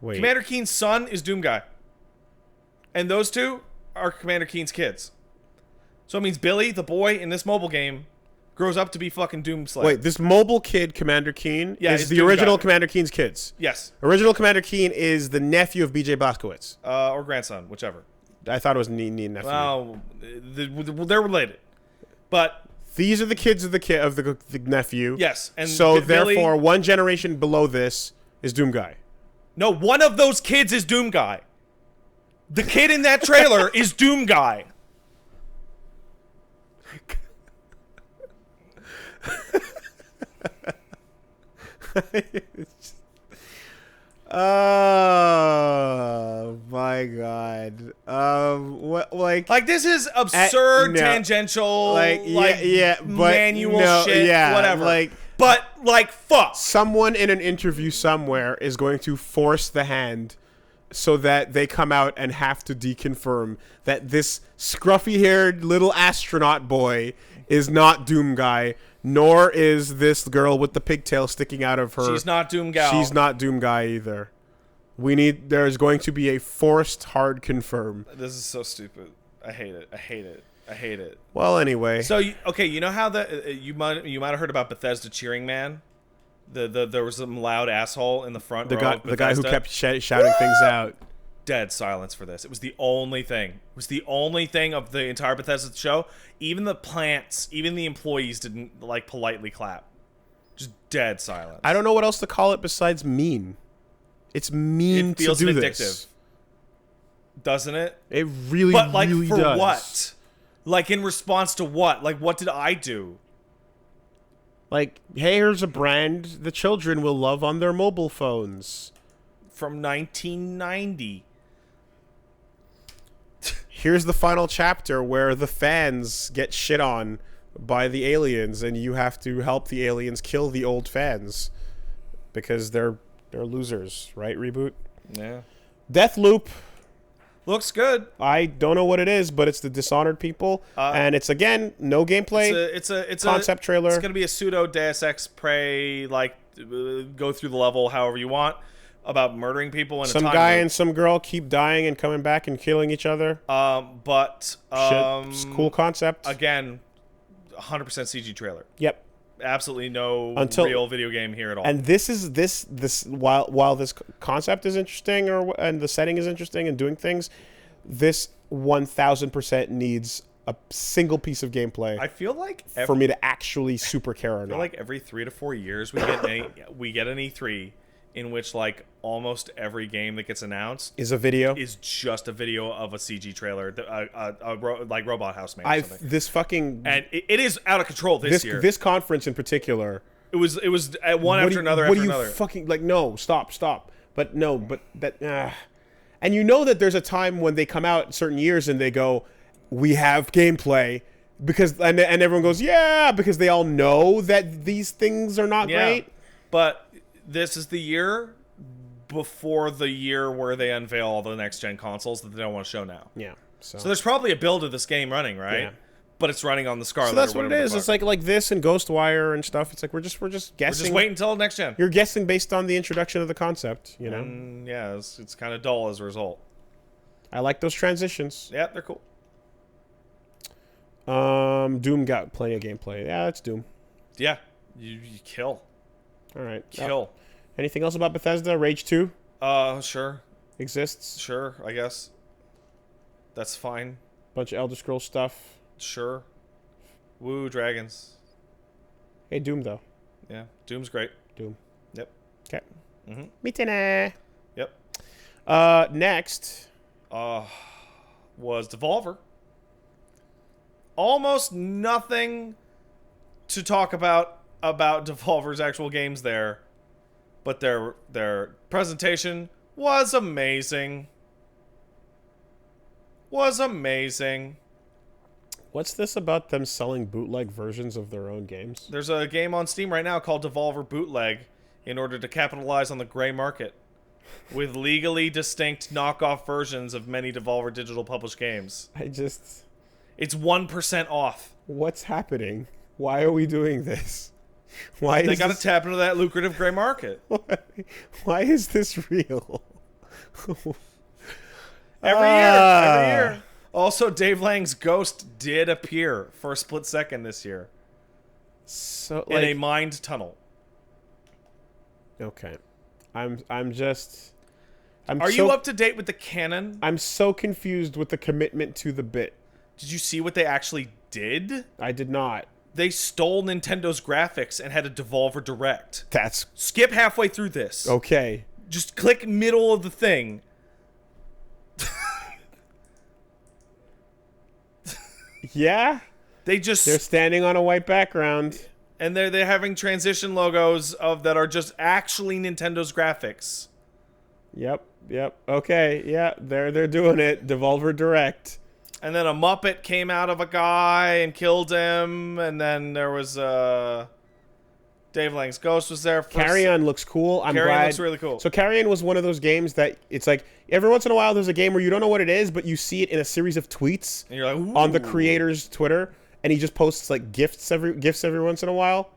Wait. Commander Keen's son is Doom Guy. And those two are Commander Keen's kids. So it means Billy, the boy in this mobile game, grows up to be fucking Doom Slayer. Wait, this mobile kid, Commander Keen, is the Doom original Guy. Commander Keen's kids? Yes. Original Commander Keen is the nephew of BJ Blazkowicz. Or grandson, whichever. I thought it was niece and nephew. Well, they're related, but these are the kids of the nephew. yes, and so Billy, therefore, one generation below this is Doom Guy. no, one of those kids is Doom Guy. The kid in that trailer is Doom Guy. Oh my god! What like this is absurd, no. tangential, but manual no, shit, yeah, whatever. But fuck. Someone in an interview somewhere is going to force the hand so that they come out and have to deconfirm that this scruffy-haired little astronaut boy is not Doom Guy, nor is this girl with the pigtail sticking out of her. She's not Doom Gal. She's not Doom Guy either. There's going to be a forced hard confirm. This is so stupid. I hate it. I hate it. I hate it. Well, anyway. So, you know how you might have heard about Bethesda cheering man? There was some loud asshole in the front row of the guy who Bethesda. kept shouting things out. Dead silence for this. It was the only thing. It was the only thing of the entire Bethesda show. Even the plants, even the employees didn't politely clap. Just dead silence. I don't know what else to call it besides mean. It's mean to do this. Doesn't it? It really, but really for does. What? In response to what? What did I do? Hey, here's a brand the children will love on their mobile phones. From 1990. Here's the final chapter where the fans get shit on by the aliens, and you have to help the aliens kill the old fans because they're losers, right? Reboot. Yeah. Deathloop. Looks good. I don't know what it is, but it's the Dishonored people, and it's again no gameplay. It's a concept trailer. It's gonna be a pseudo Deus Ex Prey, go through the level however you want, about murdering people in some a time guy loop. and some girl keep dying and coming back and killing each other. But Shit. Cool concept. Again, 100% CG trailer. Yep. Absolutely no real video game here at all. And this while this concept is interesting and the setting is interesting and doing things, this 1000% needs a single piece of gameplay. I feel like for me to actually super care or not. I feel like every 3 to 4 years we get an E3 in which almost every game that gets announced is a video. Is just a video of a CG trailer, like Robot House Man. And it is out of control this year. This conference in particular. It was one after another. What do you fucking no? Stop. But no, but that. And you know that there's a time when they come out certain years and they go, we have gameplay. And everyone goes, yeah, because they all know that these things are not great. But this is the year before the year where they unveil all the next-gen consoles that they don't want to show now. Yeah. So there's probably a build of this game running, right? Yeah. But it's running on the Scarlet. So that's what it is. It's like this and Ghostwire and stuff. It's like we're just guessing. We're just waiting until next gen. You're guessing based on the introduction of the concept, you know? Yeah, it's kind of dull as a result. I like those transitions. Yeah, they're cool. Doom got plenty of gameplay. Yeah, that's Doom. Yeah, you kill. All right. Kill. Anything else about Bethesda? Rage 2? Sure. Exists? Sure, I guess. That's fine. Bunch of Elder Scrolls stuff. Sure. Woo, dragons. Hey, Doom, though. Yeah, Doom's great. Doom. Yep. Okay. Mm-hmm. Mitene. Yep. Next. Was Devolver. Almost nothing to talk about Devolver's actual games there, but their presentation was amazing. What's this about them selling bootleg versions of their own games? There's a game on Steam right now called Devolver Bootleg in order to capitalize on the gray market with legally distinct knockoff versions of many Devolver digital published games. It's 1% off. What's happening? Why are we doing this? They got to tap into that lucrative gray market. Why is this real? Every year. Also, Dave Lang's Ghost did appear for a split second this year. So in a mind tunnel. Okay. I'm just Are you up to date with the canon? I'm so confused with the commitment to the bit. Did you see what they actually did? I did not. They stole Nintendo's graphics and had a Devolver Direct. That's... Skip halfway through this. Okay. Just click middle of the thing. Yeah? They're standing on a white background. And they're having transition logos that are just actually Nintendo's graphics. Yep. Okay, yeah, they're doing it. Devolver Direct. And then a Muppet came out of a guy and killed him, and then there was Dave Lang's Ghost was there. Carrion looks cool. I'm glad. Carrion looks really cool. So Carrion was one of those games that it's like every once in a while there's a game where you don't know what it is, but you see it in a series of tweets and you're like, ooh. On the creator's Twitter, and he just posts like gifts every once in a while.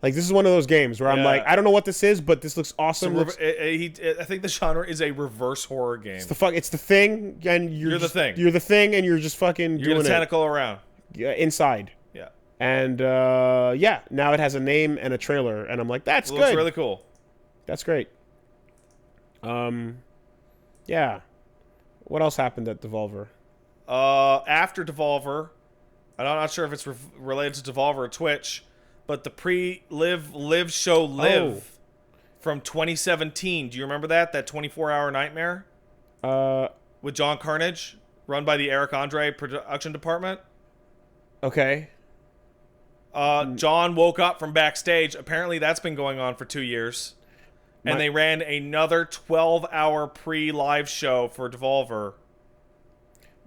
Like, this is one of those games where I'm like, I don't know what this is, but this looks awesome. I think the genre is a reverse horror game. It's the thing, and you're the thing. You're the thing, and you're just fucking doing it. You're the tentacle around. Yeah, inside. Yeah. And, now it has a name and a trailer, and I'm like, that's good. Looks really cool. That's great. Yeah. What else happened at Devolver? After Devolver, I'm not sure if it's related to Devolver or Twitch, but the live show from 2017. Do you remember that 24-hour nightmare? With John Carnage, run by the Eric Andre production department. Okay. John woke up from backstage. Apparently that's been going on for 2 years. And they ran another 12-hour pre-live show for Devolver.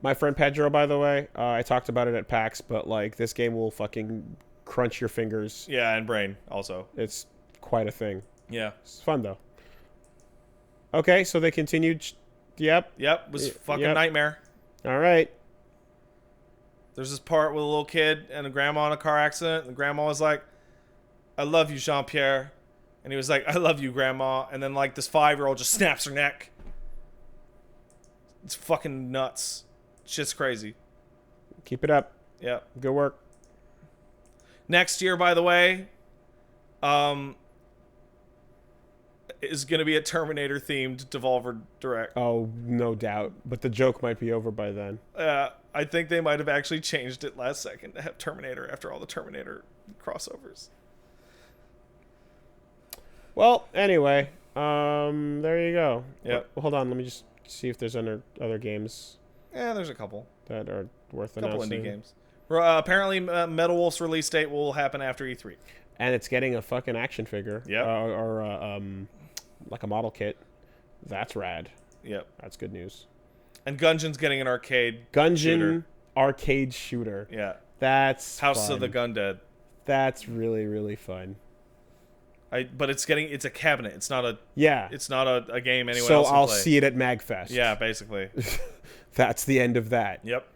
My friend Pedro, by the way, I talked about it at PAX, but like this game will fucking crunch your fingers. Yeah, and brain also. It's quite a thing. Yeah. It's fun, though. Okay, so they continued. Yep. Yep, it was fucking nightmare. All right. There's this part with a little kid and a grandma in a car accident, and the grandma was like, I love you, Jean-Pierre. And he was like, I love you, Grandma. And then, like, this 5-year-old just snaps her neck. It's fucking nuts. Shit's crazy. Keep it up. Yeah. Good work. Next year, by the way, is going to be a Terminator-themed Devolver Direct. Oh, no doubt. But the joke might be over by then. I think they might have actually changed it last second to have Terminator after all the Terminator crossovers. Well, anyway, there you go. Yeah. Hold on, let me just see if there's other games. Yeah, there's a couple that are worth announcing. Couple indie games. Apparently, Metal Wolf's release date will happen after E3. And it's getting a fucking action figure. Yeah. Or like a model kit. That's rad. Yep. That's good news. And Gungeon's getting an arcade shooter. Arcade shooter. Yeah. That's House fun. of the Gundead. That's really, really fun. But it's a cabinet. It's not a a game anyone so else can I'll play. see it at MagFest. Yeah, basically. That's the end of that. Yep.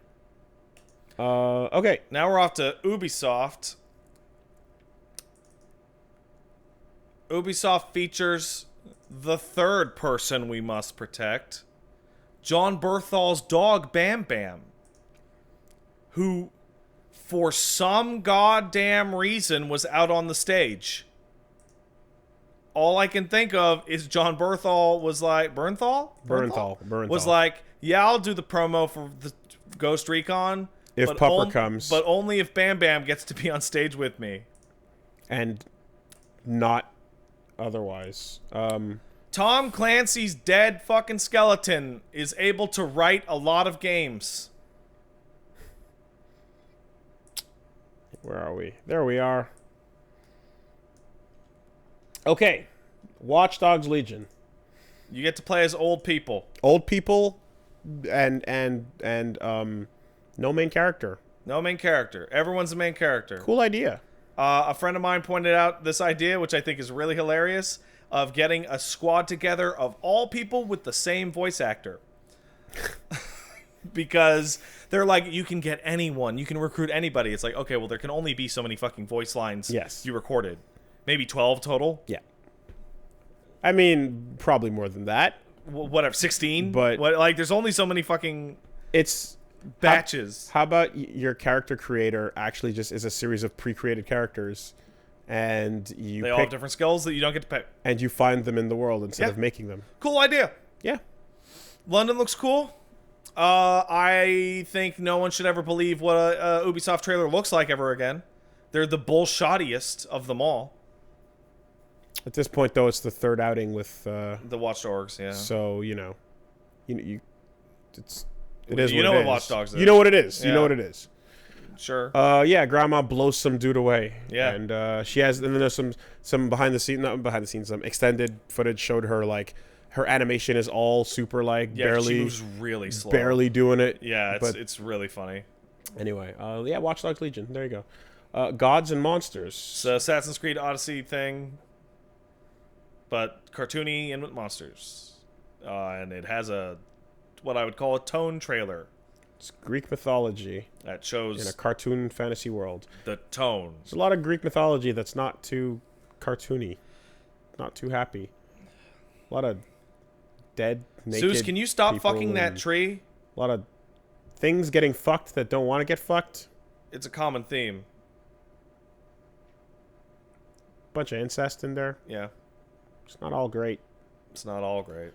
Okay. Now we're off to Ubisoft. Ubisoft features the third person we must protect, John Berthal's dog Bam Bam, who, for some goddamn reason, was out on the stage. All I can think of is John Bernthal was like... Bernthal was like, yeah, I'll do the promo for the Ghost Recon. If Pupper comes. But only if Bam Bam gets to be on stage with me. And not otherwise. Tom Clancy's dead fucking skeleton is able to write a lot of games. Where are we? There we are. Okay. Watch Dogs Legion. You get to play as old people. Old people and no main character. No main character. Everyone's the main character. Cool idea. A friend of mine pointed out this idea, which I think is really hilarious, of getting a squad together of all people with the same voice actor. Because they're like, you can get anyone. You can recruit anybody. It's like, okay, well, there can only be so many fucking voice lines you recorded. Maybe 12 total? Yeah. I mean, probably more than that. Whatever, 16? But there's only so many fucking... It's... batches. How about your character creator actually just is a series of pre-created characters, and they all have different skills that you don't get to pick, and you find them in the world instead of making them. Cool idea. Yeah. London looks cool. I think no one should ever believe what a Ubisoft trailer looks like ever again. They're the bullshottiest of them all. At this point, though, it's the third outing with The Watch Dogs, yeah. So it is. You know what Watch Dogs is. You know what it is. Yeah. You know what it is. Sure. Yeah, Grandma blows some dude away. Yeah. And she has, and then there's some some extended footage showed her like her animation is all super like she moves really slow. barely doing it. Yeah, it's really funny. Anyway, yeah, Watch Dogs Legion. There you go. Gods and Monsters. It's Assassin's Creed Odyssey thing, but cartoony and with monsters. And it has what I would call a tone trailer. It's Greek mythology That shows in a cartoon fantasy world. the tones. There's a lot of Greek mythology that's not too cartoony, not too happy. A lot of dead, naked Zeus, can you stop people fucking that and tree? A lot of things getting fucked that don't want to get fucked. It's a common theme. Bunch of incest in there. Yeah. It's not all great. It's not all great.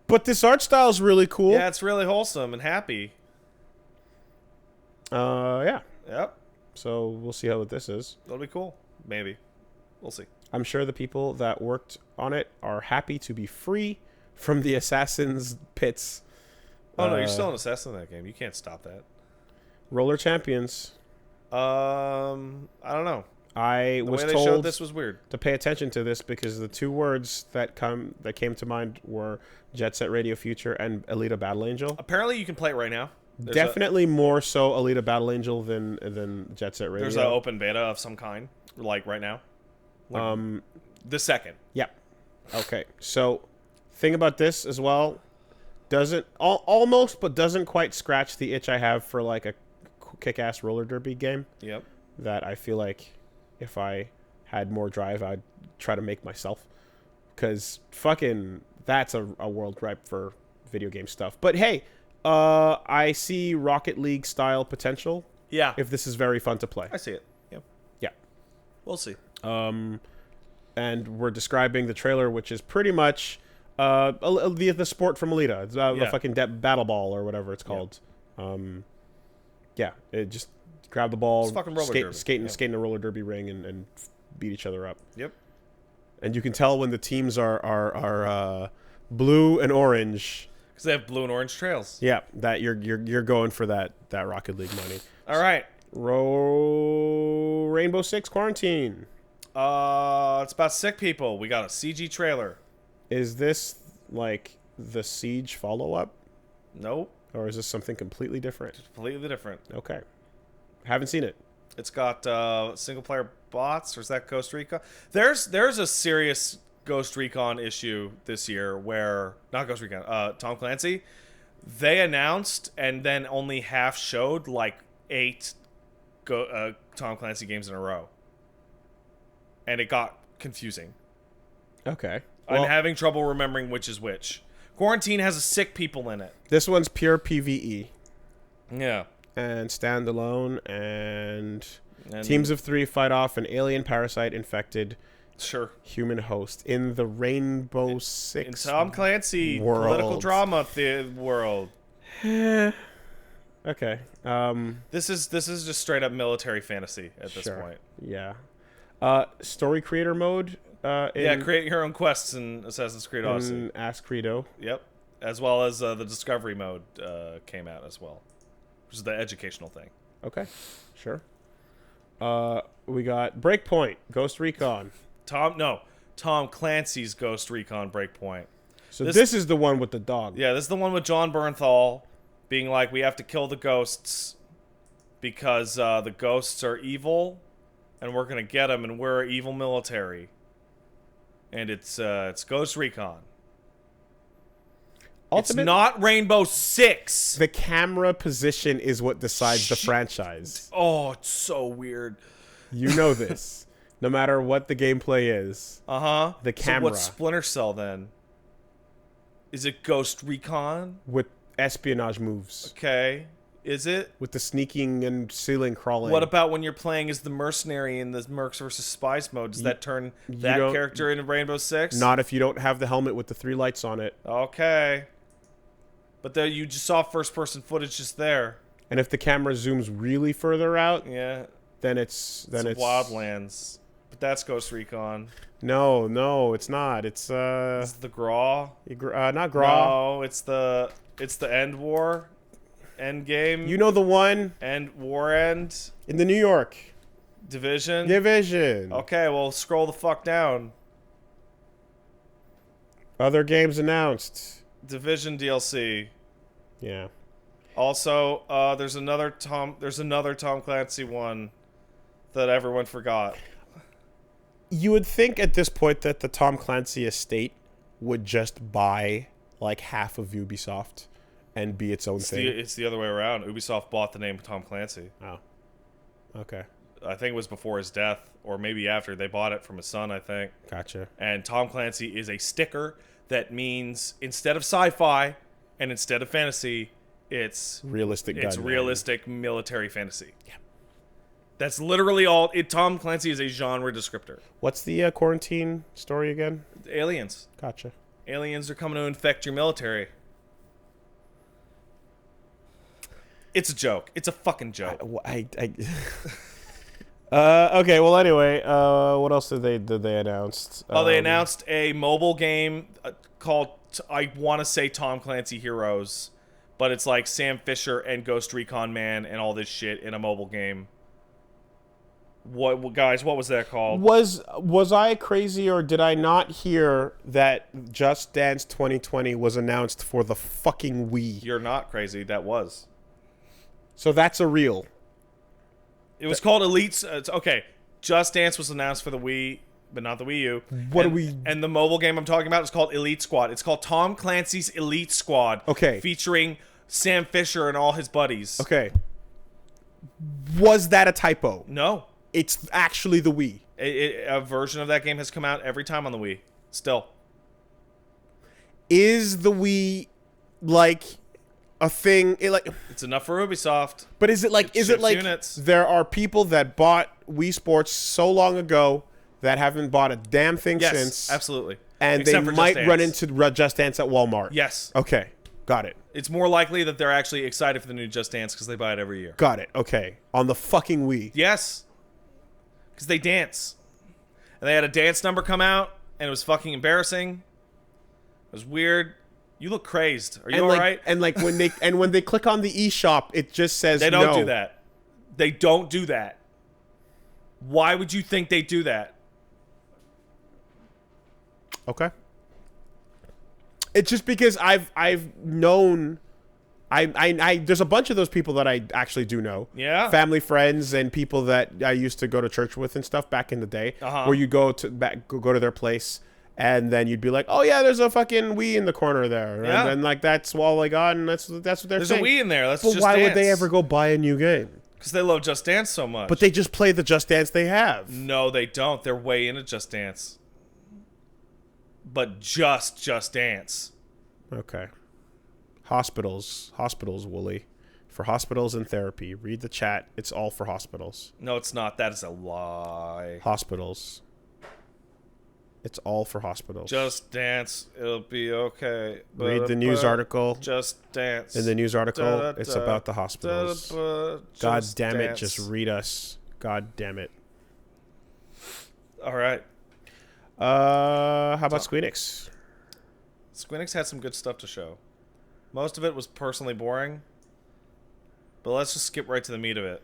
But this art style is really cool. Yeah, it's really wholesome and happy. Yeah. Yep. So we'll see how this is. That'll be cool. Maybe. We'll see. I'm sure the people that worked on it are happy to be free from the assassin's pits. Oh, no, you're still an assassin in that game. You can't stop that. Roller Champions. I don't know. I was The way they showed told this was weird. to pay attention to this because the two words that came to mind were Jet Set Radio Future and Alita Battle Angel. Apparently, you can play it right now. Definitely more so Alita Battle Angel than Jet Set Radio. There's an open beta of some kind, like right now. Like the second. Yeah. Okay. So, thing about this as well, almost but doesn't quite scratch the itch I have for like a kick-ass roller derby game. Yep. That I feel like if I had more drive, I'd try to make myself. Because fucking that's a world ripe for video game stuff. But hey, I see Rocket League style potential. Yeah. If this is very fun to play. I see it. Yep. Yeah. We'll see. And we're describing the trailer, which is pretty much the sport from Alita. It's a fucking battle ball or whatever it's called. Yeah. It just grab the ball, skate in a roller derby ring, and beat each other up. Yep. And you can tell when the teams are blue and orange. Because they have blue and orange trails. Yeah, that you're going for that Rocket League money. All right. Rainbow Six Quarantine. It's about sick people. We got a CG trailer. Is this like the Siege follow-up? Nope. Or is this something completely different? Completely different. Okay. Haven't seen it. It's got single-player bots, or is that Ghost Recon? There's a serious Ghost Recon issue this year where... Not Ghost Recon. Tom Clancy. They announced and then only half showed like 8 Tom Clancy games in a row. And it got confusing. Okay. Well, I'm having trouble remembering which is which. Quarantine has a sick people in it. This one's pure PvE. Yeah. And standalone, and teams of 3 fight off an alien parasite infected human host in the Rainbow Six in Tom Clancy world. Political drama world. Okay. This is just straight up military fantasy at this point. Yeah. Story creator mode. Create your own quests in Assassin's Creed Odyssey. Ask Credo. Yep. As well as the discovery mode came out as well, which is the educational thing. Okay. Sure. We got Breakpoint, Ghost Recon. Tom Clancy's Ghost Recon Breakpoint. So this is the one with the dog. Yeah, this is the one with John Bernthal being like, we have to kill the ghosts because the ghosts are evil, and we're gonna get them, and we're evil military. And it's Ghost Recon. It's not Rainbow Six. The camera position is what decides the franchise. Oh, it's so weird. You know this. No matter what the gameplay is. Uh-huh. The camera. So what's Splinter Cell then? Is it Ghost Recon? With espionage moves. Okay. Is it? With the sneaking and ceiling crawling. What about when you're playing as the mercenary in the Mercs vs. Spies mode? Does that turn that character into Rainbow Six? Not if you don't have the helmet with the 3 lights on it. Okay. But then you just saw first-person footage just there. And if the camera zooms really further out, Yeah. then it's Wildlands. But that's Ghost Recon. No, it's not. It's It's the Graw. not Graw. No, it's the End War. End Game. You know the one End War End. in the New York Division. Okay, well, scroll the fuck down. other games announced. Division DLC. Yeah. Also, there's another Tom Clancy one that everyone forgot. You would think at this point that the Tom Clancy estate would just buy like half of Ubisoft and be its own thing. It's the other way around. Ubisoft bought the name Tom Clancy. Oh. Okay. I think it was before his death, or maybe after. They bought it from his son, I think. Gotcha. And Tom Clancy is a sticker that means instead of sci-fi and instead of fantasy, it's Realistic gun. It's realistic military fantasy. Yeah. That's literally all. Tom Clancy is a genre descriptor. What's the quarantine story again? Aliens. Gotcha. Aliens are coming to infect your military. It's a joke. It's a fucking joke. Okay. Well, anyway, what else did they announce? They announced a mobile game called, I want to say, Tom Clancy Heroes, but it's like Sam Fisher and Ghost Recon Man and all this shit in a mobile game. What, guys? What was that called? Was I crazy, or did I not hear that Just Dance 2020 was announced for the fucking Wii? You're not crazy. That was. So that's a real. It was called Elite. Okay, Just Dance was announced for the Wii, but not the Wii U. And the mobile game I'm talking about is called Elite Squad. It's called Tom Clancy's Elite Squad. Okay. Featuring Sam Fisher and all his buddies. Okay. Was that a typo? No. It's actually the Wii. A version of that game has come out every time on the Wii. Still. Is the Wii like a thing? It's enough for Ubisoft. But is it like units. There are people that bought Wii Sports so long ago that haven't bought a damn thing since? Absolutely. And Except they for might run into Just Dance at Walmart. Yes. Okay. Got it. It's more likely that they're actually excited for the new Just Dance because they buy it every year. Got it. Okay. On the fucking Wii. Yes. Because they dance. And they had a dance number come out, and it was fucking embarrassing. It was weird. You look crazed. Are you all right? And like when they click on the eShop, it just says they don't no. do that. They don't do that. Why would you think they do that? Okay. It's just because I've known I there's a bunch of those people that I actually do know. Yeah. Family, friends, and people that I used to go to church with and stuff back in the day. Where you go to their place, and then you'd be like, oh yeah, there's a fucking Wii in the corner there. Yeah. And then like that's all I got, and that's what they're saying. There's a Wii in there. That's But Just why Dance. would they ever go buy a new game? Because they love Just Dance so much. But they just play the Just Dance they have. No, they don't. They're way into Just Dance. But Just Dance. Okay. Hospitals, Wooly. For hospitals and therapy. Read the chat. It's all for hospitals. No, it's not. That is a lie. Hospitals. It's all for hospitals. Just Dance. It'll be okay. Read the news article. Just Dance. In the news article, it's about the hospitals. God damn it, just read us. God damn it. All right. How about Squeenix? Squeenix had some good stuff to show. Most of it was personally boring. But let's just skip right to the meat of it.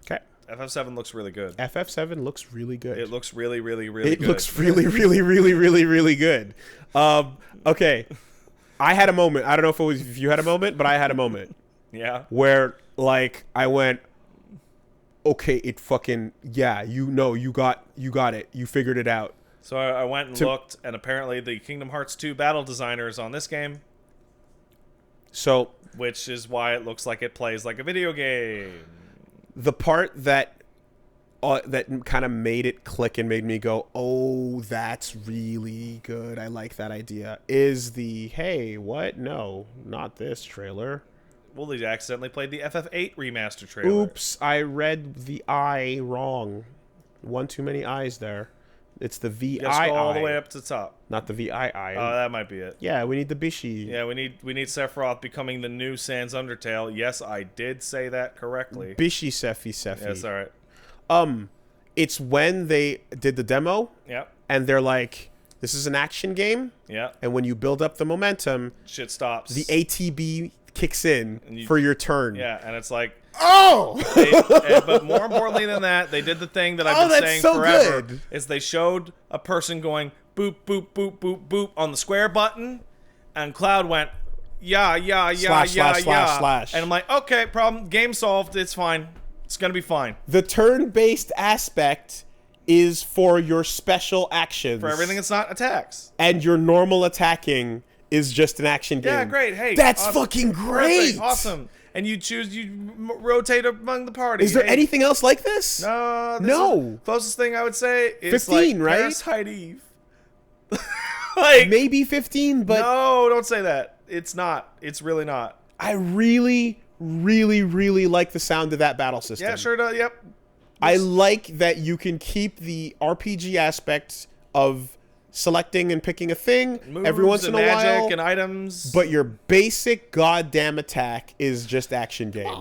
Okay. FF7 looks really good. FF7 looks really good. It looks really, really, really good. It looks really, really, really, really, really good. Okay. I had a moment. I don't know if you had a moment, but I had a moment. Yeah. Where, like, I went, okay, it fucking, yeah, you got it. You figured it out. So I went and looked, and apparently the Kingdom Hearts 2 battle designer is on this game. So, which is why it looks like it plays like a video game. The part that kind of made it click and made me go, oh, that's really good. I like that idea. Is the, hey, what? No, not this trailer. Well, they accidentally played the FF8 remaster trailer. Oops, I read the I wrong. One too many I's there. It's the VII. You gotta scroll all the way up to the top. Not the VII. Oh, that might be it. Yeah, we need the Bishi. Yeah, we need Sephiroth becoming the new Sans Undertale. Yes, I did say that correctly. Bishi Sephi. Yes, all right. It's when they did the demo. Yep. And they're like, this is an action game. Yeah. And when you build up the momentum, shit stops. The ATB kicks in for your turn. Yeah, and it's like, oh! But more importantly than that, they did the thing that I've been saying forever. Good. Is they showed a person going boop, boop, boop, boop, boop on the square button, and Cloud went, slash. And I'm like, okay, problem, game solved, it's fine. It's going to be fine. The turn-based aspect is for your special actions. For everything that's not attacks. And your normal attacking is just an action game. Yeah, great. Hey, that's awesome. Fucking great. Perfect. Awesome. And you rotate among the party. Is there anything else like this? No. No. Closest thing I would say is 15, like right? Parasite Eve. Like, maybe 15, but no, don't say that. It's not. It's really not. I really, really, really like the sound of that battle system. Yeah, sure does. Yep. I like that you can keep the RPG aspects of selecting and picking a thing moves every once in a magic while, and items, but your basic goddamn attack is just action game.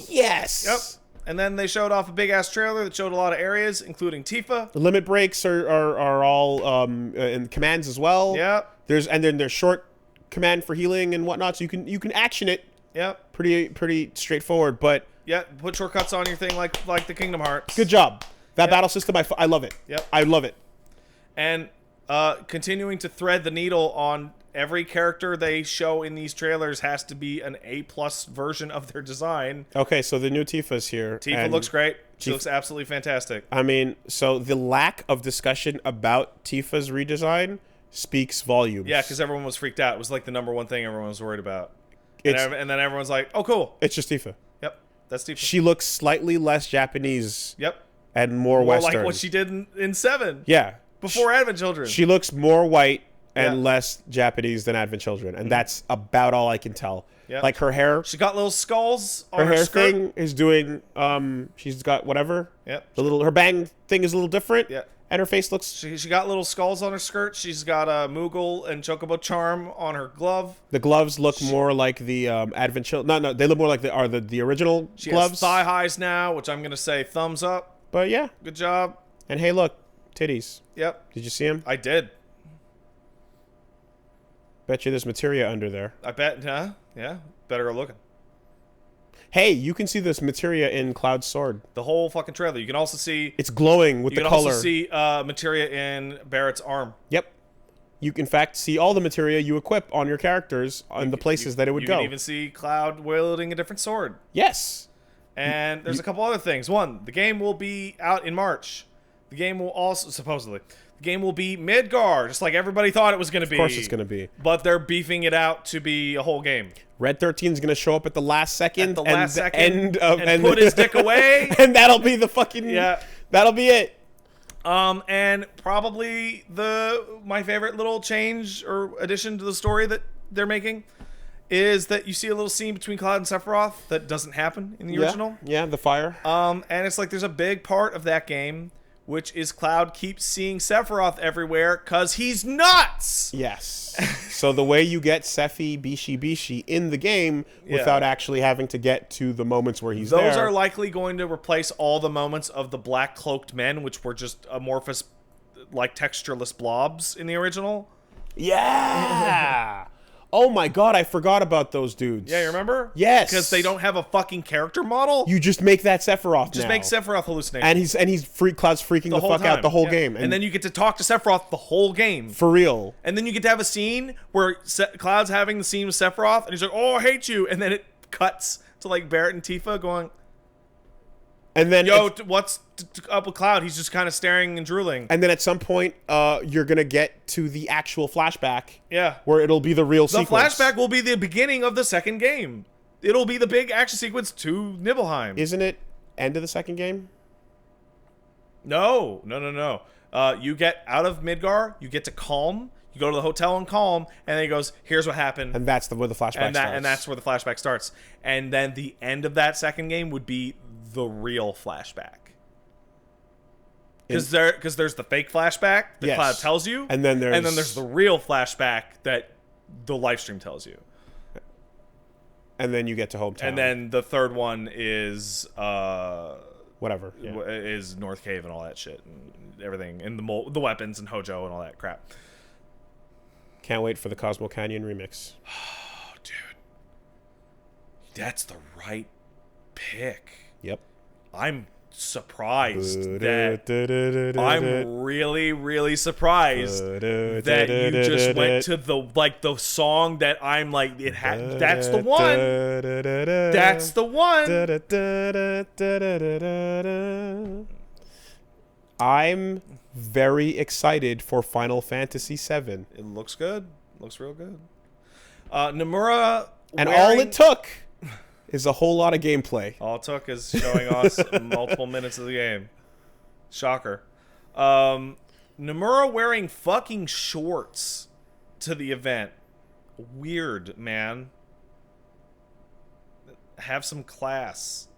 Yes. Yep. And then they showed off a big ass trailer that showed a lot of areas, including Tifa. The limit breaks are all in commands as well. Yep. Then there's short command for healing and whatnot, so you can action it. Yep. Pretty straightforward, but yeah, put shortcuts on your thing like the Kingdom Hearts. Good job. That battle system, I love it. Yep. I love it. And continuing to thread the needle on every character they show in these trailers has to be an A+ version of their design. Okay, so the new Tifa's here. Tifa looks great. She looks absolutely fantastic. I mean, so the lack of discussion about Tifa's redesign speaks volumes. Yeah, because everyone was freaked out. It was like the #1 thing everyone was worried about. And then everyone's like, oh, cool. It's just Tifa. Yep, that's Tifa. She looks slightly less Japanese. Yep. And more Western. Like what she did in 7. Yeah. Before Advent Children. She looks more white and less Japanese than Advent Children. And that's about all I can tell. Yep. Like her hair. She got little skulls on her hair skirt. thing is doing, she's got whatever. Yep. Her bang thing is a little different. Yep. And her face looks... She got little skulls on her skirt. She's got a Moogle and Chocobo Charm on her glove. The gloves look more like the Advent Children. No, they look more like the original she gloves. Has thigh highs now, which I'm going to say thumbs up. But yeah. Good job. And hey, look. Titties. Yep. Did you see them? I did. Bet you there's materia under there. I bet, huh? Yeah. Better go looking. Hey, you can see this materia in Cloud's sword. The whole fucking trailer. You can also see... It's glowing with the color. You can also see materia in Barrett's arm. Yep. You can, in fact, see all the materia you equip on your characters on the places that it would go. You can even see Cloud wielding a different sword. Yes. And there's a couple other things. One, the game will be out in March. The game will also, supposedly, the game will be Midgar, just like everybody thought it was going to be. Of course it's going to be. But they're beefing it out to be a whole game. Red 13 is going to show up at the last second. At the last second. And put his dick away. And that'll be the fucking... Yeah. That'll be it. And probably my favorite little change or addition to the story that they're making is that you see a little scene between Cloud and Sephiroth that doesn't happen in the original. Yeah, the fire. And it's like there's a big part of that game, which is Cloud keeps seeing Sephiroth everywhere because he's nuts. Yes. So the way you get Sephi Bishi in the game without actually having to get to the moments where he's there. Those are likely going to replace all the moments of the black cloaked men, which were just amorphous, like textureless blobs in the original. Yeah. Oh my god, I forgot about those dudes. Yeah, you remember? Yes. Because they don't have a fucking character model. You just make that Sephiroth Just make Sephiroth hallucinate. And he's Cloud's freaking the fuck out the whole game. And then you get to talk to Sephiroth the whole game. For real. And then you get to have a scene where Cloud's having the scene with Sephiroth, and he's like, oh, I hate you. And then it cuts to like Barrett and Tifa going... And then what's up with Cloud? He's just kind of staring and drooling. And then at some point, you're gonna get to the actual flashback. Yeah, where it'll be the real sequence. The flashback will be the beginning of the second game. It'll be the big action sequence to Nibelheim. Isn't it end of the second game? No. You get out of Midgar. You get to Calm. You go to the hotel in Calm, and then he goes, "Here's what happened." And that's where the flashback starts. And that's where the flashback starts. And then the end of that second game would be the real flashback. Because there's the fake flashback that Yes. Cloud tells you, And then there's the real flashback that the live stream tells you. And then you get to hometown. And then the third one is whatever. Yeah. is North Cave and all that shit and everything, and the weapons and Hojo and all that crap. Can't wait for the Cosmo Canyon remix. Oh, dude, that's the right pick. Yep. I'm surprised that I'm really, really surprised that you just went to the song that I'm like that's the one. That's the one. I'm very excited for Final Fantasy VII. It looks good. Looks real good. Nomura And all it took is a whole lot of gameplay. All it took is showing us multiple minutes of the game. Shocker. Nomura wearing fucking shorts to the event. Weird, man. Have some class.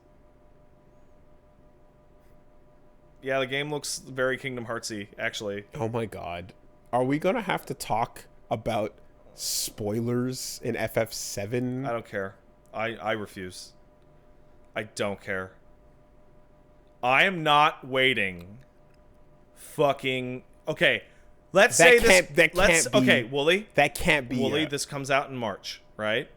Yeah, the game looks very Kingdom Heartsy, actually. Oh my god. Are we going to have to talk about spoilers in FF7? I don't care. I refuse. I don't care. I am not waiting. Fucking okay. Let's say this. Okay, Wooly. That can't be. Wooly. This comes out in March, right?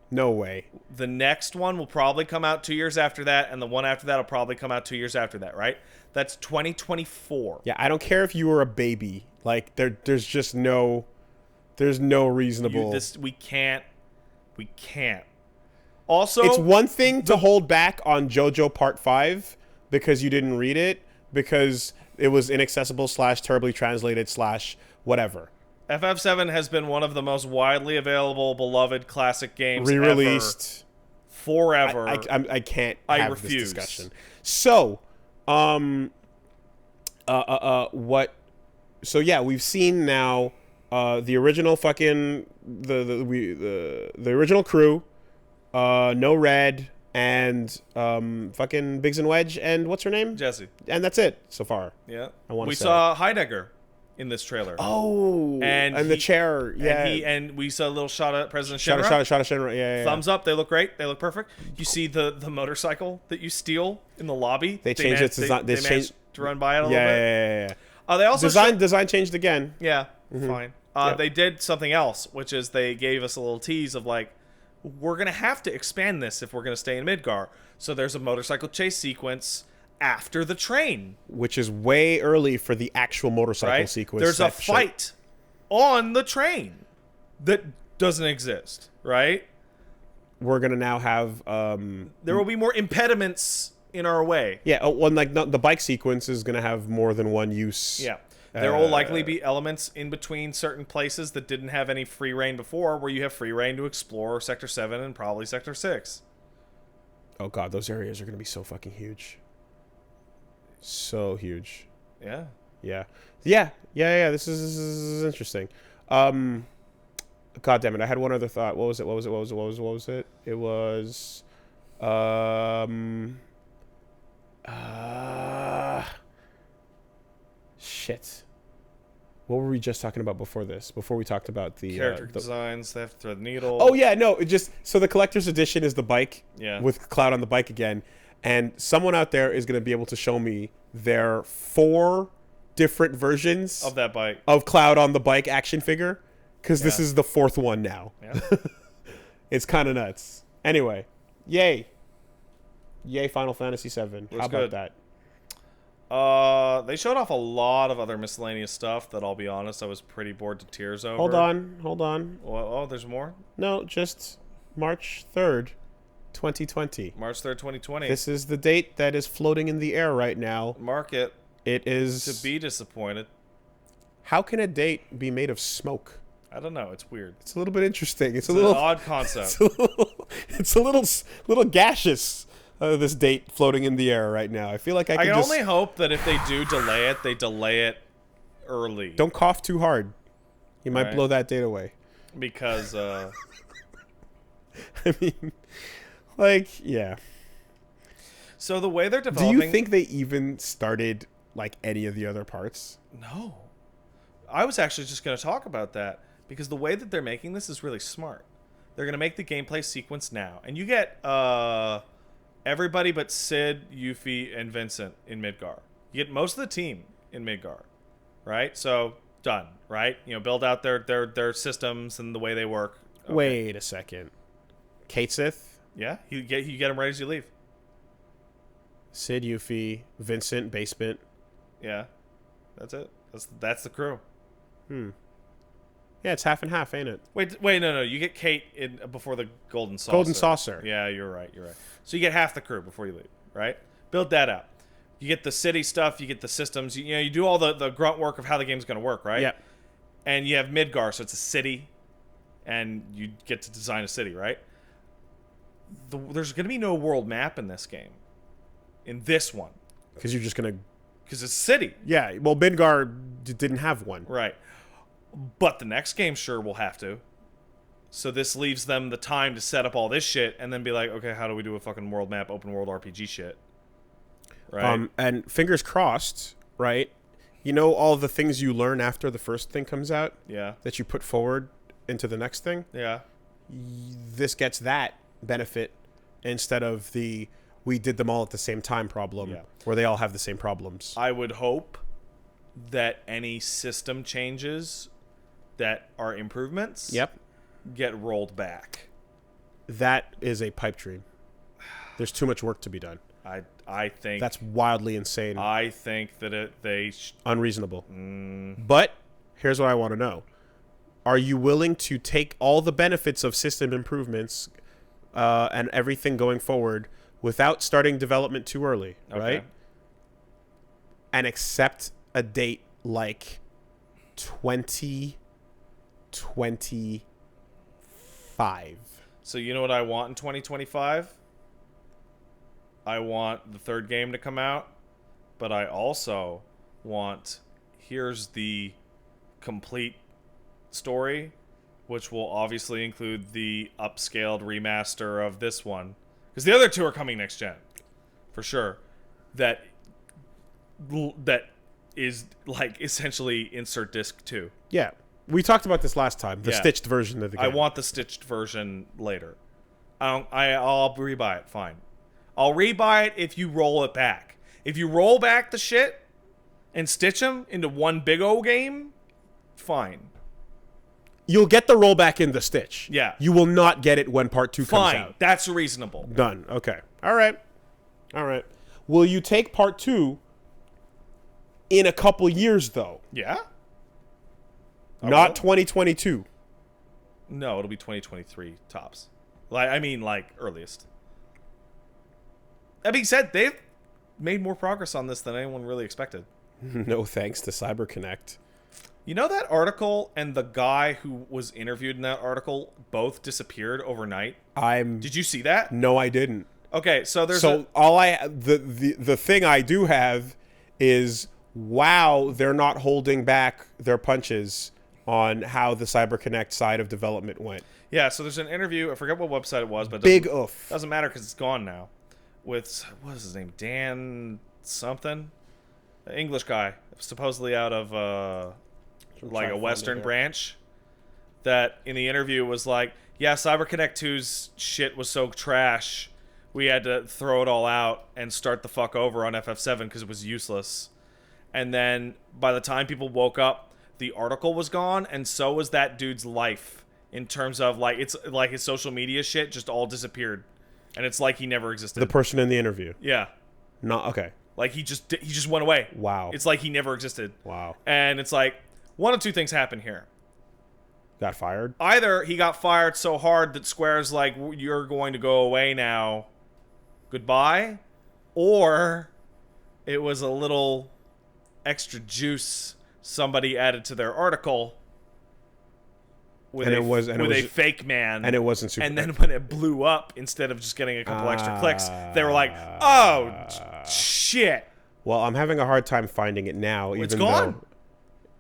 No way. The next one will probably come out 2 years after that, and the one after that will probably come out 2 years after that, right? That's 2024. Yeah, I don't care if you were a baby. Like there's just no, there's no reasonable. We can't. Also, it's one thing to hold back on JoJo Part 5 because you didn't read it, because it was inaccessible / terribly translated / whatever. FF7 has been one of the most widely available, beloved classic games re-released ever, forever. I can't I have refuse. this discussion. So, what? So yeah, we've seen now the original fucking the original crew. No Red and fucking Biggs and Wedge and what's her name? Jesse. And that's it so far. Yeah. We saw Heidegger in this trailer. Oh, and the chair. Yeah. And we saw a little shot at President Shenmue. Shot of Shenmue. Yeah. Thumbs up. They look great. They look perfect. You see the motorcycle that you steal in the lobby. They changed its design. They managed to run by it a little bit. Yeah. They also design changed again. Yeah. Fine. They did something else, which is they gave us a little tease of like, we're going to have to expand this if we're going to stay in Midgar. So there's a motorcycle chase sequence after the train. Which is way early for the actual motorcycle sequence. There's a fight on the train that doesn't exist, right? We're going to now have... there will be more impediments in our way. Yeah, the bike sequence is going to have more than one use. Yeah. There will likely be elements in between certain places that didn't have any free reign before, where you have free reign to explore Sector 7 and probably Sector 6. Oh god, those areas are going to be so fucking huge. So huge. Yeah. Yeah. This is interesting. God damn it, I had one other thought. What was it? It was... Shit. What were we just talking about before this? Before we talked about the character designs, they have to thread the needle. Oh yeah, no, it just so the collector's edition is the bike, with Cloud on the bike again, and someone out there is going to be able to show me their 4 different versions of that bike of Cloud on the bike action figure, because this is the 4th one now. Yeah. It's kind of nuts. Anyway, yay Final Fantasy VII. How about that? They showed off a lot of other miscellaneous stuff that, I'll be honest, I was pretty bored to tears over. Hold on. Oh, there's more? No, just March 3rd, 2020. March 3rd, 2020. This is the date that is floating in the air right now. Mark it. It is... To be disappointed. How can a date be made of smoke? I don't know. It's weird. It's a little bit interesting. It's a an little odd concept. It's a little gaseous. This date floating in the air right now. I feel like I can only hope that if they do delay it, they delay it early. Don't cough too hard. You might blow that date away. Because, I mean, like, yeah. So the way they're developing... Do you think they even started like any of the other parts? No. I was actually just going to talk about that because the way that they're making this is really smart. They're going to make the gameplay sequence now. And you get everybody but Sid, Yuffie, and Vincent in Midgar. You get most of the team in Midgar, right? So, done, right? You know, build out their systems and the way they work. Okay. Wait a second. Kate Sith? Yeah, you get them right as you leave. Sid, Yuffie, Vincent, basement. Yeah, that's it. That's the crew. Yeah, it's half and half, ain't it? Wait, no. You get Kate in before the Golden Saucer. Golden Saucer. Yeah, you're right. So you get half the crew before you leave, right? Build that out. You get the city stuff. You get the systems. You know, you do all the grunt work of how the game's going to work, right? Yeah. And you have Midgar, so it's a city, and you get to design a city, right? There's going to be no world map in this game. In this one. Because you're just going to... Because it's a city. Yeah, well, Midgar didn't have one. Right. But the next game sure will have to. So this leaves them the time to set up all this shit and then be like, okay, how do we do a fucking world map, open world RPG shit? Right. And fingers crossed, right? You know all the things you learn after the first thing comes out? Yeah. That you put forward into the next thing? Yeah. This gets that benefit instead of the we did them all at the same time problem, where they all have the same problems. I would hope that any system changes that are improvements get rolled back. That is a pipe dream. There's too much work to be done. I think that's wildly insane. I think that unreasonable. But here's what I want to know: are you willing to take all the benefits of system improvements and everything going forward without starting development too early, right? And accept a date like 2025. So you know what I want in 2025? I want the third game to come out, but I also want here's the complete story, which will obviously include the upscaled remaster of this one. Because the other two are coming next gen, for sure. That is like essentially insert disc 2. Yeah, we talked about this last time. The stitched version of the game. I want the stitched version later. I'll rebuy it. Fine, I'll rebuy it if you roll it back. If you roll back the shit and stitch them into one big O game, fine. You'll get the rollback in the stitch. Yeah. You will not get it when part 2 comes out. Fine. That's reasonable. Done. Okay. All right. Will you take part 2 in a couple years, though? Yeah. Not 2022. No, it'll be 2023 tops. Like earliest. That being said, they've made more progress on this than anyone really expected. No thanks to CyberConnect. You know that article and the guy who was interviewed in that article both disappeared overnight? Did you see that? No, I didn't. Okay, so there's the thing I do have is they're not holding back their punches on how the CyberConnect side of development went. Yeah, so there's an interview, I forget what website it was, but doesn't matter because it's gone now. With what is his name? Dan something? An English guy, supposedly out of like a Western branch, that in the interview was like, yeah, CyberConnect 2's shit was so trash, we had to throw it all out and start the fuck over on FF7 because it was useless. And then by the time people woke up, the article was gone, and so was that dude's life in terms of like it's like his social media shit just all disappeared, and it's like he never existed. The person in the interview. Yeah. Not okay. Like he just went away. Wow. It's like he never existed. Wow. And it's like one of two things happened here. Got fired? Either he got fired so hard that Square's like, you're going to go away now, goodbye, or it was a little extra juice somebody added to their article with a fake man, and it wasn't super. And then when it blew up, instead of just getting a couple extra clicks, they were like, "Oh shit!" Well, I'm having a hard time finding it now. It's gone. Though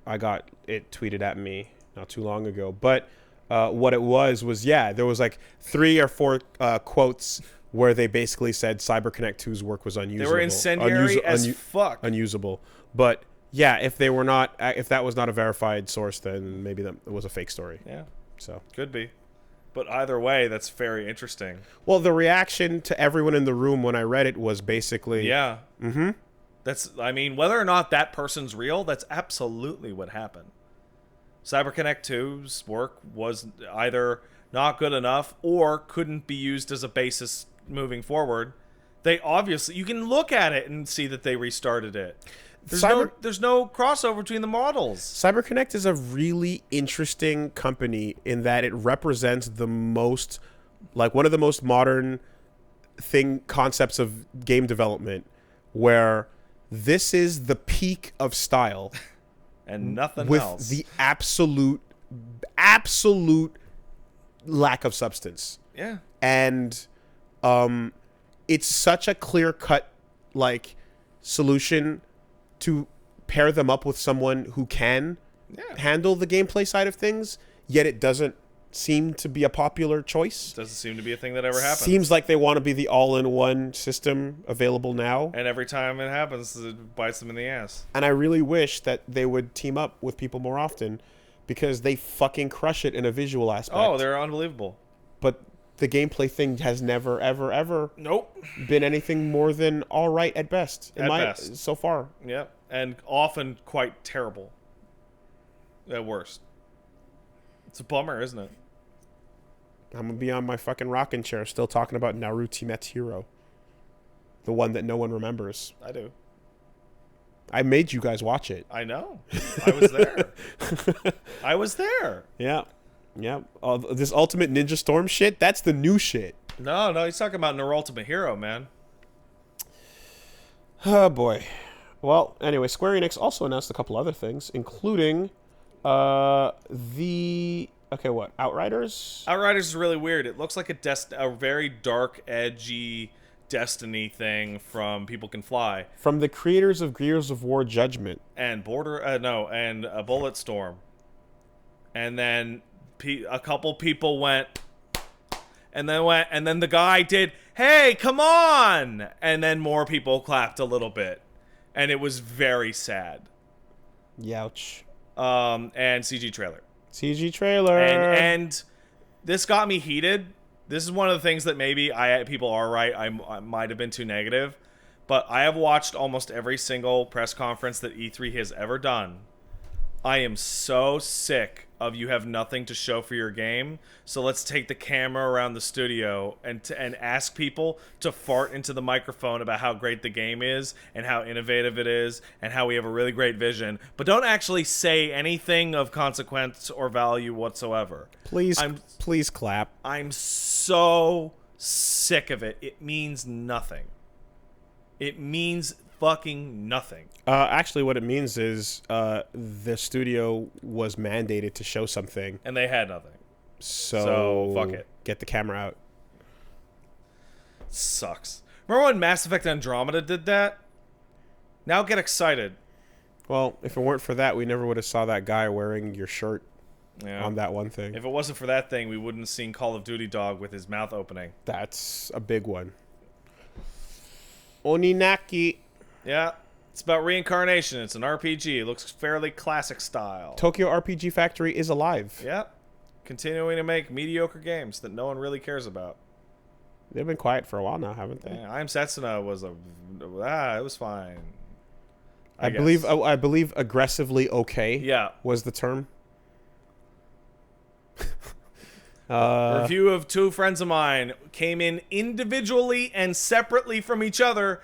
I got it tweeted at me not too long ago. But what it was there was like 3 or 4 quotes where they basically said CyberConnect 2's work was unusable. They were incendiary as fuck. Unusable. But yeah, if that was not a verified source, then maybe that was a fake story. Yeah. So Could be. But either way, that's very interesting. Well, the reaction to everyone in the room when I read it was basically... Yeah. Mm-hmm. I mean, whether or not that person's real, that's absolutely what happened. CyberConnect 2's work was either not good enough or couldn't be used as a basis moving forward. They obviously... You can look at it and see that they restarted it. There's no crossover between the models. CyberConnect is a really interesting company in that it represents the most, like one of the most modern concepts of game development, where this is the peak of style and nothing with else. The absolute lack of substance. Yeah. And it's such a clear-cut like solution to pair them up with someone who can handle the gameplay side of things, yet it doesn't seem to be a popular choice. Doesn't seem to be a thing that ever happens. Seems like they want to be the all-in-one system available now. And every time it happens, it bites them in the ass. And I really wish that they would team up with people more often, because they fucking crush it in a visual aspect. Oh, they're unbelievable. But the gameplay thing has never, ever, ever been anything more than all right at best. So far. Yep. And often quite terrible. At worst. It's a bummer, isn't it? I'm going to be on my fucking rocking chair still talking about Naruto Met Hero. The one that no one remembers. I do. I made you guys watch it. I know. I was there. I was there. Yeah. Yeah. This Ultimate Ninja Storm shit, that's the new shit. No, he's talking about Naruto Ultimate Hero, man. Oh, boy. Well, anyway, Square Enix also announced a couple other things, including Outriders? Outriders is really weird. It looks like a very dark, edgy Destiny thing from People Can Fly. From the creators of Gears of War Judgment. And Bulletstorm. And then a couple people went, and then the guy did, "Hey, come on!" And then more people clapped a little bit. And it was very sad. Youch. And CG trailer. CG trailer. And this got me heated. This is one of the things that maybe people are right. I might have been too negative. But I have watched almost every single press conference that E3 has ever done. I am so sick of you have nothing to show for your game, so let's take the camera around the studio and ask people to fart into the microphone about how great the game is and how innovative it is and how we have a really great vision, but don't actually say anything of consequence or value whatsoever. Please clap. I'm so sick of it. It means nothing. It means fucking nothing. Actually, what it means is the studio was mandated to show something, and they had nothing. So fuck it. Get the camera out. Sucks. Remember when Mass Effect Andromeda did that? Now get excited. Well, if it weren't for that, we never would have saw that guy wearing your shirt on that one thing. If it wasn't for that thing, we wouldn't have seen Call of Duty Dog with his mouth opening. That's a big one. Oninaki. Yeah. It's about reincarnation. It's an RPG. It looks fairly classic style. Tokyo RPG Factory is alive. Yeah. Continuing to make mediocre games that no one really cares about. They've been quiet for a while now, haven't they? Yeah, I Am Setsuna was it was fine. I believe aggressively okay was the term. Review of two friends of mine came in individually and separately from each other.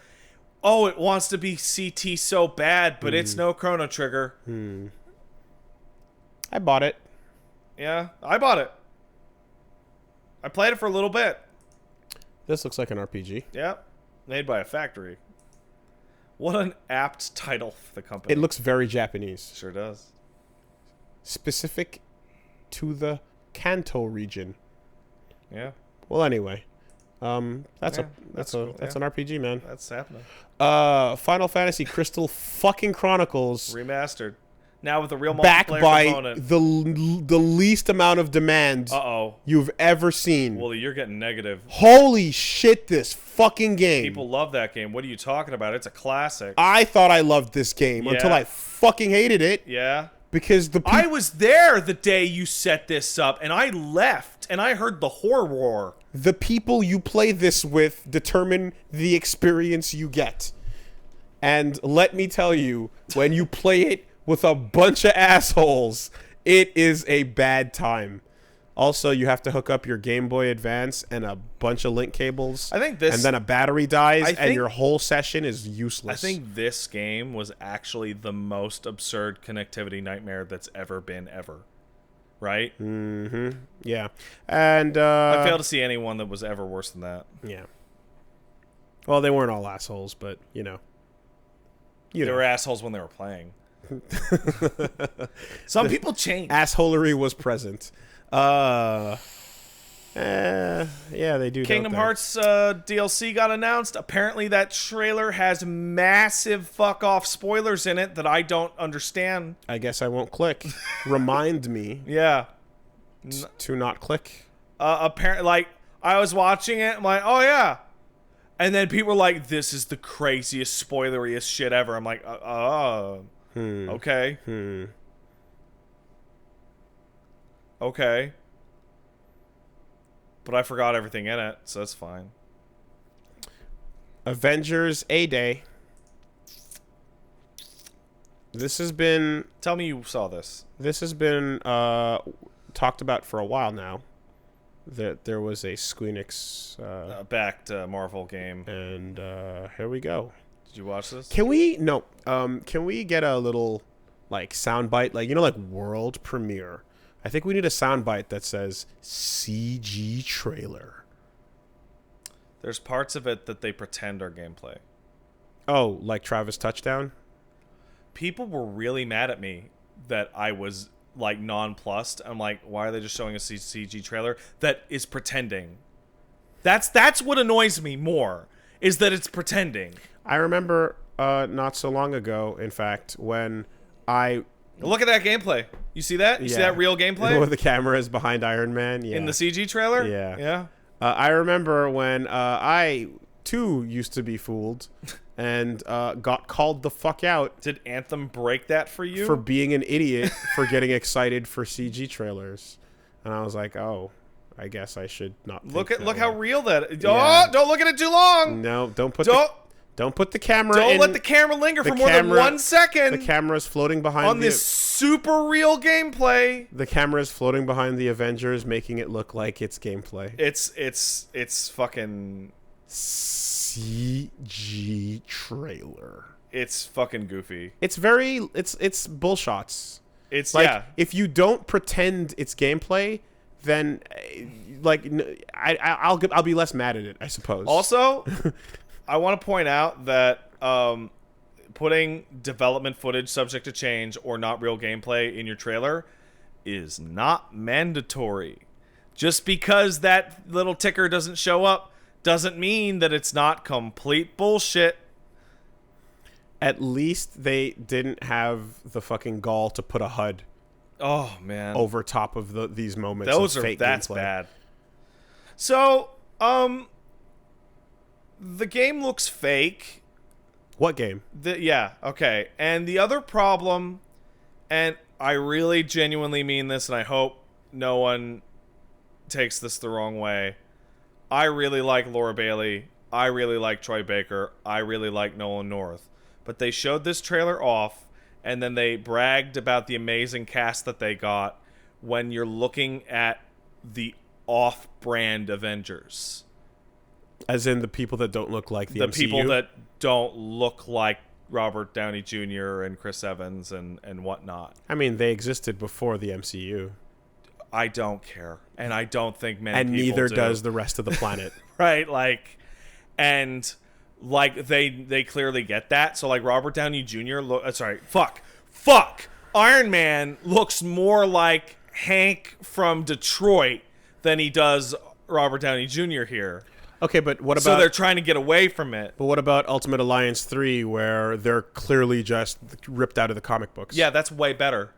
Oh, it wants to be CT so bad, but it's no Chrono Trigger. I bought it. Yeah, I bought it. I played it for a little bit. This looks like an RPG. Yeah, made by a factory. What an apt title for the company. It looks very Japanese. Sure does. Specific to the Kanto region. Yeah. Well, anyway. That's an RPG, man. That's happening. Final Fantasy Crystal fucking Chronicles Remastered. Now with a real back multiplayer by component. the least amount of demand you've ever seen. Well, you're getting negative. Holy shit, this fucking game. People love that game. What are you talking about? It's a classic. I thought I loved this game until I fucking hated it. Yeah. Because I was there the day you set this up, and I left, and I heard the horror. The people you play this with determine the experience you get. And let me tell you, when you play it with a bunch of assholes, it is a bad time. Also, you have to hook up your Game Boy Advance and a bunch of link cables. I think this... And then a battery dies, and your whole session is useless. I think this game was actually the most absurd connectivity nightmare that's ever been, ever. Right? Mm-hmm. Yeah. And, I fail to see anyone that was ever worse than that. Yeah. Well, they weren't all assholes, but, you know. They were assholes when they were playing. Some people change. Assholery was present. Yeah, they do. Kingdom Hearts DLC got announced. Apparently, that trailer has massive fuck off spoilers in it that I don't understand. I guess I won't click. Remind me. Yeah. To not click. Apparently, like I was watching it, I'm like, oh yeah, and then people were like, this is the craziest, spoileriest shit ever. I'm like, okay. Okay. But I forgot everything in it, so that's fine. Avengers A-Day. This has been... Tell me you saw this. This has been talked about for a while now. That there was a Squeenix... backed Marvel game. And here we go. Did you watch this? Can we... No. Can we get a little, like, soundbite? Like, you know, like, world premiere. I think we need a soundbite that says CG trailer. There's parts of it that they pretend are gameplay. Oh, like Travis Touchdown? People were really mad at me that I was, like, nonplussed. I'm like, why are they just showing a CG trailer that is pretending? That's what annoys me more, is that it's pretending. I remember not so long ago, in fact, when I... Look at that gameplay. You see that? You see that real gameplay? Where the camera is behind Iron Man? Yeah. In the CG trailer? Yeah. Yeah. I remember when I, too, used to be fooled and got called the fuck out. Did Anthem break that for you? For being an idiot for getting excited for CG trailers. And I was like, oh, I guess I should not look how real that is. Yeah. Oh, don't look at it too long. No, don't put the camera Don't let the camera linger for more than 1 second. The camera's floating behind on this super real gameplay. The camera is floating behind the Avengers, making it look like it's gameplay. It's fucking CG trailer. It's fucking goofy. It's bullshots. It's like if you don't pretend it's gameplay, then like I'll be less mad at it, I suppose. Also, I want to point out that putting development footage subject to change or not real gameplay in your trailer is not mandatory. Just because that little ticker doesn't show up doesn't mean that it's not complete bullshit. At least they didn't have the fucking gall to put a HUD. Oh man! Over top of these moments. That's bad. So, the game looks fake. What game? Yeah, okay. And the other problem, and I really genuinely mean this, and I hope no one takes this the wrong way. I really like Laura Bailey. I really like Troy Baker. I really like Nolan North. But they showed this trailer off, and then they bragged about the amazing cast that they got when you're looking at the off-brand Avengers. As in the people that don't look like the MCU? People that don't look like Robert Downey Jr. and Chris Evans and whatnot. I mean, they existed before the MCU. I don't care. And I don't think many people do. And neither does the rest of the planet. Right? Like, and like they clearly get that. So like Robert Downey Jr. Fuck! Iron Man looks more like Hank from Detroit than he does Robert Downey Jr. here. Okay, but what So about... they're trying to get away from it. But what about Ultimate Alliance 3, where they're clearly just ripped out of the comic books? Yeah, that's way better.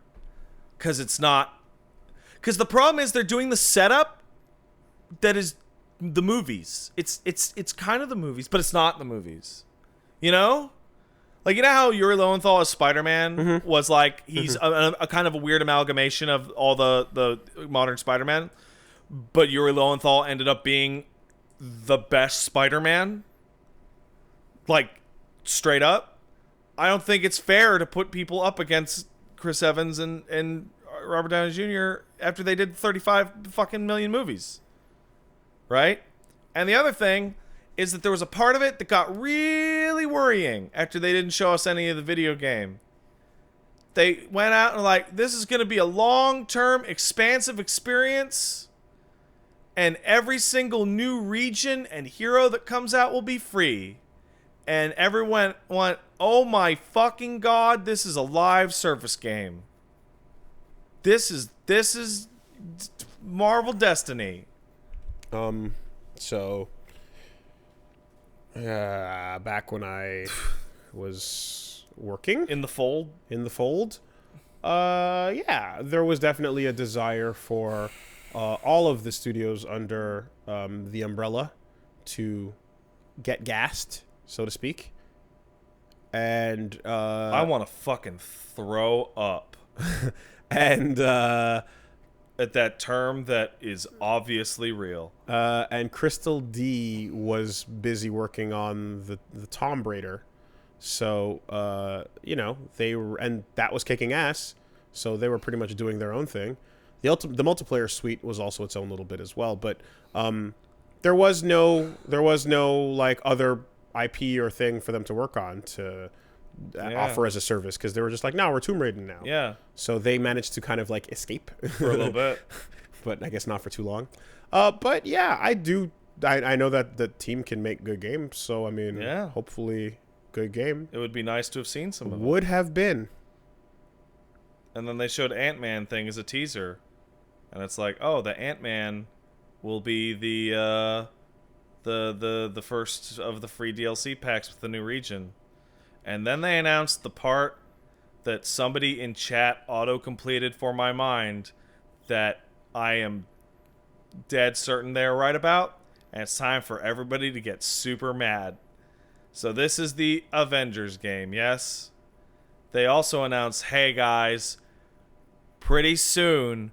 Because it's not... Because the problem is they're doing the setup that is the movies. It's kind of the movies, but it's not the movies. You know? Like, you know how Yuri Lowenthal as Spider-Man was like, he's a kind of a weird amalgamation of all the modern Spider-Man, but Yuri Lowenthal ended up being the best Spider-Man? Like, straight up? I don't think it's fair to put people up against Chris Evans and Robert Downey Jr. after they did 35 fucking million movies. Right? And the other thing is that there was a part of it that got really worrying after they didn't show us any of the video game. They went out and like, this is going to be a long-term, expansive experience, and every single new region and hero that comes out will be free. And everyone went, oh my fucking god, this is a live service game. This is Marvel Destiny. So, back when I was working In the fold? yeah, there was definitely a desire for all of the studios under the umbrella to get gassed, so to speak. And I want to fucking throw up. and At that term that is obviously real. and Crystal D was busy working on the Tomb Raider, so you know, they were, and that was kicking ass. So they were pretty much doing their own thing. The multiplayer suite was also its own little bit as well, but there was no like other IP or thing for them to work on to offer as a service, because they were just like, no, we're Tomb Raider now. Yeah. So they managed to kind of like escape For a little bit. but I guess not for too long. But yeah, I know that the team can make good games, so I mean, Yeah. hopefully good game. It would be nice to have seen some of it. Would have been. And then they showed Ant-Man thing as a teaser. And it's like, oh, the Ant-Man will be the first of the free DLC packs with the new region. And then they announced the part that somebody in chat auto-completed for my mind that I am dead certain they're right about. And it's time for everybody to get super mad. So this is the Avengers game, yes? They also announced, hey guys, pretty soon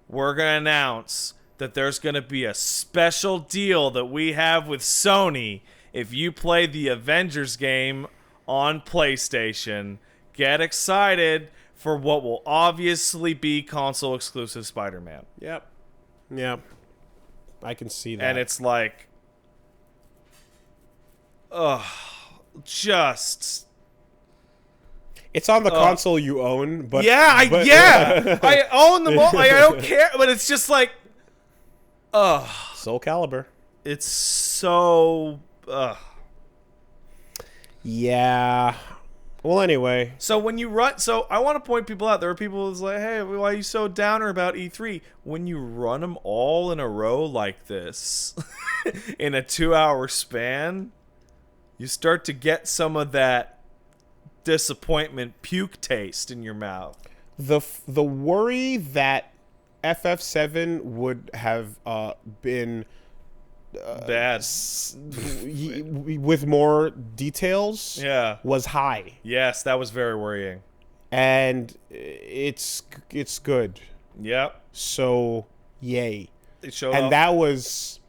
we're going to announce that there's going to be a special deal that we have with Sony if you play the Avengers game on PlayStation. Get excited for what will obviously be console exclusive Spider-Man. Yep. I can see that. And it's like, just... It's on the console you own, but I own them all. Like, I don't care, but it's just like, Soul Calibur. it's so. Yeah. Well, anyway, So when you run, so I want to point people out. There are people who's like, hey, why are you so downer about E3? When you run them all in a row like this, in a 2-hour span, you start to get some of that disappointment puke taste in your mouth. the worry that FF7 would have been Bad. with more details Yeah. was high, Yes, that was very worrying. and it's good. Yep. So yay. They showed And off. that was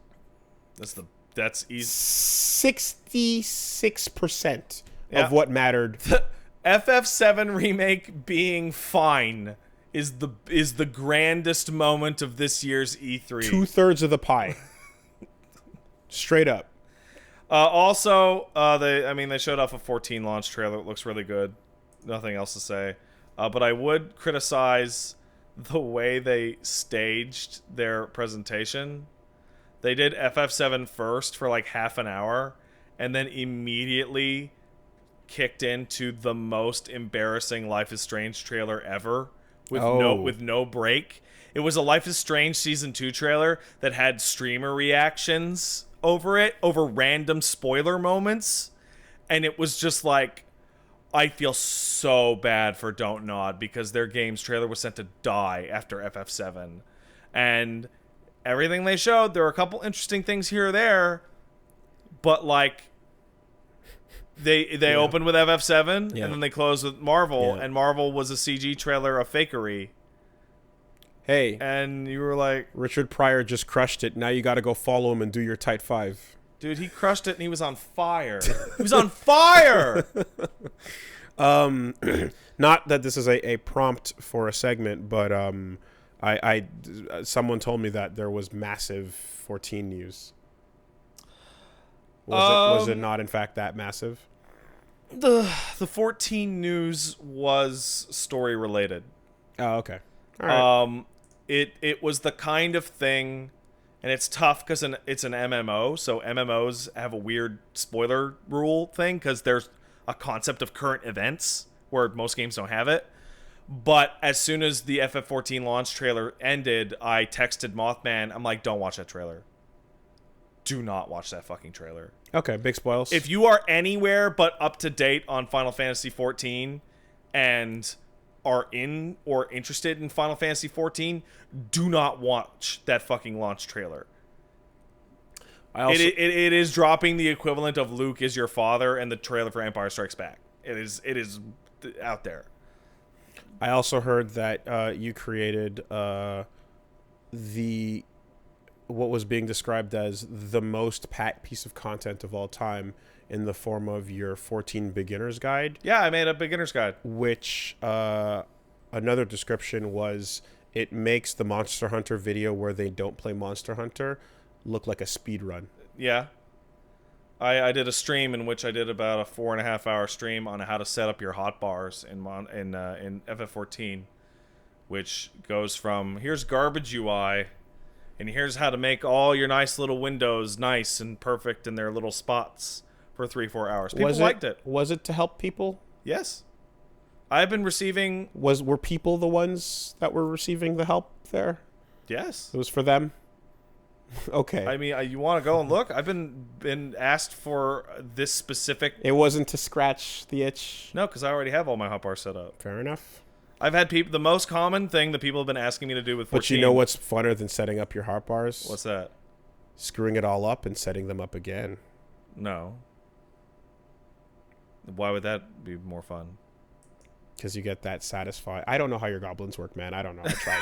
That's easy. 66% Yeah. of what mattered. FF7 remake being fine is the grandest moment of this year's E3. 2/3 of the pie. Straight up. Also, they showed off a 14 launch trailer. It looks really good. Nothing else to say. But I would criticize the way they staged their presentation. They did FF7 first for like half an hour, and then immediately kicked into the most embarrassing Life is Strange trailer ever with no break. It was a Life is Strange Season 2 trailer that had streamer reactions over it, over random spoiler moments. And it was just like, I feel so bad for Don't Nod because their game's trailer was sent to die after FF7. And everything they showed, there were a couple interesting things here or there, but like they opened with FF7 and then they closed with Marvel, and Marvel was a CG trailer of fakery. Hey, and you were like, Richard Pryor just crushed it. Now you got to go follow him and do your tight 5. Dude, he crushed it and he was on fire. He was on fire. Not that this is a prompt for a segment, but someone told me that there was massive 14 news. Was it not in fact that massive? The 14 news was story related. Oh, okay. All right. It was the kind of thing, and it's tough because it's an MMO, so MMOs have a weird spoiler rule thing because there's a concept of current events where most games don't have it. But as soon as the FF14 launch trailer ended, I texted Mothman. I'm like, don't watch that trailer. Do not watch that fucking trailer. Okay, big spoils. If you are anywhere but up to date on Final Fantasy 14 and are in or interested in Final Fantasy 14, do not watch that fucking launch trailer. It is dropping the equivalent of Luke is your father and the trailer for Empire Strikes Back. It is out there. I also heard that you created what was being described as the most packed piece of content of all time in the form of your 14 beginner's guide. Yeah, I made a beginner's guide. Which another description was it makes the Monster Hunter video where they don't play Monster Hunter look like a speed run. Yeah. I did a stream in which I did about a 4.5 hour stream on how to set up your hotbars in FF14, which goes from here's garbage UI, and here's how to make all your nice little windows nice and perfect in their little spots for 3-4 hours. People liked it. Was it to help people? Yes. I've been receiving... Were people the ones that were receiving the help there? Yes. It was for them? Okay. I mean, you want to go and look? I've been asked for this specific... It wasn't to scratch the itch? No, because I already have all my hotbars set up. Fair enough. I've had people... The most common thing that people have been asking me to do with 14... But you know what's funner than setting up your hotbars? What's that? Screwing it all up and setting them up again. No. Why would that be more fun? Because you get that satisfied. I don't know how your goblins work, man. I don't know. I tried.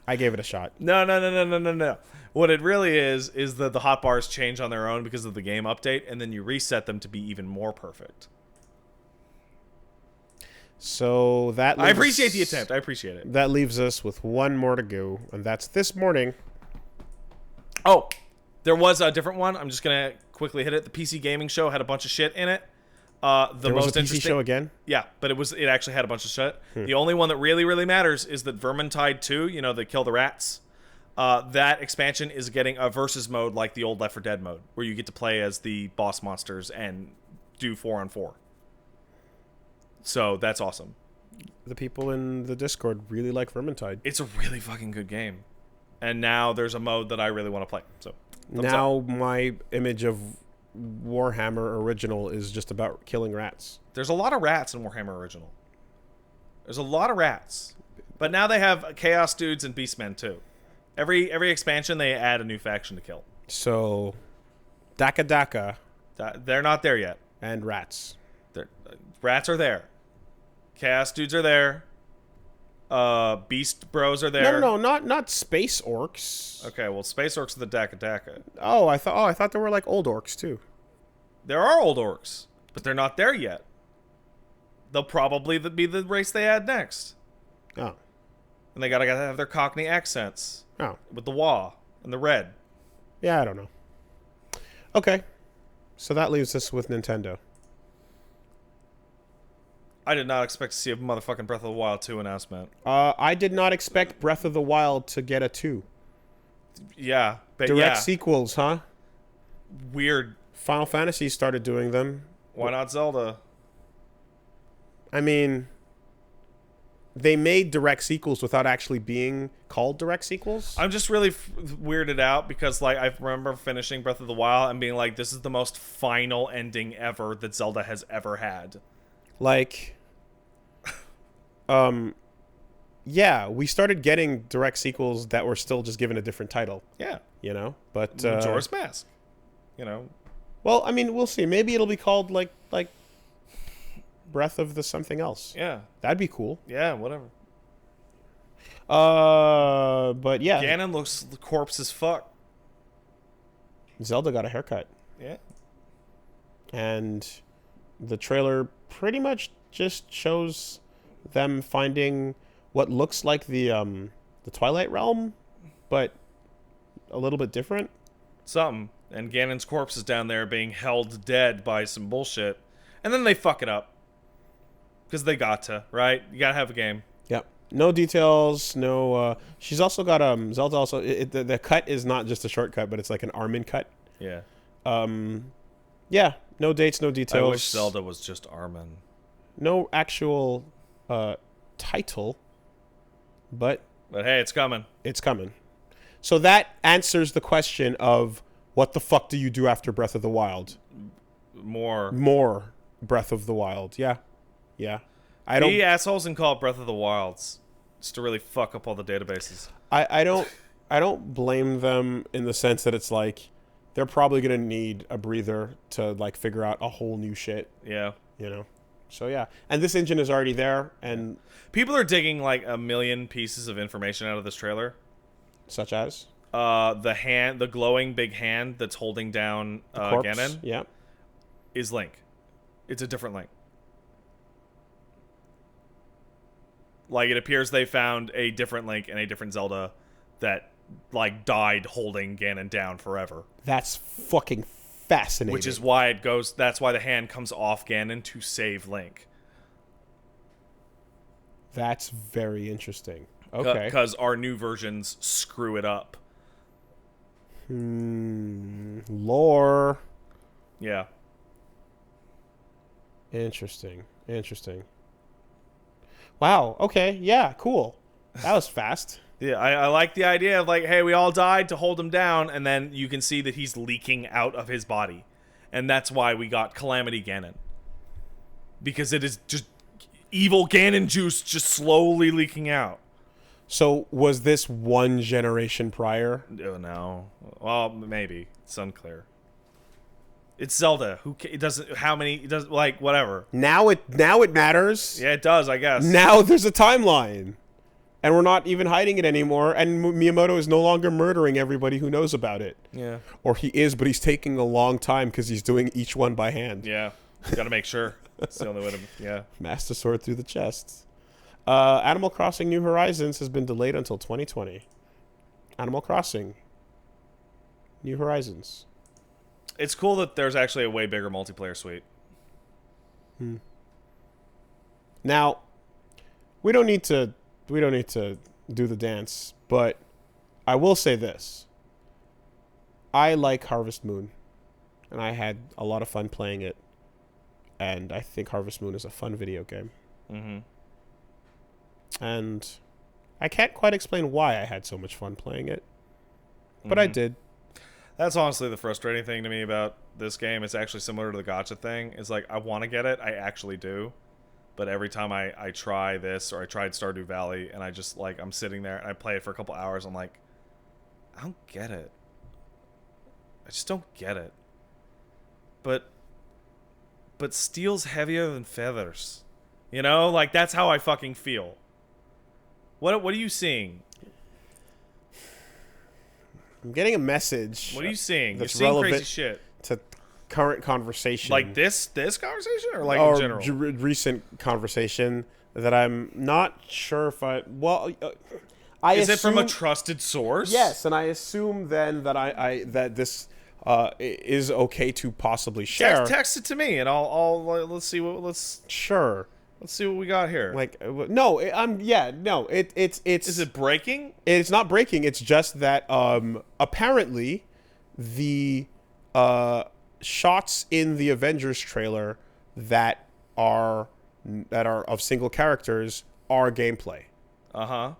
I gave it a shot. No. What it really is that the hotbars change on their own because of the game update, and then you reset them to be even more perfect. So that I appreciate the attempt. I appreciate it. That leaves us with one more to go, and that's this morning. Oh, there was a different one. I'm just going to quickly hit it. The PC Gaming Show had a bunch of shit in it. There was a PC show again? Yeah, but it actually had a bunch of shit. The only one that really, really matters is that Vermintide 2, you know, the Kill the Rats, that expansion is getting a versus mode like the old Left 4 Dead mode, where you get to play as the boss monsters and do 4-on-4. So that's awesome. The people in the Discord really like Vermintide. It's a really fucking good game. And now there's a mode that I really want to play. So now my image of Warhammer Original is just about killing rats. There's a lot of rats in Warhammer Original. There's a lot of rats. But now they have Chaos Dudes and Beastmen too. Every expansion they add a new faction to kill. So Daka Daka. They're not there yet. And rats. Rats are there. Chaos Dudes are there. Beast Bros are there. No, not space orcs. Okay, well, space orcs are the Daka Daka. Oh, I thought they were like old orcs too. There are old orcs, but they're not there yet. They'll probably be the race they add next. Oh. And they gotta have their Cockney accents. Oh. With the wah and the red. Yeah, I don't know. Okay. So that leaves us with Nintendo. I did not expect to see a motherfucking Breath of the Wild 2 announcement. I did not expect Breath of the Wild to get a 2. Yeah. But Direct sequels, huh? Weird. Final Fantasy started doing them. Why not Zelda? I mean, they made direct sequels without actually being called direct sequels. I'm just really weirded out because, like, I remember finishing Breath of the Wild and being like, this is the most final ending ever that Zelda has ever had. Like, yeah, we started getting direct sequels that were still just given a different title. Yeah. You know? But Majora's Mask. You know? Well, I mean, we'll see. Maybe it'll be called, like Breath of the something else. Yeah. That'd be cool. Yeah, whatever. But yeah. Ganon looks corpse as fuck. Zelda got a haircut. Yeah. And the trailer pretty much just shows them finding what looks like the Twilight Realm, but a little bit different. Something. And Ganon's corpse is down there being held dead by some bullshit. And then they fuck it up. Because they got to, right? You gotta have a game. Yep. No details. No. She's also got Zelda also. The cut is not just a shortcut, but it's like an Armin cut. Yeah. Yeah. No dates. No details. I wish Zelda was just Armin. No actual title, but hey, it's coming. It's coming. So that answers the question of what the fuck do you do after Breath of the Wild? More Breath of the Wild. Yeah. Yeah. I don't. The assholes and call it Breath of the Wilds just to really fuck up all the databases. I don't blame them in the sense that it's like they're probably gonna need a breather to like figure out a whole new shit. Yeah. You know. So yeah. And this engine is already there, and people are digging like a million pieces of information out of this trailer. Such as the glowing big hand that's holding down Ganon. Yeah. Is Link. It's a different Link. Like, it appears they found a different Link and a different Zelda that, like, died holding Ganon down forever. That's fucking fascinating. Which is why that's why the hand comes off Ganon to save Link. That's very interesting. Okay. Because our new versions screw it up. Lore. Yeah. Interesting. Wow. Okay. Yeah. Cool. That was fast. Yeah, I like the idea of like, hey, we all died to hold him down, and then you can see that he's leaking out of his body. And that's why we got Calamity Ganon. Because it is just evil Ganon juice just slowly leaking out. So was this one generation prior? Oh, no. Well, maybe. It's unclear. It's Zelda. It doesn't. How many? It does like whatever. Now it matters. Yeah, it does. I guess. Now there's a timeline, and we're not even hiding it anymore. And Miyamoto is no longer murdering everybody who knows about it. Yeah. Or he is, but he's taking a long time because he's doing each one by hand. Yeah. Got to make sure. That's the only way to. Yeah. Master sword through the chest. Animal Crossing New Horizons has been delayed until 2020. Animal Crossing New Horizons. It's cool that there's actually a way bigger multiplayer suite. Now, we don't need to do the dance, but I will say this. I like Harvest Moon, and I had a lot of fun playing it, and I think Harvest Moon is a fun video game. Mm-hmm. And I can't quite explain why I had so much fun playing it, but I did. That's honestly the frustrating thing to me about this game. It's actually similar to the gacha thing. It's like, I want to get it. I actually do. But every time I try this, or I tried Stardew Valley, and I just, like, I'm sitting there, and I play it for a couple hours, I'm like, I don't get it. I just don't get it. But steel's heavier than feathers. You know? Like, that's how I fucking feel. What are you seeing? I'm getting a message. What are you seeing? That's You're seeing relevant crazy shit. to current conversation. Like this conversation, or like or in general? Recent conversation that I'm not sure if I. Well, Is it from a trusted source? Yes, and I assume then that that this is okay to possibly share. Text it to me, and I'll let's see what Sure. Let's see what we got here. Like no, it's Is it breaking? It's not breaking. It's just that apparently the shots in the Avengers trailer that are of single characters our gameplay. Uh-huh.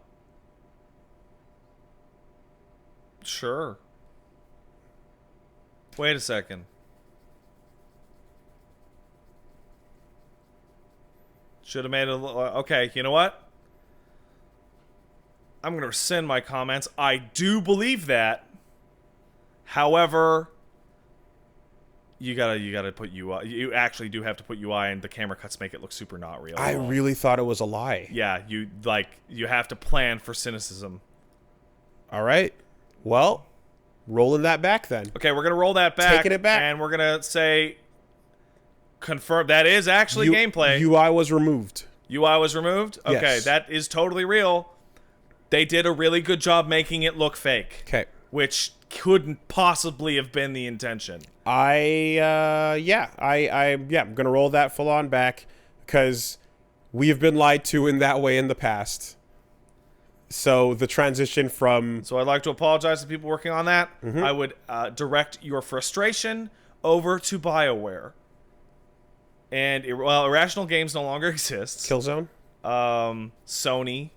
Sure. Wait a second. Should have made it. Okay, you know what? I'm going to rescind my comments. I do believe that. However, you gotta put UI. You actually do have to put UI, and the camera cuts make it look super not real. I really thought it was a lie. Yeah, you have to plan for cynicism. All right. Well, rolling that back then. Okay, we're gonna roll that back. Taking it back. And we're gonna say confirm that is actually gameplay. UI was removed. UI was removed? Okay, Yes. that is totally real. They did a really good job making it look fake. Okay. Which couldn't possibly have been the intention. I'm gonna roll that full on back because we have been lied to in that way in the past. So the transition from So I'd like to apologize to people working on that. Mm-hmm. I would direct your frustration over to BioWare. And, Irrational Games no longer exists. Killzone. Sony.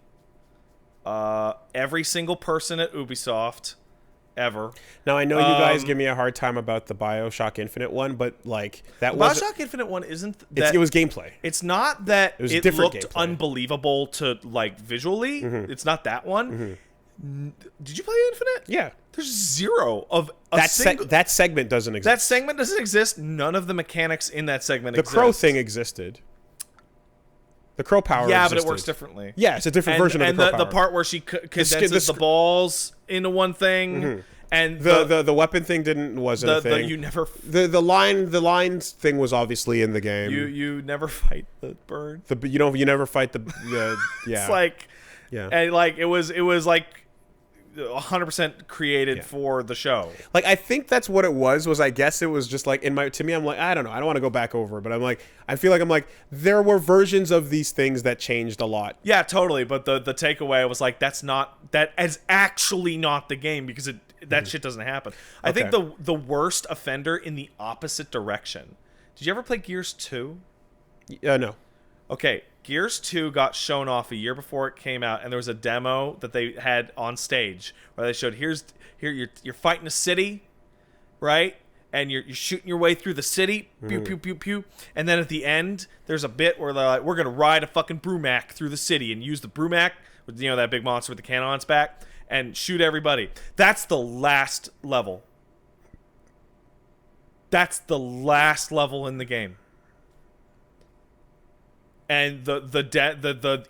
Every single person at Ubisoft. Ever. Now I know you guys give me a hard time about the BioShock Infinite one, but like that was BioShock Infinite one isn't that it was gameplay. It's not that it was it different looked gameplay. Unbelievable to like visually. Mm-hmm. It's not that one. Did you play Infinite? Yeah. There's zero of a That single. that segment doesn't exist. That segment doesn't exist. None of the mechanics in that segment The exist. crow thing existed. The crow power Yeah, existed. but it works differently. Yeah, it's a different version of the crow power. And the part where she condenses the balls into one thing. And the weapon thing wasn't a thing. You never the lines thing was obviously in the game. you never fight the bird. You never fight the yeah. It's like yeah. And like it was like 100% created for the show. Like I think that's what it was I guess it was just like to me I'm like I don't know, I don't want to go back over it, but I feel like there were versions of these things that changed a lot. Yeah, totally, but the takeaway was like that is actually not the game because that shit doesn't happen. I think the worst offender in the opposite direction. Did you ever play Gears 2? No. Okay, Gears 2 got shown off a year before it came out, and there was a demo that they had on stage where they showed here you're fighting a city, right? And you're shooting your way through the city, pew pew pew pew, and then at the end there's a bit where they're like, we're gonna ride a fucking Brumac through the city and use the Brumac with that big monster with the cannon on its back and shoot everybody. That's the last level. That's the last level in the game. And the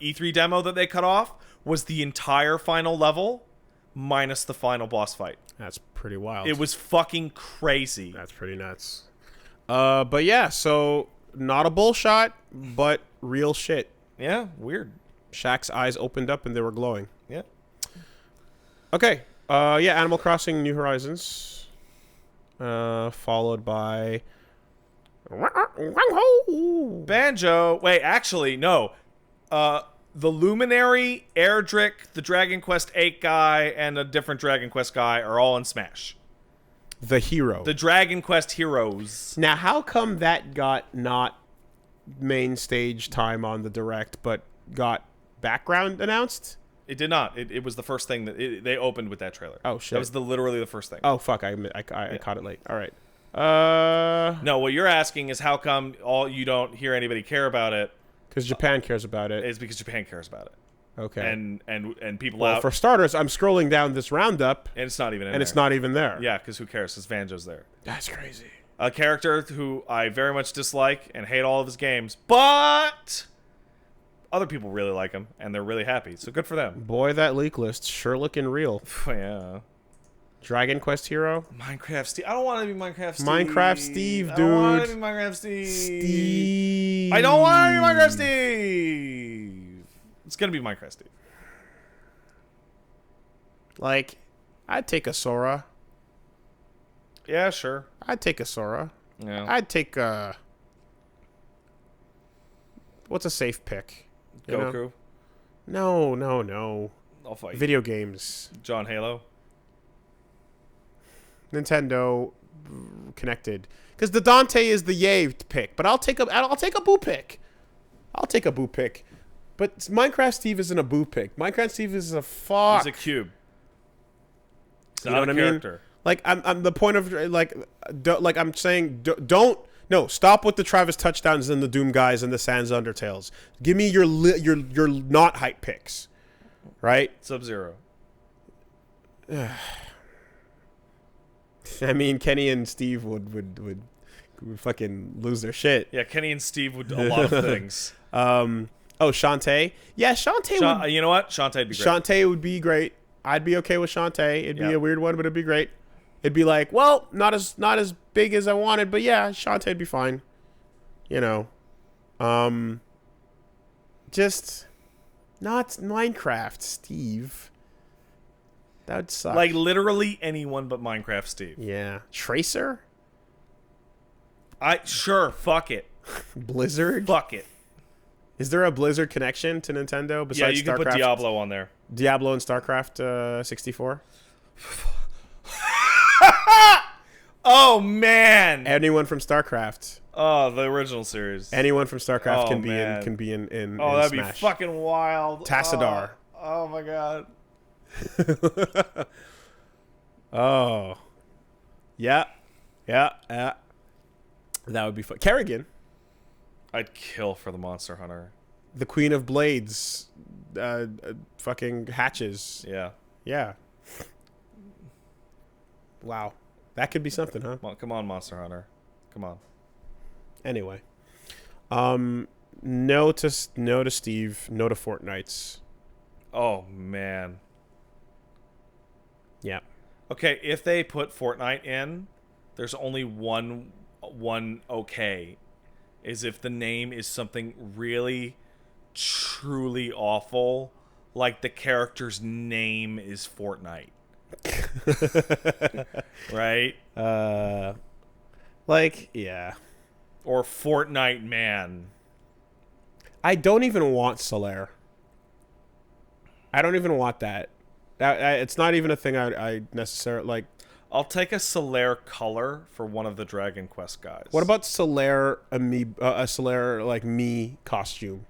E3 demo that they cut off was the entire final level minus the final boss fight. That's pretty wild. It was fucking crazy. That's pretty nuts. But yeah, so not a bullshot, but real shit. Yeah, weird. Shaq's eyes opened up and they were glowing. Yeah. Okay. Animal Crossing New Horizons. Followed by Banjo. Wait, actually, no. The Luminary, Erdrick, the Dragon Quest VIII guy, and a different Dragon Quest guy are all in Smash. the hero. The Dragon Quest heroes. Now, how come that got not main stage time on the Direct, but got background announced? It did not. It was the first thing that they opened with that trailer. Oh shit! That was literally the first thing. Oh fuck! I caught it late. All right. No, what you're asking is how come you don't hear anybody care about it? Because Japan cares about it. It's because Japan cares about it. Okay. And people well, out. for starters, I'm scrolling down this roundup, and it's not even in and there. it's not even there. Yeah, because who cares? Because Vanjo's there. That's crazy. A character who I very much dislike and hate all of his games, but other people really like him, and they're really happy. So good for them. Boy, that leak list sure looking real. Yeah. Dragon Quest hero? Minecraft Steve. I don't want to be Minecraft Steve. Minecraft Steve, dude. I don't want to be Minecraft Steve. Steve. I don't want to be Minecraft Steve. It's going to be Minecraft Steve. Like, I'd take a Sora. Yeah, sure. I'd take a Sora. Yeah. I'd take a... What's a safe pick? You Goku. know? No. I'll fight. Video games. John Halo. Nintendo connected. Because the Dante is the yay pick, but I'll take a Boo pick. I'll take a Boo pick. But Minecraft Steve isn't a boo pick. Minecraft Steve is a fuck. He's a cube. He's You not know what a I mean? character. Like I'm the point of like I'm saying don't stop with the Travis touchdowns and the Doom guys and the Sans Undertales. Give me your not hype picks, right? Sub-Zero. I mean, Kenny and Steve would fucking lose their shit. Yeah, Kenny and Steve would do a lot of things. Shantae. Yeah, Shantae would. You know what? Shantae'd be great. Shantae would be great. I'd be okay with Shantae. It'd be Yeah. a weird one, but it'd be great. It'd be like, well, not as big as I wanted, but yeah, Shantae'd be fine. You know, just not Minecraft, Steve. That would suck. Like literally anyone but Minecraft Steve. Yeah, Tracer, Sure, fuck it. Blizzard. Fuck it. Is there a Blizzard connection to Nintendo Yeah, besides you can StarCraft? put Diablo on there. Diablo and StarCraft 64. Oh man. Anyone from StarCraft. Oh, the original series. Anyone from StarCraft Oh, can be man. in Oh, that'd Smash. be fucking wild. Tassadar. Oh my god. Oh. Yeah. That would be fun. Kerrigan, I'd kill for the Monster Hunter. the Queen of Blades, fucking hatches. Yeah. Yeah. Wow. That could be something, huh? Come on, Monster Hunter. Come on. Anyway. No to Steve, no to Fortnites. Oh man. Yeah. Okay, if they put Fortnite in, there's only one okay. Is if the name is something really truly awful, like the character's name is Fortnite. Right? Like, yeah. Or Fortnite Man. I don't even want Solaire. I don't even want that. It's not even a thing I necessarily like. I'll take a Solaire color for one of the Dragon Quest guys. What about Solaire a Solaire like me costume?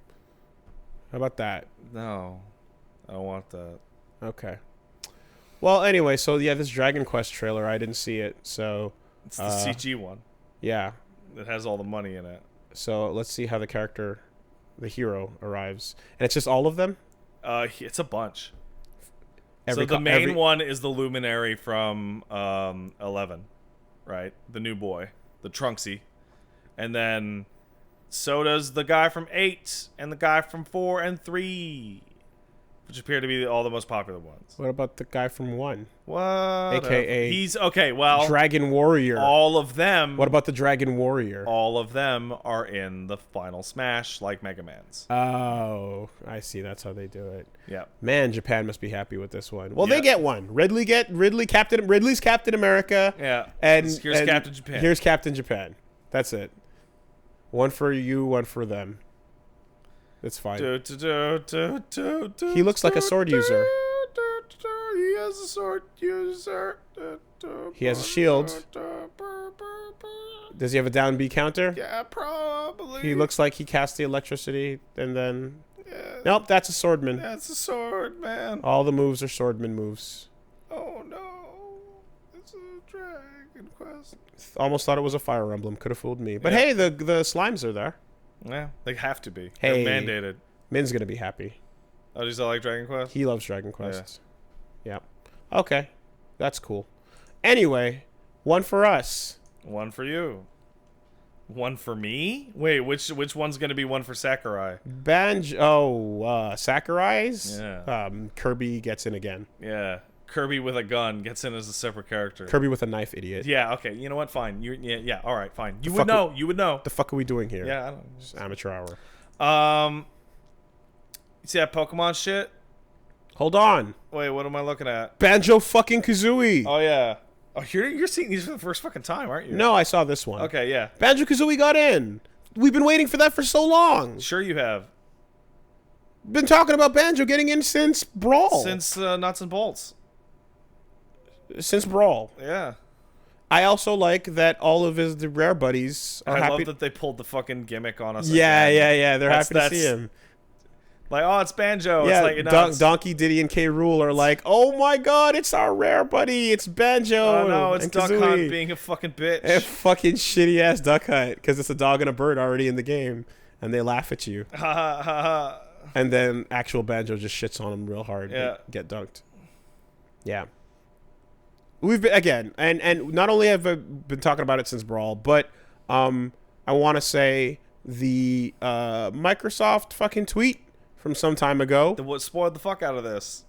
How about that? No. I don't want that. Okay. Well, anyway, so yeah, this Dragon Quest trailer, I didn't see it, so It's the CG one. yeah. It has all the money in it. So let's see how the hero arrives, and it's just all of them. It's a bunch. Every So the main one is the Luminary from 11, right? The new boy, the Trunksy. And then so does the guy from 8 and the guy from 4 and 3, which appear to be all the most popular ones. What about the guy from 1? What? AKA He's okay, well, Dragon Warrior. all of them. What about the Dragon Warrior? All of them are in the final Smash like Mega Man's. Oh, I see. That's how they do it. Yeah. Man, Japan must be happy with this one. Well, Yeah. they get one. Ridley's Captain America. Yeah. And Here's Captain Japan. Here's Captain Japan. That's it. One for you, one for them. It's fine. He looks like a sword user. He has a sword user. He has a shield. Does he have a down B counter? Yeah, probably. He looks like he casts the electricity and then... Yeah, Nope, that's a swordman. that's a sword, man. All the moves are swordman moves. Oh no, it's a Dragon Quest. Almost thought it was a Fire Emblem. Could have fooled me. But Yeah. hey, the slimes are there. Yeah, they have to be. Hey. They're mandated. Min's gonna be happy. Oh, do you still like Dragon Quest? He loves Dragon Quest. Yeah. Okay. That's cool. Anyway, one for us. One for you. One for me? Wait, which one's gonna be one for Sakurai? Sakurai's? Yeah. Kirby gets in again. Yeah, Kirby with a gun gets in as a separate character. Kirby with a knife, idiot. Yeah. Okay. You know what? Fine. Yeah. All right. Fine. You fuck would know. You would know. The fuck are we doing here? Yeah. I don't know. Just amateur hour. You see that Pokemon shit? Hold on. Wait, what am I looking at? Banjo fucking Kazooie. Oh yeah. Oh, you're seeing these for the first fucking time, aren't you? No, I saw this one. Okay, yeah. Banjo Kazooie got in. We've been waiting for that for so long. Sure you have. Been talking about Banjo getting in since Brawl. Since Nuts and Bolts. Since Brawl. Yeah. I also like that all of the rare buddies are I happy. love that they pulled the fucking gimmick on us. Yeah. again. They're happy to see him. Like, oh, it's Banjo. Yeah, It's like, no, it's, Donkey, Diddy, and K. Rool are like, oh my god, it's our rare buddy. It's Banjo. oh no, it's and Duck Kazooie. Hunt being a fucking bitch. A fucking shitty ass Duck Hunt because it's a dog and a bird already in the game, and they laugh at you. Ha ha ha ha. And then actual Banjo just shits on him real hard. Yeah. And get dunked. Yeah. We've been again, and not only have I been talking about it since Brawl, but I want to say the Microsoft fucking tweet from some time ago. What spoiled the fuck out of this?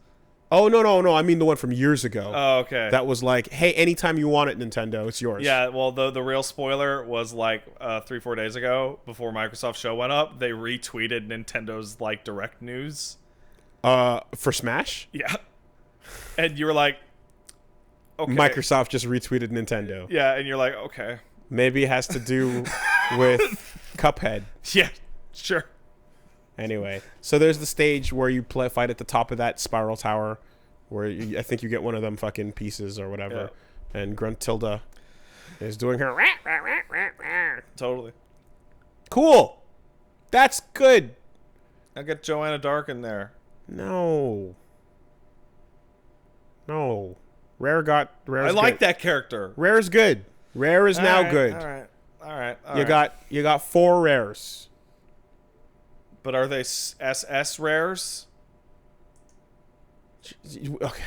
Oh no! I mean the one from years ago. Oh, okay. That was like, hey, anytime you want it, Nintendo, it's yours. Yeah, well, the real spoiler was like 3-4 days ago, before Microsoft show went up, they retweeted Nintendo's like direct news. For Smash, Yeah, and you were like, okay. Microsoft just retweeted Nintendo. Yeah, and you're like, okay. Maybe it has to do with Cuphead. Yeah, sure. Anyway, so there's the stage where you fight at the top of that spiral tower, where I think you get one of them fucking pieces or whatever, and Gruntilda is doing her. Totally. Cool. That's good. I'll get Joanna Dark in there. No. Rare I like that character. Rare's good. Rare is now good. All right. You got 4 rares. But are they SS rares? Okay.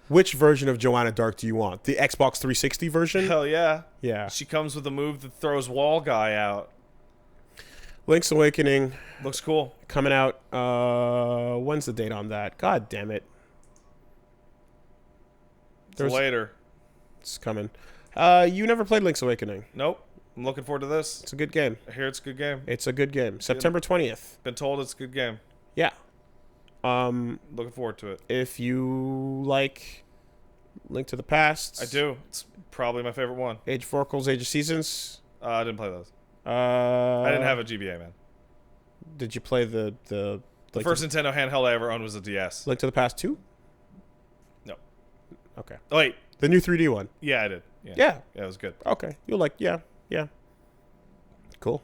Which version of Joanna Dark do you want? The Xbox 360 version? Hell yeah. Yeah. She comes with a move that throws Wall Guy out. Link's Awakening Looks cool. coming out. When's the date on that? God damn it. Later. It's coming. You never played Link's Awakening. Nope. I'm looking forward to this. It's a good game. I hear it's a good game. It's a good game. September 20th. Been told it's a good game. Yeah. Looking forward to it. If you like Link to the Past. I do. It's probably my favorite one. Age of Oracles, Age of Seasons. I didn't play those. I didn't have a GBA, man. Did you play the first Nintendo handheld I ever owned was a DS. Link to the Past 2? No. Okay. Oh, wait. The new 3D one. Yeah, I did. Yeah. Yeah, it was good. Okay. You're like, yeah. Cool.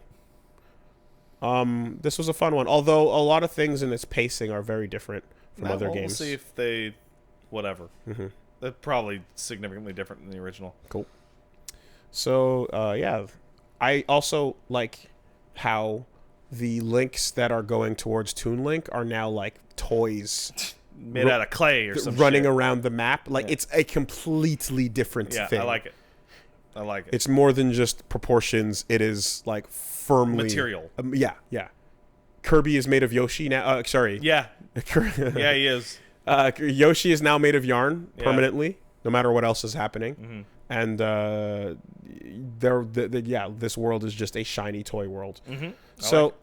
This was a fun one. Although a lot of things in its pacing are very different from other games. We'll see if they... Whatever. Mm-hmm. They're probably significantly different than the original. Cool. So, yeah. I also like how the links that are going towards Toon Link are now like toys. Made out of clay or something. Running around the map. Like, it's a completely different thing. Yeah, I like it. It's more than just proportions. It is like firmly material. Yeah. Kirby is made of Yoshi now. Sorry. Yeah. Yeah, he is. Yoshi is now made of yarn permanently, no matter what else is happening. Mm-hmm. And this world is just a shiny toy world. Mm-hmm. So,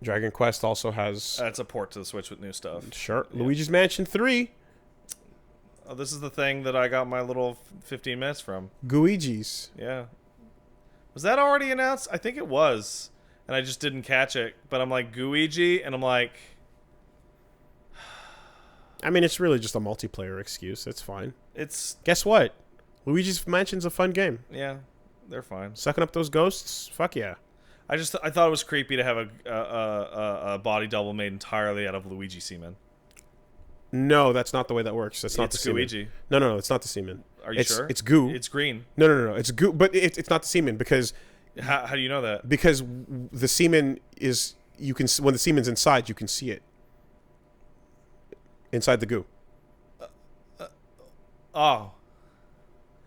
Dragon Quest also has. That's a port to the Switch with new stuff. Sure. Yeah. Luigi's Mansion 3. Oh, this is the thing that I got my little 15 minutes from. Guigi's. Yeah. Was that already announced? I think it was. And I just didn't catch it. But I'm like, Guigi? And I'm like... I mean, it's really just a multiplayer excuse. It's fine. It's... Guess what? Luigi's Mansion's a fun game. Yeah, they're fine. Sucking up those ghosts? Fuck yeah. I thought it was creepy to have a body double made entirely out of Luigi semen. No, that's not the way that works. That's not it's the semen. Luigi. No, it's not the semen. Are you sure? It's goo. It's green. No. It's goo, but it's not the semen because. How do you know that? Because the semen is when the semen's inside, you can see it. Inside the goo. Oh.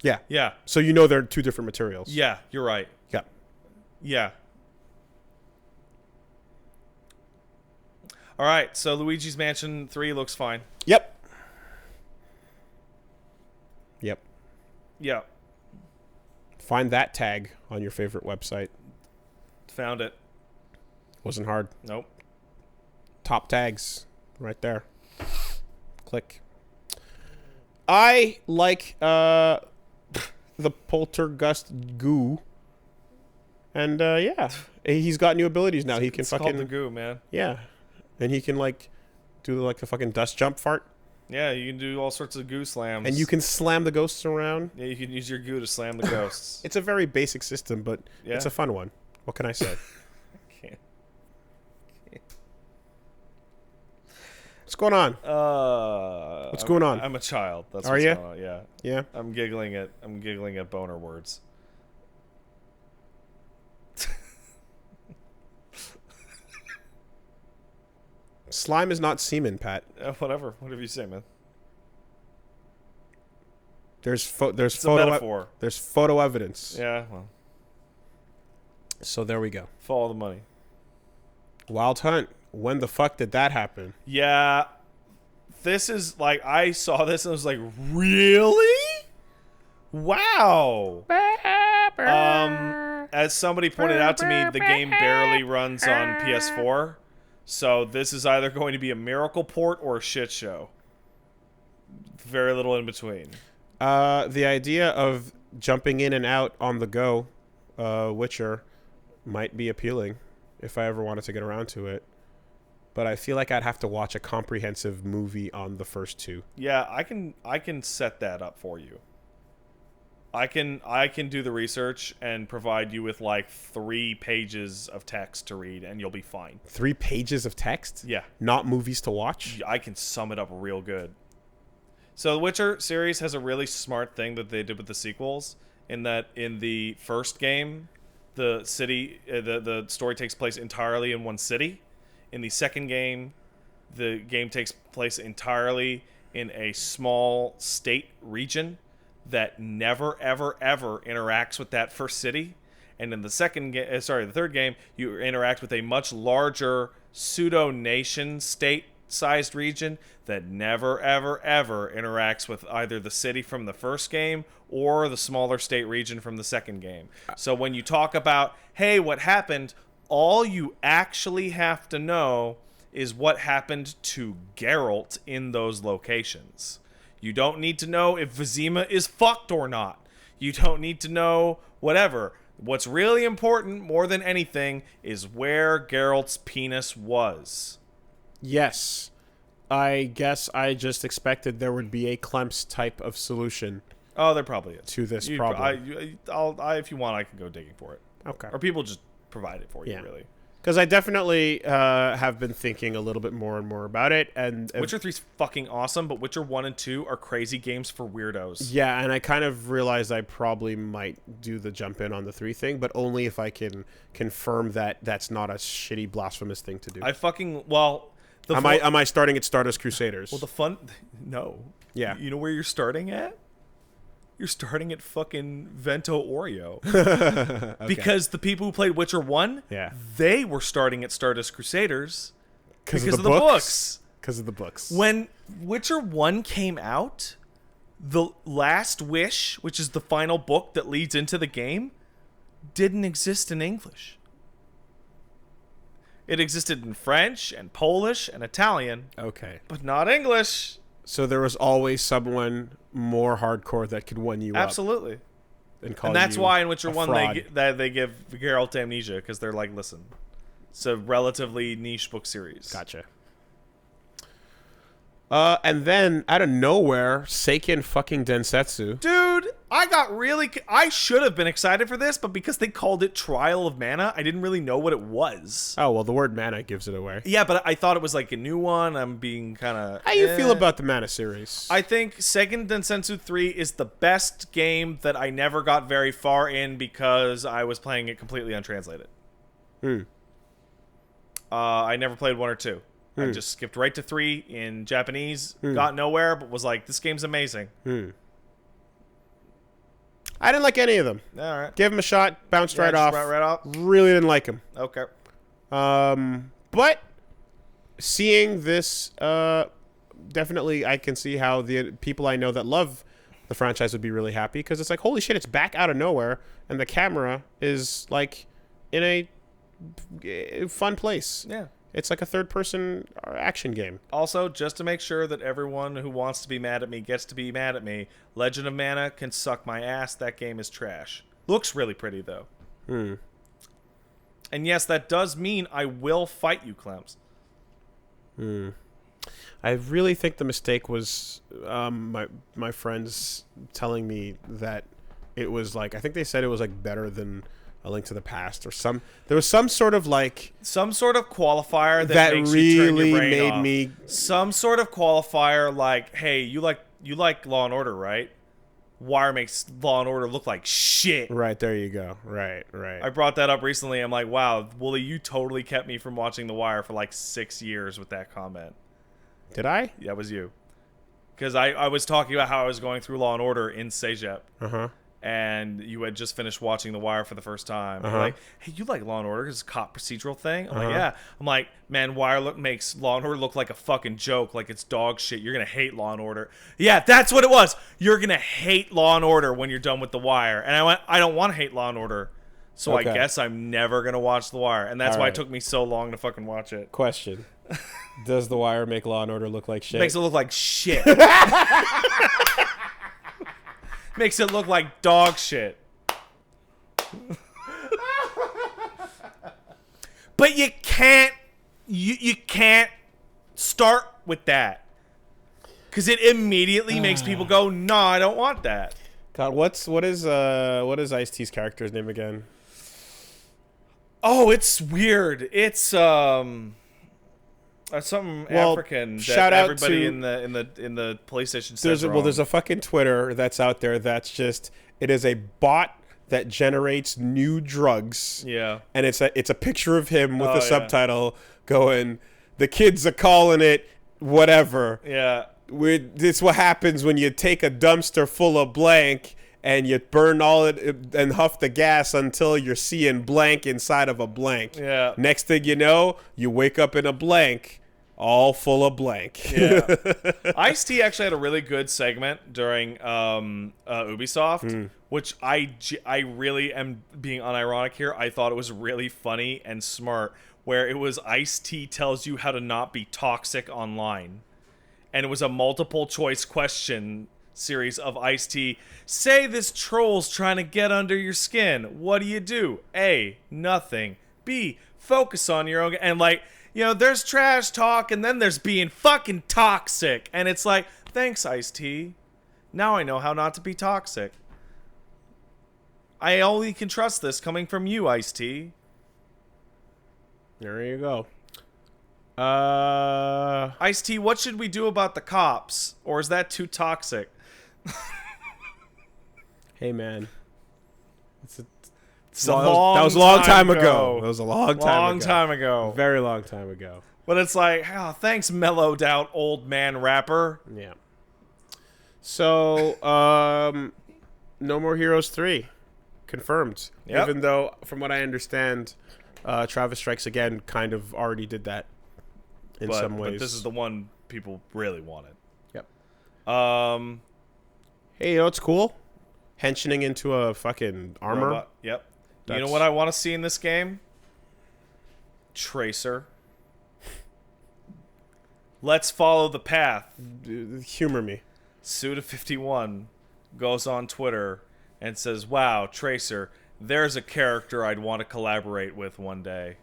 Yeah. Yeah. So you know they're 2 different materials. Yeah, you're right. Yeah. Yeah. All right, so Luigi's Mansion 3 looks fine. Yep. Yeah. Find that tag on your favorite website. Found it. Wasn't hard. Nope. Top tags. Right there. Click. I like the Poltergust goo. And yeah. He's got new abilities now. He can it's fucking called the goo, man. Yeah. And he can like do like the fucking dust jump fart. Yeah, you can do all sorts of goo slams. And you can slam the ghosts around. Yeah, you can use your goo to slam the ghosts. It's a very basic system, but it's a fun one. What can I say? What's going on? What's going on? I'm a child. That's Are what's you? going on. Yeah. Yeah. I'm giggling at boner words. Slime is not semen, Pat. Whatever you say, man. There's It's photo a metaphor. there's photo evidence. Yeah, well, So there we go. follow the money. Wild Hunt. When the fuck did that happen? Yeah, this is like, I saw this and I was like, really? Wow. As somebody pointed out to me, the game barely runs on PS4, so this is either going to be a miracle port or a shit show. Very little in between. The idea of jumping in and out on the go, Witcher, might be appealing if I ever wanted to get around to it. But I feel like I'd have to watch a comprehensive movie on the first two. Yeah, I can set that up for you. I can do the research and provide you with like 3 pages of text to read, and you'll be fine. 3 pages of text? Yeah, Not movies to watch? I can sum it up real good. So the Witcher series has a really smart thing that they did with the sequels, in that in the first game, the city, the story takes place entirely in one city. In the second game, the game takes place entirely in a small state region that never, ever, ever interacts with that first city. And in the the third game, you interact with a much larger pseudo-nation state-sized region that never, ever, ever interacts with either the city from the first game or the smaller state region from the second game. So when you talk about, hey, what happened, all you actually have to know is what happened to Geralt in those locations. You don't need to know if Vizima is fucked or not. You don't need to know whatever. What's really important, more than anything, is where Geralt's penis was. Yes. I guess I just expected there would be a Clemps type of solution Oh, there probably is. to this problem. If you want, I can go digging for it. Okay. Or people just provide it for you, Yeah. really. Because I definitely have been thinking a little bit more and more about it. And Witcher 3's fucking awesome, but Witcher 1 and 2 are crazy games for weirdos. yeah, and I kind of realized I probably might do the jump in on the 3 thing, but only if I can confirm that that's not a shitty, blasphemous thing to do. Am I starting at Stardust Crusaders? No. Yeah. You know where you're starting at? You're starting at fucking Vento Oreo. Okay. Because the people who played Witcher 1, Yeah. they were starting at Stardust Crusaders Because of the books. Because of the books. When Witcher 1 came out, The Last Wish, which is the final book that leads into the game, didn't exist in English. It existed in French and Polish and Italian, Okay. but not English. So there was always someone more hardcore that could one you Absolutely. up. And And that's why in Witcher 1 fraud. they give Geralt amnesia, because they're like, listen, it's a relatively niche book series. Gotcha. And then, out of nowhere, Seiken fucking Densetsu. Dude, I should have been excited for this, but because they called it Trial of Mana, I didn't really know what it was. Oh, well, the word mana gives it away. Yeah, but I thought it was like a new one. I'm being kind of... How you feel about the mana series? I think Seiken Densetsu 3 is the best game that I never got very far in because I was playing it completely untranslated. I never played 1 or 2. I just skipped right to 3 in Japanese, got nowhere, but was like, this game's amazing. I didn't like any of them. All right. Gave him a shot, bounced right off. Right off? Really didn't like him. Okay. But seeing this, definitely I can see how the people I know that love the franchise would be really happy, because it's like, holy shit, it's back out of nowhere, and the camera is like in a fun place. Yeah. It's like a third-person action game. Also, just to make sure that everyone who wants to be mad at me gets to be mad at me, Legend of Mana can suck my ass. That game is trash. Looks really pretty, though. And yes, that does mean I will fight you, Clems. I really think the mistake was my friends telling me that it was like, I think they said it was like better than A Link to the Past, or there was some sort of like some sort of qualifier that makes you turn really your brain made off. me. Some sort of qualifier like, hey, you like Law and Order, right? Wire makes Law and Order look like shit. Right, there you go. Right. I brought that up recently. I'm like, wow, Wooly, you totally kept me from watching The Wire for like 6 years with that comment. Did I? Yeah, it was you. Because I was talking about how I was going through Law and Order in Sejep. Uh-huh. And you had just finished watching The Wire for the first time. You're like, hey, you like Law and Order? It's a cop procedural thing? I'm like, yeah. I'm like, man, Wire makes Law and Order look like a fucking joke, like it's dog shit. You're going to hate Law and Order. Yeah, that's what it was. You're going to hate Law and Order when you're done with The Wire. And I went, I don't want to hate Law and Order. So I guess I'm never going to watch The Wire. And that's why it took me so long to fucking watch it. Question. Does The Wire make Law and Order look like shit? Makes it look like shit. Makes it look like dog shit. But you can't start with that, because it immediately makes people go, no, I don't want that. God, what is Ice-T's character's name again? Oh, it's weird. It's something African. Shout that out everybody to- in the PlayStation says wrong. There's a fucking Twitter that's out there that's just, it is a bot that generates new drugs. Yeah. And it's a picture of him with a subtitle going, the kids are calling it whatever. Yeah. This what happens when you take a dumpster full of blank and you burn all it and huff the gas until you're seeing blank inside of a blank. Yeah. Next thing you know, you wake up in a blank, all full of blank. Yeah. Ice-T actually had a really good segment during Ubisoft, which I really am being unironic here. I thought it was really funny and smart, where it was Ice-T tells you how to not be toxic online. And it was a multiple choice question series of Ice-T. Say this troll's trying to get under your skin. What do you do? A, nothing. B, focus on your own. And like, you know, there's trash talk and then there's being fucking toxic. And it's like, thanks, Ice-T. Now I know how not to be toxic. I only can trust this coming from you, Ice-T. There you go. Ice-T, what should we do about the cops? Or is that too toxic? Hey, man. That was a long time ago. That was a long time ago. Very long time ago. But it's like, oh, thanks, mellowed out old man rapper. Yeah. So, No More Heroes 3. Confirmed. Yep. Even though, from what I understand, Travis Strikes Again kind of already did that in some ways. But this is the one people really wanted. Yep. Hey, you know what's cool? Henching into a fucking armor. Robot. Yep. You know what I want to see in this game? Tracer. Let's follow the path. Humor me. Suda51 goes on Twitter and says, wow, Tracer, there's a character I'd want to collaborate with one day.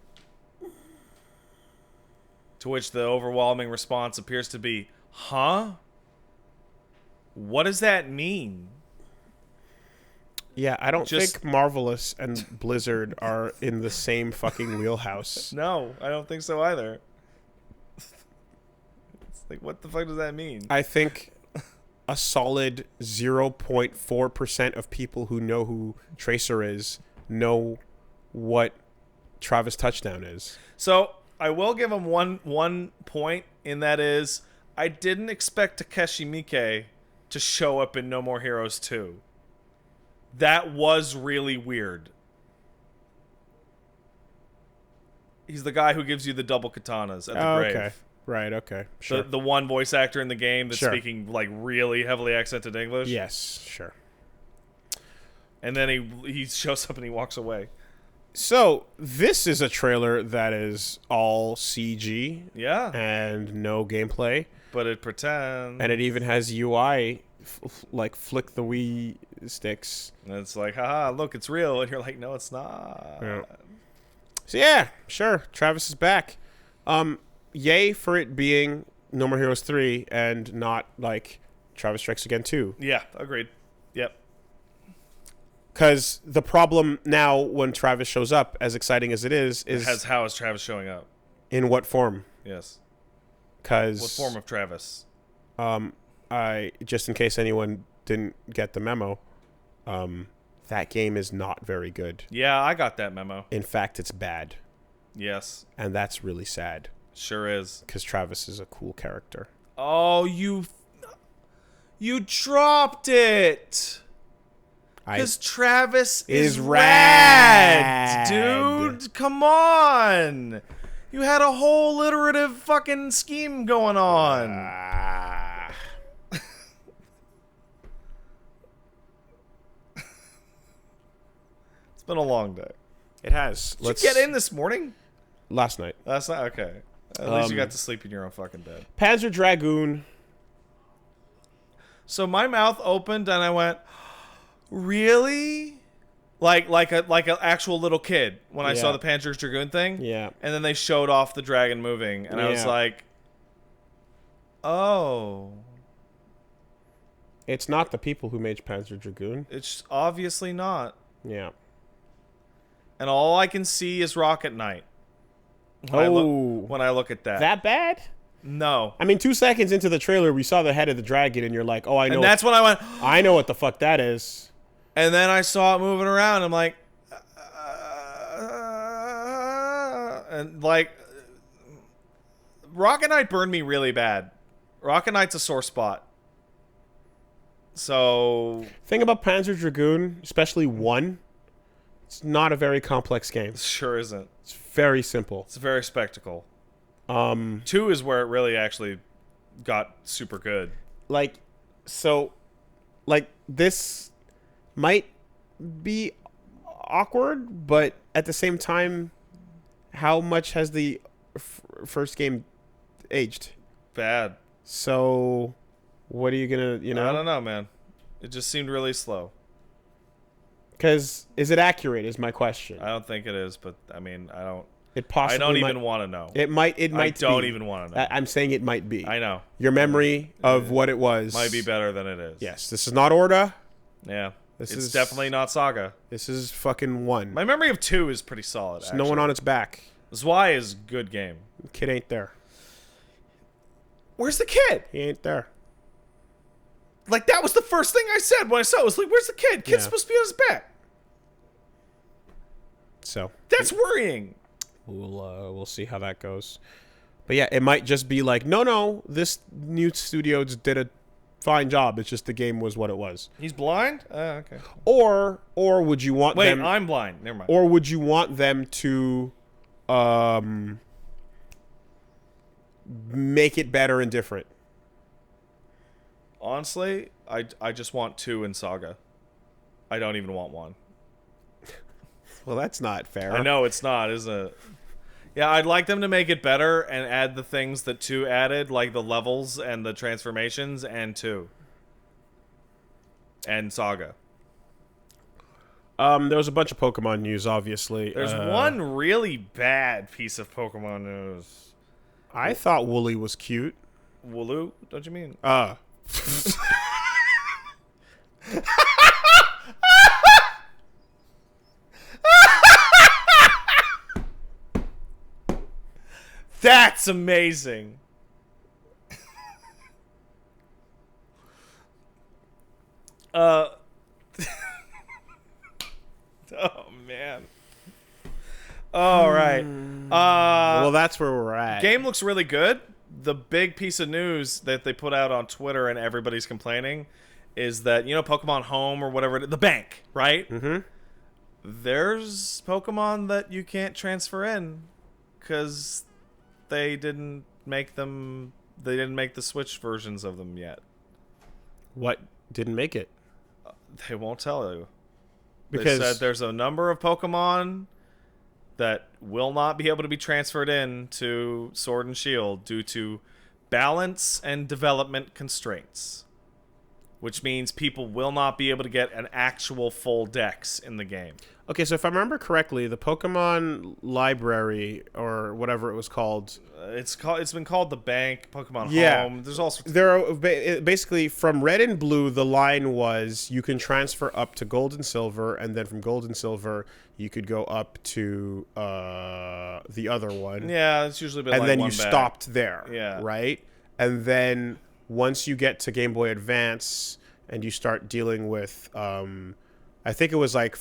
To which the overwhelming response appears to be, huh? What does that mean? Yeah, I don't think Marvelous and Blizzard are in the same fucking wheelhouse. No, I don't think so either. It's like, what the fuck does that mean? I think a solid 0.4% of people who know who Tracer is know what Travis Touchdown is. So I will give him one point, and that is I didn't expect Takeshi Miike to show up in No More Heroes 2. That was really weird. He's the guy who gives you the double katanas at the grave. Okay. Right, okay. Sure. The one voice actor in the game that's Sure. speaking like really heavily accented English. Yes, sure. And then he shows up and he walks away. So, this is a trailer that is all CG Yeah. and no gameplay. But it pretends. And it even has UI, like flick the Wii sticks. And it's like, haha, look, it's real. And you're like, no, it's not. Yeah. So yeah, sure, Travis is back. Yay for it being No More Heroes 3 and not like Travis Strikes Again 2. Yeah, agreed. Yep. Because the problem now when Travis shows up, as exciting as it is How is Travis showing up? in what form? Yes. Because What form of Travis? I just in case anyone didn't get the memo, that game is not very good. Yeah, I got that memo. In fact, it's bad, Yes, and that's really sad. sure is. Because Travis is a cool character. Oh, you dropped it. Because Travis is rad, dude. Come on. You had a whole iterative fucking scheme going on. It's been a long day. It has. Did you get in this morning? Last night. That's not okay. At least you got to sleep in your own fucking bed. Panzer Dragoon. So my mouth opened and I went, really? Like an actual little kid when I saw the Panzer Dragoon thing. Yeah. And then they showed off the dragon moving, and I was like, oh. It's not the people who made Panzer Dragoon. It's obviously not. Yeah. And all I can see is Rocket Knight. When I look at that. That bad? No. I mean, 2 seconds into the trailer, we saw the head of the dragon, and you're like, oh, I know. And that's when I went, I know what the fuck that is. And then I saw it moving around. I'm like, and like, Rocket Knight burned me really bad. Rocket Knight's a sore spot. So, Thing about Panzer Dragoon, especially 1, it's not a very complex game. sure isn't. It's very simple. It's a very spectacle. 2 is where it really actually got super good. This might be awkward, but at the same time, how much has the first game aged? Bad. So, what are you gonna, I don't know, man. It just seemed really slow. Because is it accurate? Is my question. I don't think it is, but I mean, I don't. It possibly. I don't even want to know. It might. It might. I don't be. even want to know. I'm saying it might be. I know. Your memory of what it was Might be better than it is. Yes, this is not Orda. Yeah. This it's is definitely not Saga. This is fucking 1. My memory of 2 is pretty solid. There's no one on its back. Zwei is a good game. The kid ain't there. Where's the kid? He ain't there. Like, that was the first thing I said when I saw it. Was like, where's the kid? Kid's supposed to be on his back. So that's worrying. We'll see how that goes. But yeah, it might just be like, no, this new studio just did a fine job. It's just the game was what it was. He's blind? Okay. Or would you want them... Wait, I'm blind. Never mind. Or would you want them to make it better and different? Honestly, I just want 2 in Saga. I don't even want 1. Well, that's not fair. I know it's not, is it? Yeah, I'd like them to make it better and add the things that 2 added, like the levels and the transformations, and 2. And Saga. There was a bunch of Pokemon news, obviously. There's one really bad piece of Pokemon news. I thought Wooly was cute. Wooloo? Don't you mean? That's amazing. Oh man. All right. Well, that's where we're at. Game looks really good. The big piece of news that they put out on Twitter and everybody's complaining is that, Pokemon Home or whatever, the bank, right? Mm-hmm. There's Pokemon that you can't transfer in because they didn't make the Switch versions of them yet. What didn't make it? They won't tell you. Because they said there's a number of Pokemon that will not be able to be transferred in to Sword and Shield due to balance and development constraints. which means people will not be able to get an actual full dex in the game. Okay, so if I remember correctly, the Pokemon Library or whatever it was called, It's been called the Bank, Pokemon Yeah. Home. There's also there are basically from Red and Blue, the line was you can transfer up to Gold and Silver, and then from Gold and Silver you could go up to the other one. yeah, it's usually been And like then one you bag. stopped there. Yeah. Right? And then once you get to Game Boy Advance and you start dealing with I think it was like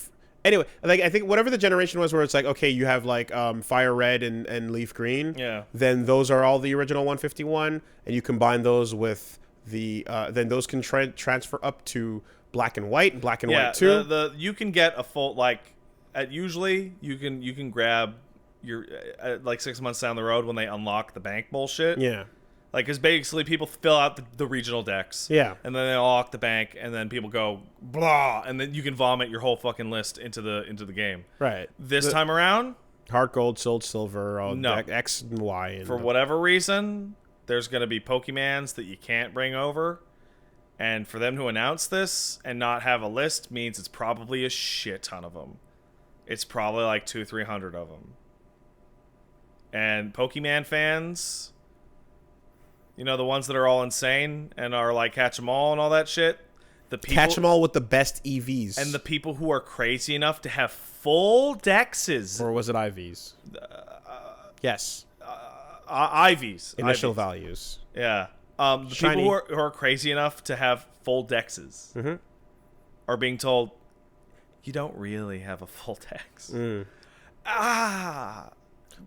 anyway, like I think whatever the generation was where it's like, okay, you have like Fire Red and Leaf Green. Yeah. Then those are all the original 151, and you combine those with the then those can transfer up to Black and White and Black and White 2. The you can get a full usually you can grab your like 6 months down the road when they unlock the bank bullshit. Yeah. Like, because basically people fill out the regional decks. Yeah. And then they unlock the bank, and then people go, blah, and then you can vomit your whole fucking list into the game. Right. This time around, Heart Gold, Soul Silver, all No. X and Y. And for whatever reason, there's going to be Pokemans that you can't bring over. And for them to announce this and not have a list means it's probably a shit ton of them. It's probably like 200-300 of them. And Pokemon fans, you know, the ones that are all insane and are like catch 'em all and all that shit. The people, catch them all with the best EVs. and the people who are crazy enough to have full dexes. Or was it IVs? Yes. IVs. Initial IVs. values. Yeah. The Shiny. people who are crazy enough to have full dexes are being told, you don't really have a full dex.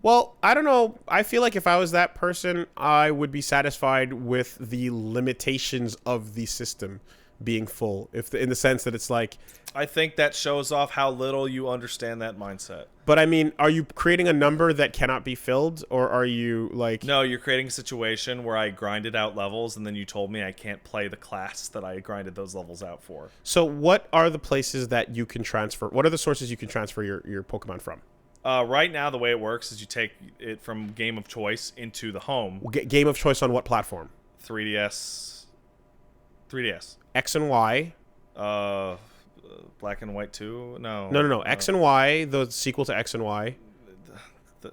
Well, I don't know. I feel like if I was that person, I would be satisfied with the limitations of the system being full, in the sense that it's like. I think that shows off how little you understand that mindset. But I mean, are you creating a number that cannot be filled, or are you like? No, you're creating a situation where I grinded out levels, and then you told me I can't play the class that I grinded those levels out for. So, what are the places that you can transfer? What are the sources you can transfer your Pokemon from? Right now, the way it works is you take it from Game of Choice into the home. Game of choice on what platform? 3DS. X and Y. Black and White 2? No. No. X and Y, the sequel to X and Y.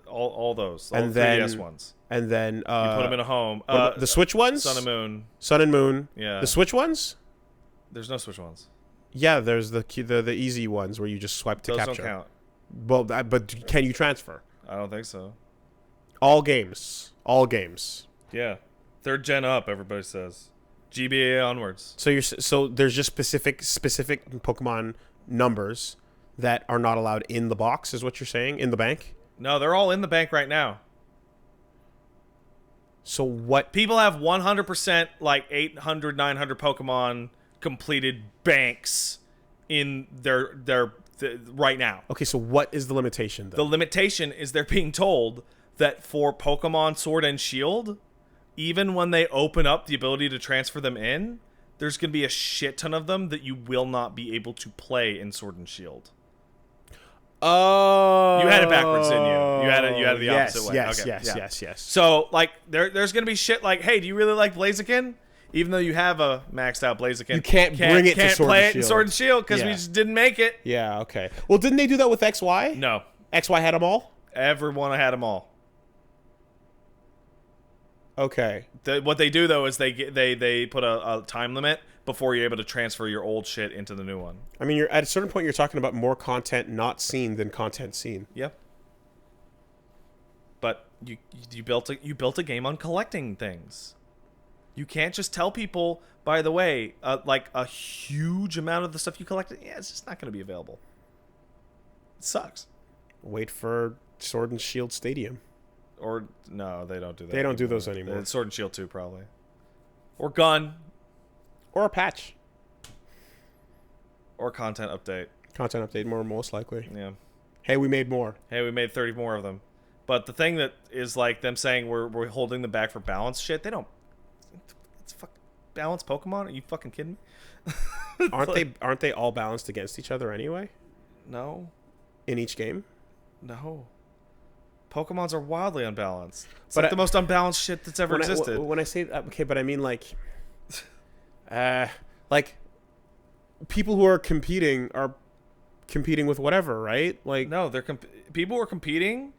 All those. All And the 3DS then- ones. And then You put them in a home. the Switch ones? Sun and Moon. Sun and Moon. Yeah. The Switch ones? There's no Switch ones. Yeah, there's the easy ones where you just swipe to Those capture. don't count. Well, but can you transfer? I don't think so. All games. Yeah. 3rd gen up, everybody says. GBA onwards. So there's just specific Pokemon numbers that are not allowed in the box, is what you're saying, in the bank? No, they're all in the bank right now. So what? People have 100% like 800, 900 Pokemon completed banks in their right now. Okay, so what is the limitation then? The limitation is they're being told that for Pokemon Sword and Shield, even when they open up the ability to transfer them in, there's going to be a shit ton of them that you will not be able to play in Sword and Shield. Oh, You had it backwards, didn't you? You had it the opposite way. Yes, Okay, yes, yeah. yes. So, like, there's going to be shit like, hey, do you really like Blaziken? Even though you have a maxed out Blaziken, You can't bring it to can't Sword play and it in Shield. Sword and Shield because we Yeah. just didn't make it. Yeah, okay. Well, didn't they do that with XY? No, XY had them all? everyone had them all. Okay. What they do though is they put a time limit before you're able to transfer your old shit into the new one. I mean, you're at a certain point you're talking about more content not seen than content seen. Yep. But you built a game on collecting things. You can't just tell people, by the way, like a huge amount of the stuff you collected, yeah, it's just not going to be available. It sucks. Wait for Sword and Shield Stadium. Or no, they don't do that. They don't do those anymore. Sword and Shield 2 probably. Or Gun. Or a patch. Or content update. Content update, most likely. Yeah. Hey, we made more. Hey, we made 30 more of them. But the thing that is like them saying we're holding them back for balance shit, they don't. It's fuck balance Pokemon? Are you fucking kidding me? Aren't they all balanced against each other anyway? No. In each game? No. Pokemons are wildly unbalanced. It's But like the most unbalanced shit that's ever existed. When I say that, okay, but I mean like, like people who are competing with whatever, right? Like No, they're people who are competing.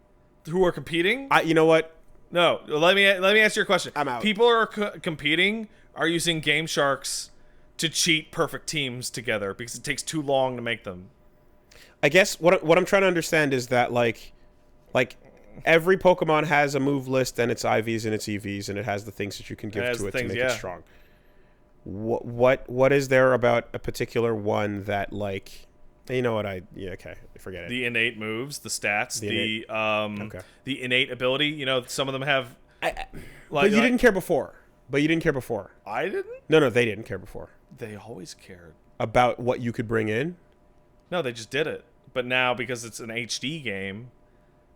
Who are competing? you know what? No, let me answer your question. I'm out. People who are competing are using Game Sharks to cheat perfect teams together because it takes too long to make them. I guess what I'm trying to understand is that like every Pokemon has a move list and its IVs and its EVs, and it has the things that you can give to it to make it strong. What is there about a particular one that like, you know what, okay, forget it. The innate moves, the stats, the innate ability. You know, some of them have. But you didn't care before. I didn't. No, they didn't care before. They always cared About what you could bring in. No, they just did it. But now, because it's an HD game,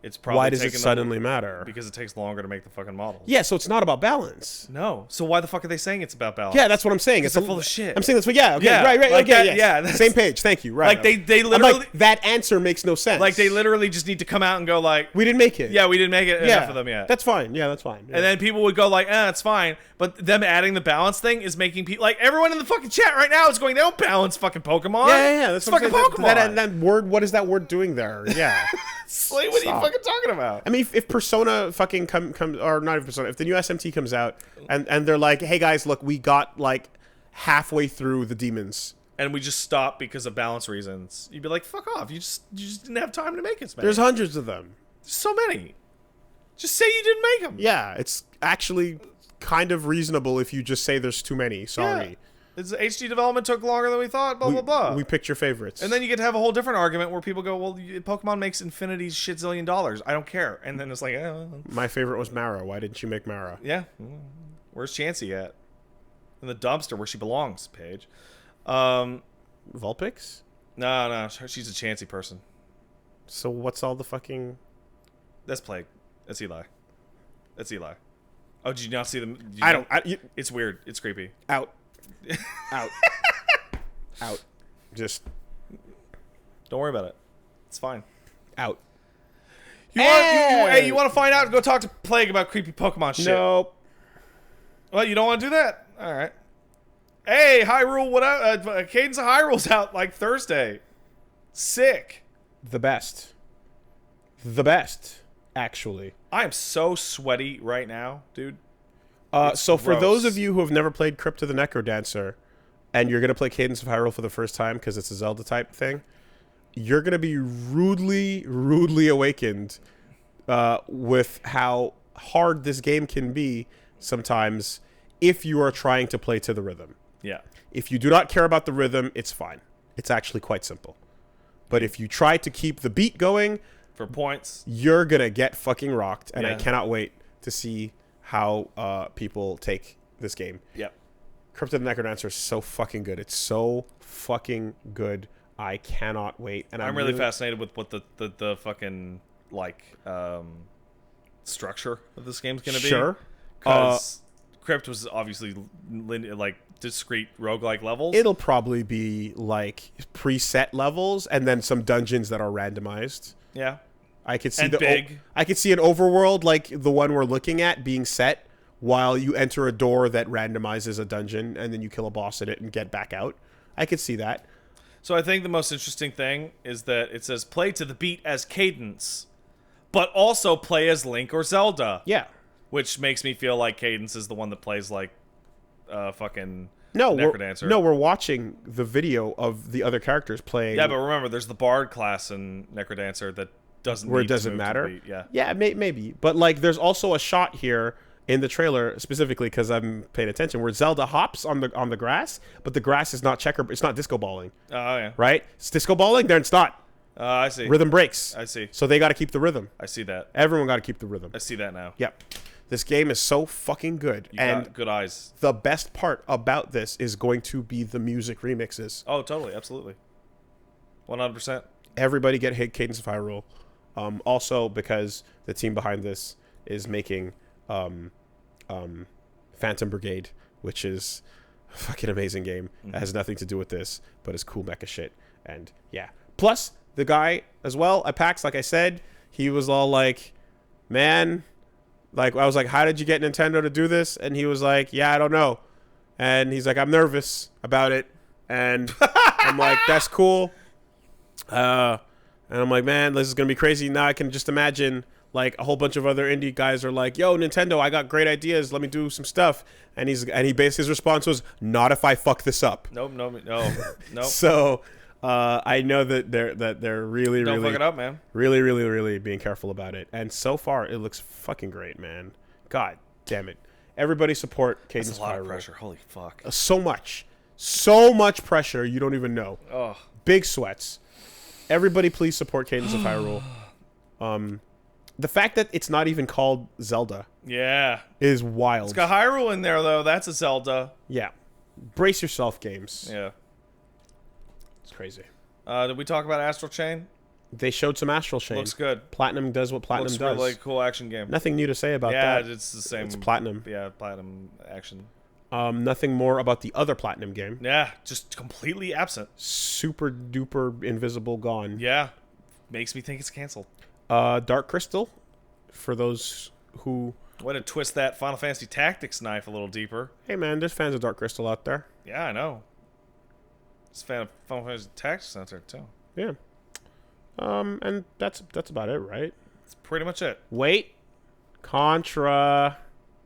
it's probably why does it suddenly matter? Because it takes longer to make the fucking models. Yeah, so it's not about balance. No. So why the fuck are they saying it's about balance? Yeah, that's what I'm saying. It's full of shit. I'm saying that's what. Yeah. Okay. Yeah, Right. like Okay. that, Yes. yeah. Same page. Thank you. Right. Like they literally. Like, that answer makes no sense. Like they literally just need to come out and go like, we didn't make it. Yeah, we didn't make it enough of them yet. That's fine. Yeah, that's fine. Yeah. And then people would go like, it's fine. But them adding the balance thing is making people like everyone in the fucking chat right now is going, they don't balance fucking Pokemon. Yeah. That's fucking Pokemon. That word. What is that word doing there? Yeah. Like, what are you fucking talking about? I mean, if Persona fucking comes, or not even Persona, if the new SMT comes out and they're like, hey guys, look, we got like halfway through the demons. And we just stopped because of balance reasons. You'd be like, fuck off. You just didn't have time to make it. There's hundreds of them. So many. Just say you didn't make them. Yeah, it's actually kind of reasonable if you just say there's too many. Sorry. Yeah. It's HD development took longer than we thought, blah, blah, blah. We picked your favorites. And then you get to have a whole different argument where people go, well, Pokemon makes infinity's shit zillion dollars. I don't care. And then it's like, My favorite was Mara. Why didn't you make Mara? Yeah. Where's Chansey at? In the dumpster where she belongs, Paige. Vulpix? No. She's a Chansey person. So what's all the fucking... That's Plague. That's Eli. Oh, did you not see them? It's weird. It's creepy. Out. Just don't worry about it. It's fine. Out. You want to find out? Go talk to Plague about creepy Pokemon shit. Nope. Well, you don't want to do that. All right. Hey, Hyrule, what up? Cadence of Hyrule's out like Thursday. Sick. The best, actually. I am so sweaty right now, dude. So for those of you who have never played Crypt of the Necrodancer, and you're going to play Cadence of Hyrule for the first time because it's a Zelda type thing, you're going to be rudely awakened with how hard this game can be sometimes if you are trying to play to the rhythm. Yeah. If you do not care about the rhythm, it's fine. It's actually quite simple. But if you try to keep the beat going... For points. You're going to get fucking rocked, and I cannot wait to see how people take this game. Yep. Crypt of the Necrodancer is so fucking good. It's so fucking good. I cannot wait. And I'm really fascinated with what the fucking structure of this game's gonna be. Sure. Because Crypt was obviously like discrete roguelike levels. It'll probably be like preset levels and then some dungeons that are randomized. Yeah. I could see I could see an overworld like the one we're looking at being set while you enter a door that randomizes a dungeon and then you kill a boss in it and get back out. I could see that. So I think the most interesting thing is that it says play to the beat as Cadence, but also play as Link or Zelda. Yeah. Which makes me feel like Cadence is the one that plays like fucking Necrodancer. We're watching the video of the other characters playing. Yeah, but remember, there's the Bard class in Necrodancer that doesn't where need it doesn't to move matter. To the beat. Yeah. Yeah, maybe. But like, there's also a shot here in the trailer specifically because I'm paying attention where Zelda hops on the grass, but the grass is not it's not disco balling. Oh yeah. Right? It's disco balling. Then it's not. I see. Rhythm breaks. I see. So they got to keep the rhythm. I see that. Everyone got to keep the rhythm. I see that now. Yep. This game is so fucking good. You got good eyes. The best part about this is going to be the music remixes. Oh, totally. Absolutely. 100%. Everybody get hit Cadence of Hyrule. Also, because the team behind this is making Phantom Brigade, which is a fucking amazing game. It has nothing to do with this, but it's cool mecha shit. And yeah. Plus, the guy as well at PAX, like I said, he was all like, man... Like, I was like, how did you get Nintendo to do this? And he was like, yeah, I don't know. And he's like, I'm nervous about it. And I'm like, that's cool. And I'm like, man, this is going to be crazy. Now I can just imagine like a whole bunch of other indie guys are like, yo, Nintendo, I got great ideas. Let me do some stuff. And he basically, his response was, not if I fuck this up. Nope. So I know that they're really, Don't really, fuck it up, man. really, really, really being careful about it. And so far, it looks fucking great, man. God damn it. Everybody support Cadence That's a lot Hyrule. of pressure. Holy fuck. So much pressure. You don't even know. Oh. Big sweats. Everybody, please support Cadence of Hyrule. The fact that it's not even called Zelda Yeah. is wild. It's got Hyrule in there, though. That's a Zelda. Yeah. Brace yourself, games. Yeah. It's crazy. Did we talk about Astral Chain? They showed some Astral Chain. Looks good. Platinum does what Platinum Looks does. really cool action game. Nothing new to say about Yeah, that. it's the same. It's Platinum. Yeah, Platinum action. Nothing more about the other Platinum game. Yeah, just completely absent. Super duper invisible gone. Yeah. Makes me think it's canceled. Dark Crystal, for those who... Way to twist that Final Fantasy Tactics knife a little deeper. Hey man, there's fans of Dark Crystal out there. Yeah, I know. It's a fan of Final Fantasy Tactics out there, too. Yeah. And that's about it, right? That's pretty much it. Wait. Contra.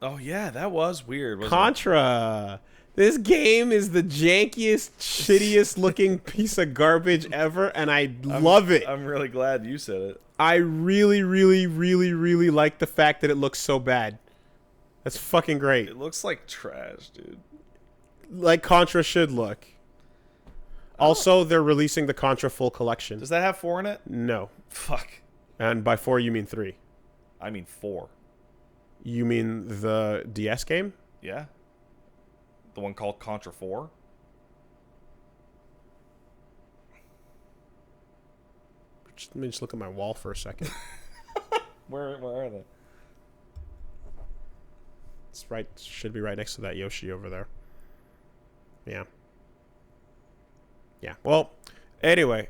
Oh, yeah, that was weird, wasn't Contra. This game is the jankiest, shittiest looking piece of garbage ever, and I love it. I'm really glad you said it. I really, really, really, really like the fact that it looks so bad. That's fucking great. It looks like trash, dude. Like Contra should look. Also, they're releasing the Contra full collection. Does that have 4 in it? No. Fuck. And by 4, you mean 3. I mean 4. You mean the DS game? Yeah. The one called Contra 4? Let me just look at my wall for a second. Where are they? It's right. Should be right next to that Yoshi over there. Yeah. Yeah. Well, anyway,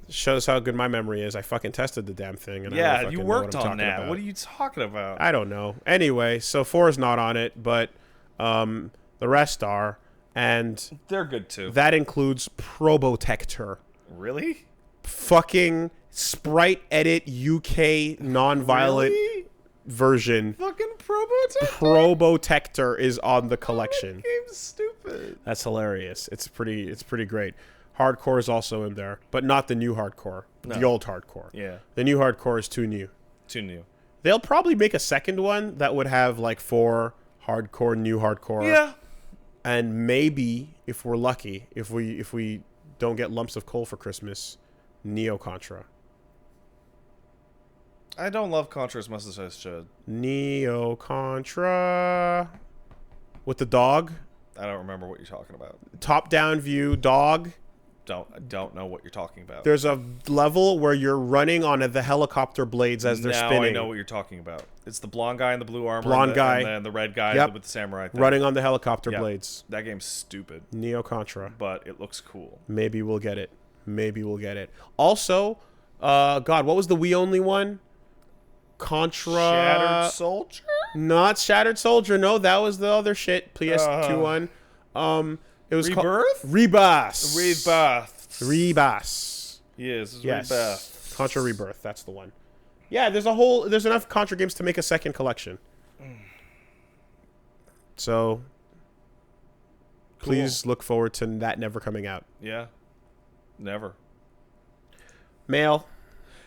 shows how good my memory is. I fucking tested the damn thing. And I don't Yeah, fucking you know worked what I'm on talking that. about. What are you talking about? I don't know. Anyway, so 4 is not on it, but the rest are, and They're good, too. that includes Probotector. Really? Fucking sprite edit UK non-violent Really? version. Fucking Probotector? Probotector is on the collection. That game's stupid. That's hilarious. It's pretty great. Hardcore is also in there, but not the new hardcore. The old hardcore. Yeah. The new hardcore is too new. Too new. They'll probably make a second one that would have like 4 hardcore, new hardcore. Yeah. And maybe, if we're lucky, if we don't get lumps of coal for Christmas, Neo Contra. I don't love Contra as much as I should. Neo Contra with the dog. I don't remember what you're talking about. Top-down view dog. I don't know what you're talking about. There's a level where you're running on the helicopter blades as they're now spinning. I know what you're talking about. It's the blonde guy in the blue armor. Blonde guy. And the red guy Yep. with the samurai thing. Running on the helicopter Yep. blades. That game's stupid, Neo Contra. but it looks cool. Maybe we'll get it. Maybe we'll get it. Also, God, what was the Wii only one? Contra. Shattered Soldier? Not Shattered Soldier. No, that was the other shit. PS2 one. It was Rebirth? Rebirth. Rebirth. Rebirth. Yes, it's Yes. Rebirth. Contra Rebirth. That's the one. Yeah, there's enough Contra games to make a second collection. So, please look forward to that never coming out. Yeah. Never. Mail.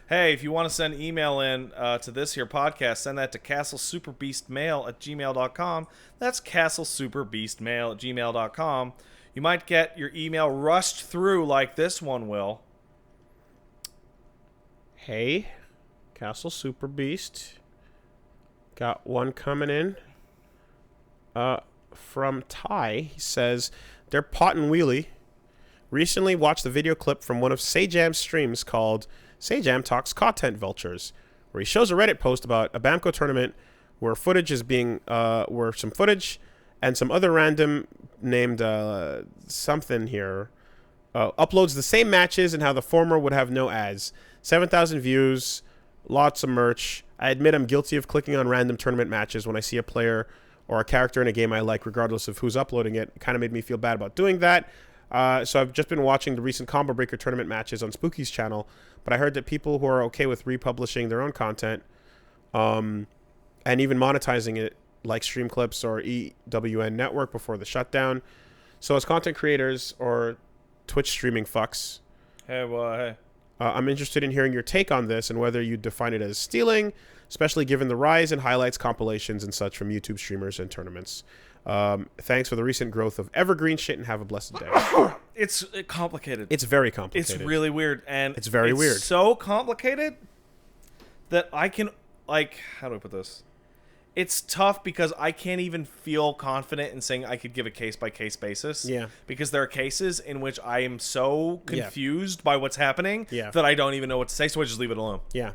Hey, if you want to send email in to this here podcast, send that to castlesuperbeastmail@gmail.com. That's castlesuperbeastmail@gmail.com. You might get your email rushed through like this one will. Hey, Castle Super Beast. Got one coming in. From Ty. He says, they're pot and wheelie. Recently watched a video clip from one of Sajam's streams called Sajam Talks Content Vultures, where he shows a Reddit post about a Bamco tournament where footage is being, where some footage and some other random named something here uploads the same matches and how the former would have no ads. 7,000 views, lots of merch. I admit I'm guilty of clicking on random tournament matches when I see a player or a character in a game I like, regardless of who's uploading it. It kind of made me feel bad about doing that. So I've just been watching the recent Combo Breaker tournament matches on Spooky's channel, but I heard that people who are okay with republishing their own content, and even monetizing it, like Stream Clips or EWN Network before the shutdown. So as content creators or Twitch streaming fucks, Hey. I'm interested in hearing your take on this and whether you define it as stealing, especially given the rise in highlights, compilations, and such from YouTube streamers and tournaments. Thanks for the recent growth of evergreen shit, and have a blessed day. It's complicated. It's very complicated. It's really weird, and it's very weird. So complicated that I can, like, how do I put this? It's tough because I can't even feel confident in saying I could give a case-by-case basis. Yeah. Because there are cases in which I am so confused by what's happening that I don't even know what to say, so I just leave it alone. Yeah.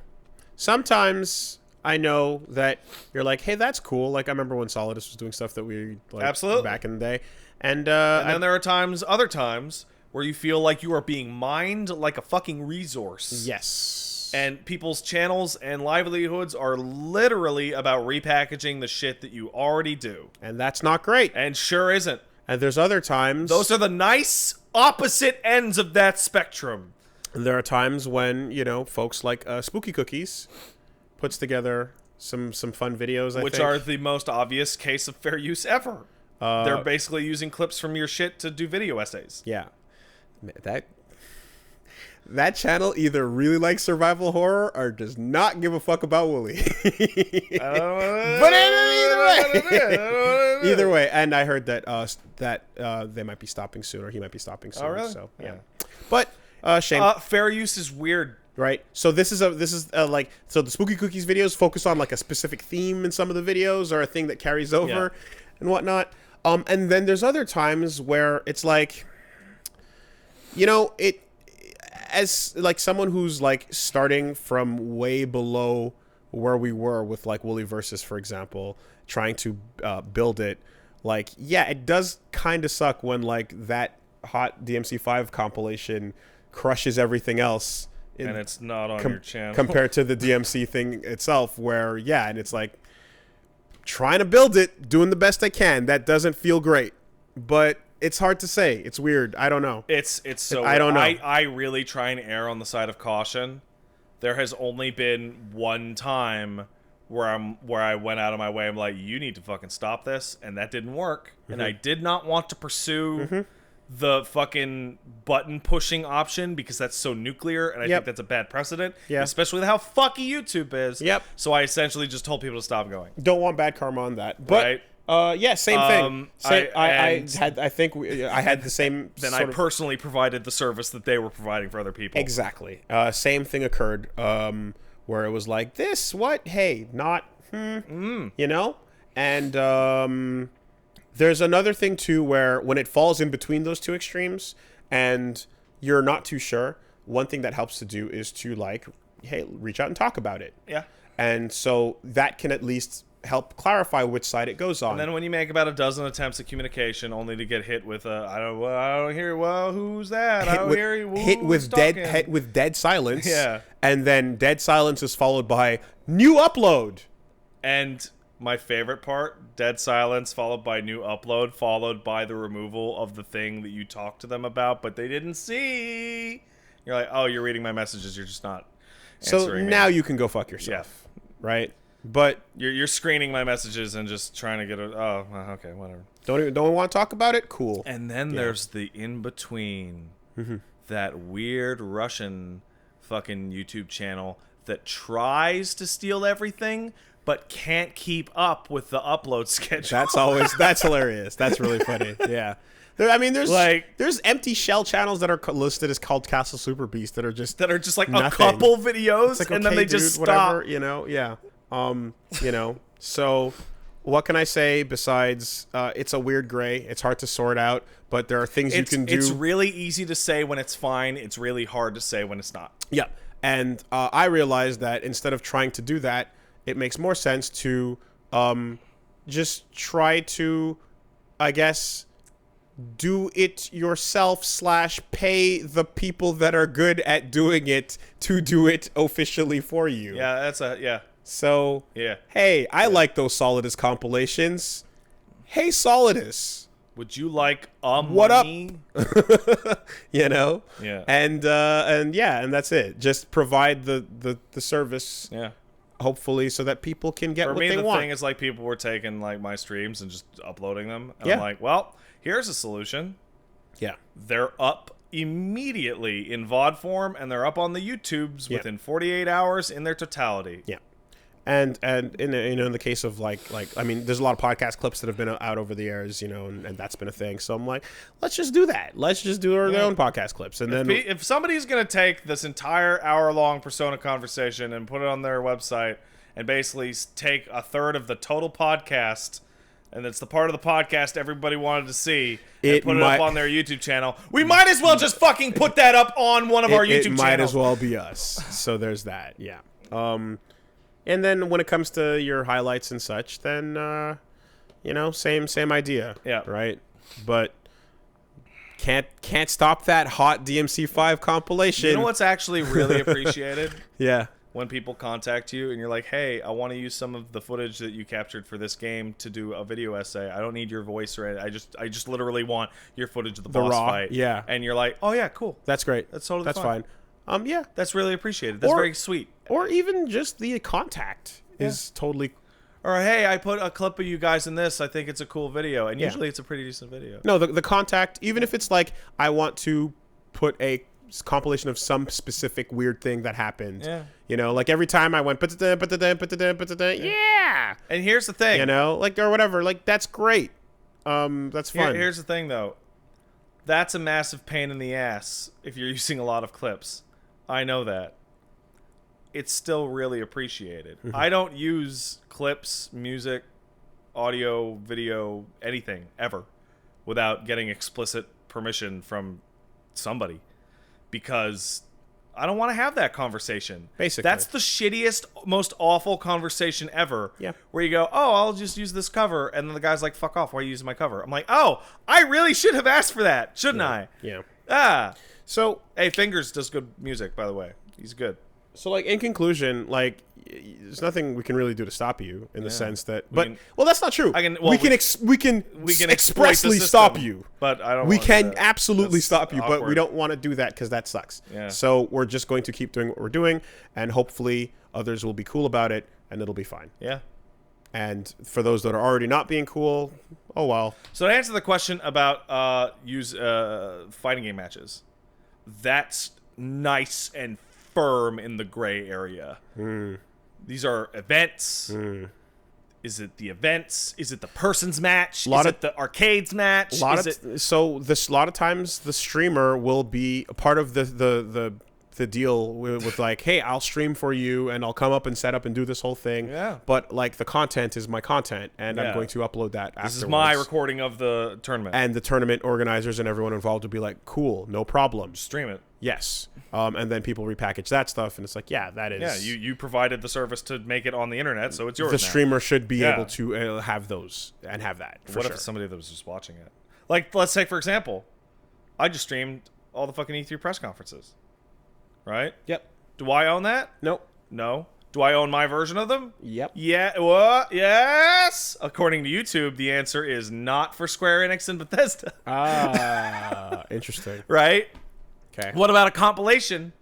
Sometimes I know that you're like, hey, that's cool. Like, I remember when Solidus was doing stuff that we like Absolutely. back in the day. And then there are other times, where you feel like you are being mined like a fucking resource. Yes. And people's channels and livelihoods are literally about repackaging the shit that you already do. And that's not great. And sure isn't. And there's other times... Those are the nice opposite ends of that spectrum. There are times when, you know, folks like Spooky Cookies puts together some fun videos, Which are the most obvious case of fair use ever. They're basically using clips from your shit to do video essays. Yeah. That channel either really likes survival horror or does not give a fuck about Wooly. But either way, and I heard that they might be stopping soon, or he might be stopping soon. Oh, really? So yeah. But Shane, fair use is weird, right? So this is like, so the Spooky Cookies videos focus on like a specific theme in some of the videos, or a thing that carries over and whatnot. And then there's other times where it's like, you know, as like someone who's like starting from way below where we were with like Wooly Versus, for example, trying to build it, like, yeah, it does kind of suck when like that hot DMC5 compilation crushes everything else and it's not on your channel compared to the DMC thing itself, where and it's like trying to build it, doing the best I can. That doesn't feel great, but it's hard to say. It's weird. I don't know. It's so I don't know. I really try and err on the side of caution. There has only been one time where I went out of my way. I'm like, you need to fucking stop this, and that didn't work. And I did not want to pursue the fucking button pushing option because that's so nuclear, and I think that's a bad precedent. Especially with how fucky YouTube is. So I essentially just told people to stop going. Don't want bad karma on that. But same thing. I think I had the same. Then I personally provided the service that they were providing for other people. Exactly. Same thing occurred where it was like, this, what? Hey, not, you know? And there's another thing, too, where when it falls in between those two extremes and you're not too sure, one thing that helps to do is to, like, hey, reach out and talk about it. Yeah. And so that can at least help clarify which side it goes on. And then when you make about a dozen attempts at communication only to get hit with I don't hear, well, who's that? I don't hear you. Hit with dead silence. Yeah. And then dead silence is followed by new upload. And my favorite part, dead silence followed by new upload, followed by the removal of the thing that you talked to them about, but they didn't see. You're like, oh, you're reading my messages. You're just not answering So now you can go fuck yourself. Yeah. Right? But you're screening my messages and just trying to get okay, whatever. Don't want to talk about it? Cool. And then there's the in-between. That weird Russian fucking YouTube channel that tries to steal everything but can't keep up with the upload schedule. That's hilarious. That's really funny. Yeah. There's empty shell channels that are listed as called Castle Super Beast that are just like nothing. A couple videos, like, and then they just stop. Whatever, you know, yeah. You know, so what can I say besides it's a weird gray. It's hard to sort out, but there are things you can do. It's really easy to say when it's fine. It's really hard to say when it's not. Yeah. And I realized that instead of trying to do that, it makes more sense to just try to, I guess, do it yourself / pay the people that are good at doing it to do it officially for you. Yeah, that's So, hey, I like those Solidus compilations. hey, Solidus, Would you like a what money? up? You know? Yeah. And that's it. Just provide the service. Yeah. Hopefully, so that people can get For what me, they the want. thing is like people were taking like my streams and just uploading them, and Yeah. I'm like, well, here's a solution. Yeah. They're up immediately in VOD form, and they're up on the YouTubes within 48 hours in their totality. Yeah. And in in the case of like I mean, there's a lot of podcast clips that have been out over the years, and that's been a thing. So I'm like, let's just do that. Let's just do their own podcast clips, and then If somebody's gonna take this entire hour-long Persona conversation and put it on their website, and basically take a third of the total podcast, and it's the part of the podcast everybody wanted to see, and put it up on their YouTube channel, we might as well just fucking put that up on one of our YouTube channels. It might as well be us. So there's that. Yeah. And then when it comes to your highlights and such, then same idea. Yeah. Right. But can't stop that hot DMC5 compilation. You know what's actually really appreciated? Yeah. When people contact you and you're like, hey, I want to use some of the footage that you captured for this game to do a video essay. I don't need your voice or anything. I just literally want your footage of the boss raw fight. Yeah. And you're like, oh yeah, cool. That's great. That's totally fine. Yeah. That's really appreciated. That's very sweet. Or even just the contact is totally. Or hey, I put a clip of you guys in this. I think it's a cool video, and usually it's a pretty decent video. No, the contact, even if it's like I want to put a compilation of some specific weird thing that happened. Yeah. Like every time I went, yeah. And here's the thing. Like or whatever. Like that's great. That's fun. Here's the thing though. That's a massive pain in the ass if you're using a lot of clips. I know that. It's still really appreciated. Mm-hmm. I don't use clips, music, audio, video, anything, ever, without getting explicit permission from somebody. Because I don't want to have that conversation. Basically. That's the shittiest, most awful conversation ever. Yeah. Where you go, oh, I'll just use this cover. And then the guy's like, fuck off, why are you using my cover? I'm like, oh, I really should have asked for that, shouldn't I? Yeah. So, hey, Fingers does good music, by the way. He's good. So, like, in conclusion, like, there's nothing we can really do to stop you in the sense that, well, that's not true. We can expressly stop you, but I don't. We can absolutely stop you, but we don't want to do that because that sucks. Yeah. So we're just going to keep doing what we're doing, and hopefully others will be cool about it, and it'll be fine. Yeah. And for those that are already not being cool, oh well. So to answer the question about fighting game matches, that's nice and firm in the gray area. These are events. Is it the events? Is it the person's match? Is it the arcades match? A lot of times the streamer will be a part of the deal with like, hey, I'll stream for you and I'll come up and set up and do this whole thing. Yeah. But like the content is my content and I'm going to upload that afterwards. This is my recording of the tournament. And the tournament organizers and everyone involved will be like, cool, no problem. Stream it. Yes. And then people repackage that stuff and it's like, yeah, that is. Yeah, you provided the service to make it on the internet, so it's yours The now. streamer should be able to have those and have that. What if it's somebody that was just watching it? Like, let's say, for example, I just streamed all the fucking E3 press conferences. Right? Yep. Do I own that? Nope. No. Do I own my version of them? Yep. Yeah. What? Yes. According to YouTube, the answer is not for Square Enix and Bethesda. Interesting. Right? Okay. What about a compilation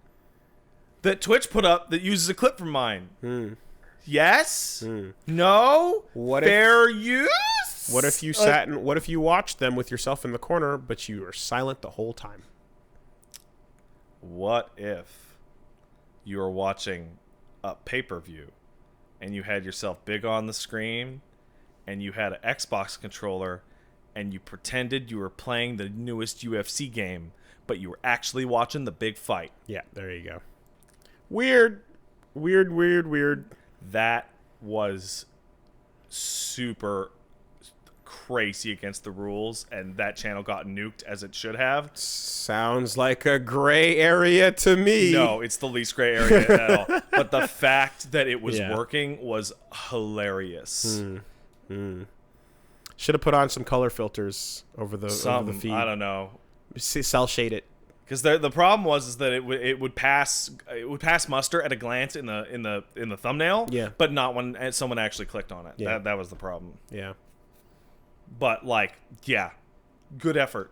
that Twitch put up that uses a clip from mine? Yes? No? Fair use? What if you sat and what if you watched them with yourself in the corner, but you were silent the whole time? What if you were watching a pay-per-view and you had yourself big on the screen and you had an Xbox controller and you pretended you were playing the newest UFC game, but you were actually watching the big fight? Yeah, there you go. Weird. That was super crazy against the rules, and that channel got nuked as it should have. Sounds like a gray area to me. No, it's the least gray area at all. But the fact that it was working was hilarious. Should have put on some color filters over the feed. I don't know. Cell shade it. Because the problem was that it would pass muster at a glance in the thumbnail. Yeah. But not when someone actually clicked on it. Yeah. That was the problem. Yeah. But like, yeah, good effort,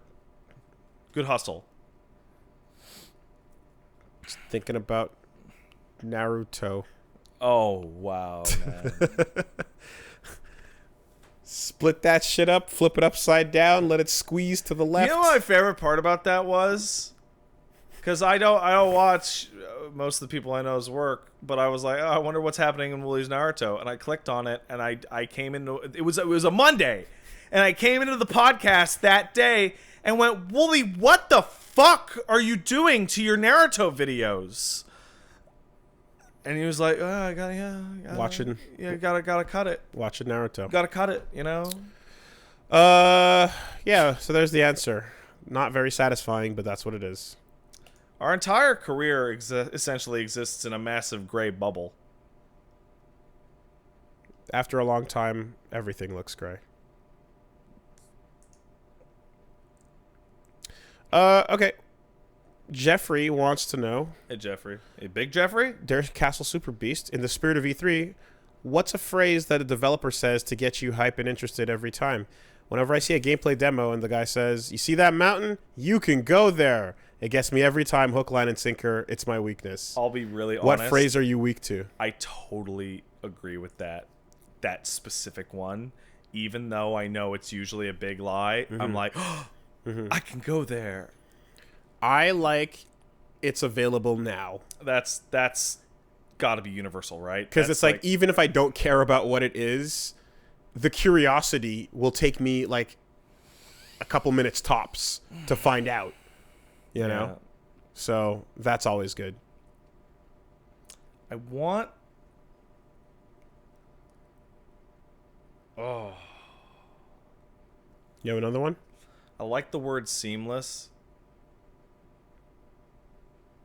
good hustle. Just thinking about Naruto. Oh wow, man. Split that shit up, flip it upside down, let it squeeze to the left. You know what my favorite part about that was? Because I don't watch most of the people I know's work, but I was like, oh, I wonder what's happening in Woolie's Naruto, and I clicked on it, and I came into it was a Monday, and I came into the podcast that day and went, Woolie, what the fuck are you doing to your Naruto videos? And he was like, oh, I gotta Watching. Yeah, gotta cut it. Watching Naruto. Gotta cut it, you know? Yeah, so there's the answer. Not very satisfying, but that's what it is. Our entire career essentially exists in a massive gray bubble. After a long time, everything looks gray. Okay. Jeffrey wants to know. Hey, Jeffrey. Hey, Big Jeffrey? Derek Castle Super Beast, in the spirit of E3, what's a phrase that a developer says to get you hype and interested every time? Whenever I see a gameplay demo and the guy says, you see that mountain? You can go there. It gets me every time, hook, line, and sinker. It's my weakness. I'll be really honest. What phrase are you weak to? I totally agree with that specific one. Even though I know it's usually a big lie, I'm like, oh, I can go there. I like it's available now. That's got to be universal, right? Because it's like, even if I don't care about what it is, the curiosity will take me like a couple minutes tops to find out. You know? So that's always good. I want... Oh. You have another one? I like the word seamless.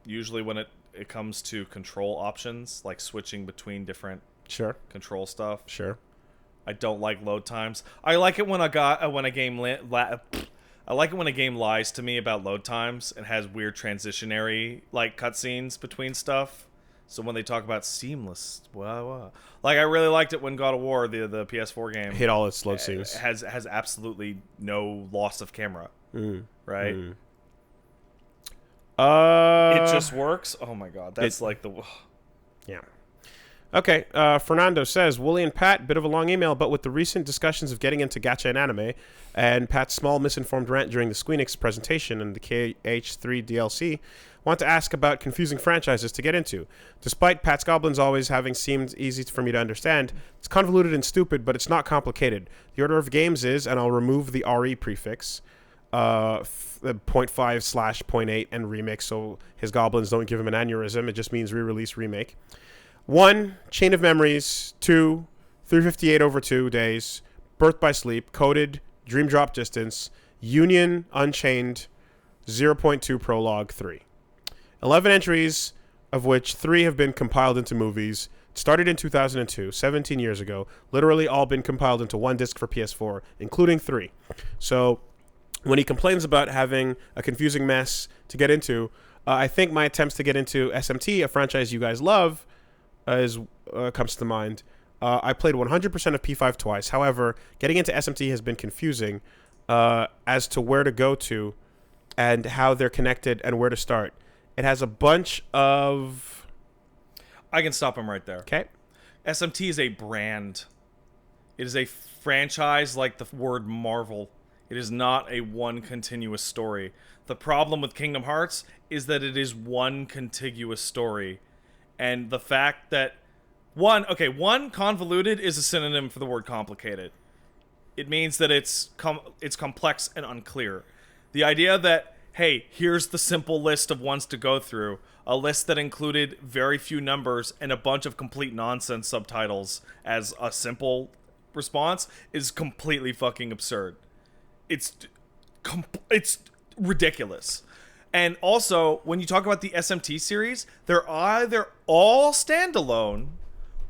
Usually when it comes to control options, like switching between different control stuff. Sure. I don't like load times. I like it when a game I like it when a game lies to me about load times and has weird transitionary like cutscenes between stuff. So when they talk about seamless, like I really liked it when God of War, the PS4 game, hit all its load scenes, has absolutely no loss of camera, right? It just works. Oh my god, that's like the yeah. Okay, Fernando says, Wooly and Pat, bit of a long email, but with the recent discussions of getting into gacha and anime, and Pat's small misinformed rant during the Squeenix presentation and the KH3 DLC, want to ask about confusing franchises to get into. Despite Pat's Goblins always having seemed easy for me to understand, it's convoluted and stupid, but it's not complicated. The order of games is, and I'll remove the RE prefix, 0.5/0.8 and remake, so his Goblins don't give him an aneurysm. It just means re-release, remake. 1, Chain of Memories. 2, 358 over 2 days. Birth by Sleep. Coded. Dream Drop Distance. Union. Unchained. 0.2 Prologue. 3. 11 entries, of which 3 have been compiled into movies. It started in 2002, 17 years ago. Literally all been compiled into one disc for PS4, including 3. So when he complains about having a confusing mess to get into, I think my attempts to get into SMT, a franchise you guys love, comes to mind. I played 100% of P5 twice. However, getting into SMT has been confusing as to where to go to and how they're connected and where to start. It has a bunch of... I can stop him right there. Okay. SMT is a brand. It is a franchise like the word Marvel. It is not a one continuous story. The problem with Kingdom Hearts is that it is one contiguous story. And the fact that one, convoluted is a synonym for the word complicated. It means that it's complex and unclear. The idea that, hey, here's the simple list of ones to go through, a list that included very few numbers and a bunch of complete nonsense subtitles as a simple response, is completely fucking absurd. It's ridiculous. And also, when you talk about the SMT series, they're either all standalone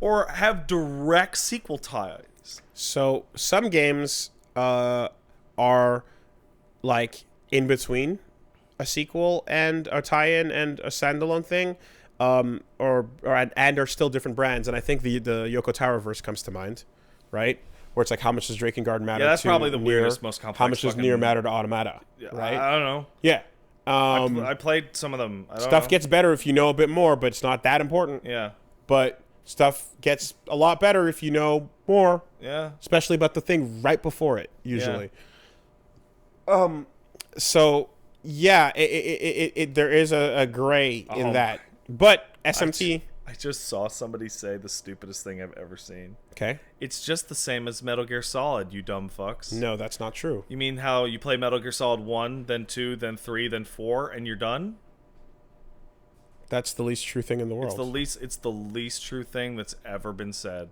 or have direct sequel ties. So some games are like in between a sequel and a tie-in and a standalone thing, and are still different brands. And I think the Yoko Taro verse comes to mind, right? where it's like how much does Drakengard matter? Yeah, that's to probably the Nier? weirdest, most complex. How much does Nier matter to Automata? Right? I don't know. Yeah. I played some of them. I don't Stuff know. gets better if you know a bit more, but it's not that important. Yeah. But stuff gets a lot better if you know more. Yeah. Especially about the thing right before it, usually. So yeah, there is a gray in that. But SMT. I just saw somebody say the stupidest thing I've ever seen. Okay. It's just the same as Metal Gear Solid, you dumb fucks. No, that's not true. You mean how you play Metal Gear Solid 1, then 2, then 3, then 4, and you're done? That's the least true thing in the world. It's the least true thing that's ever been said.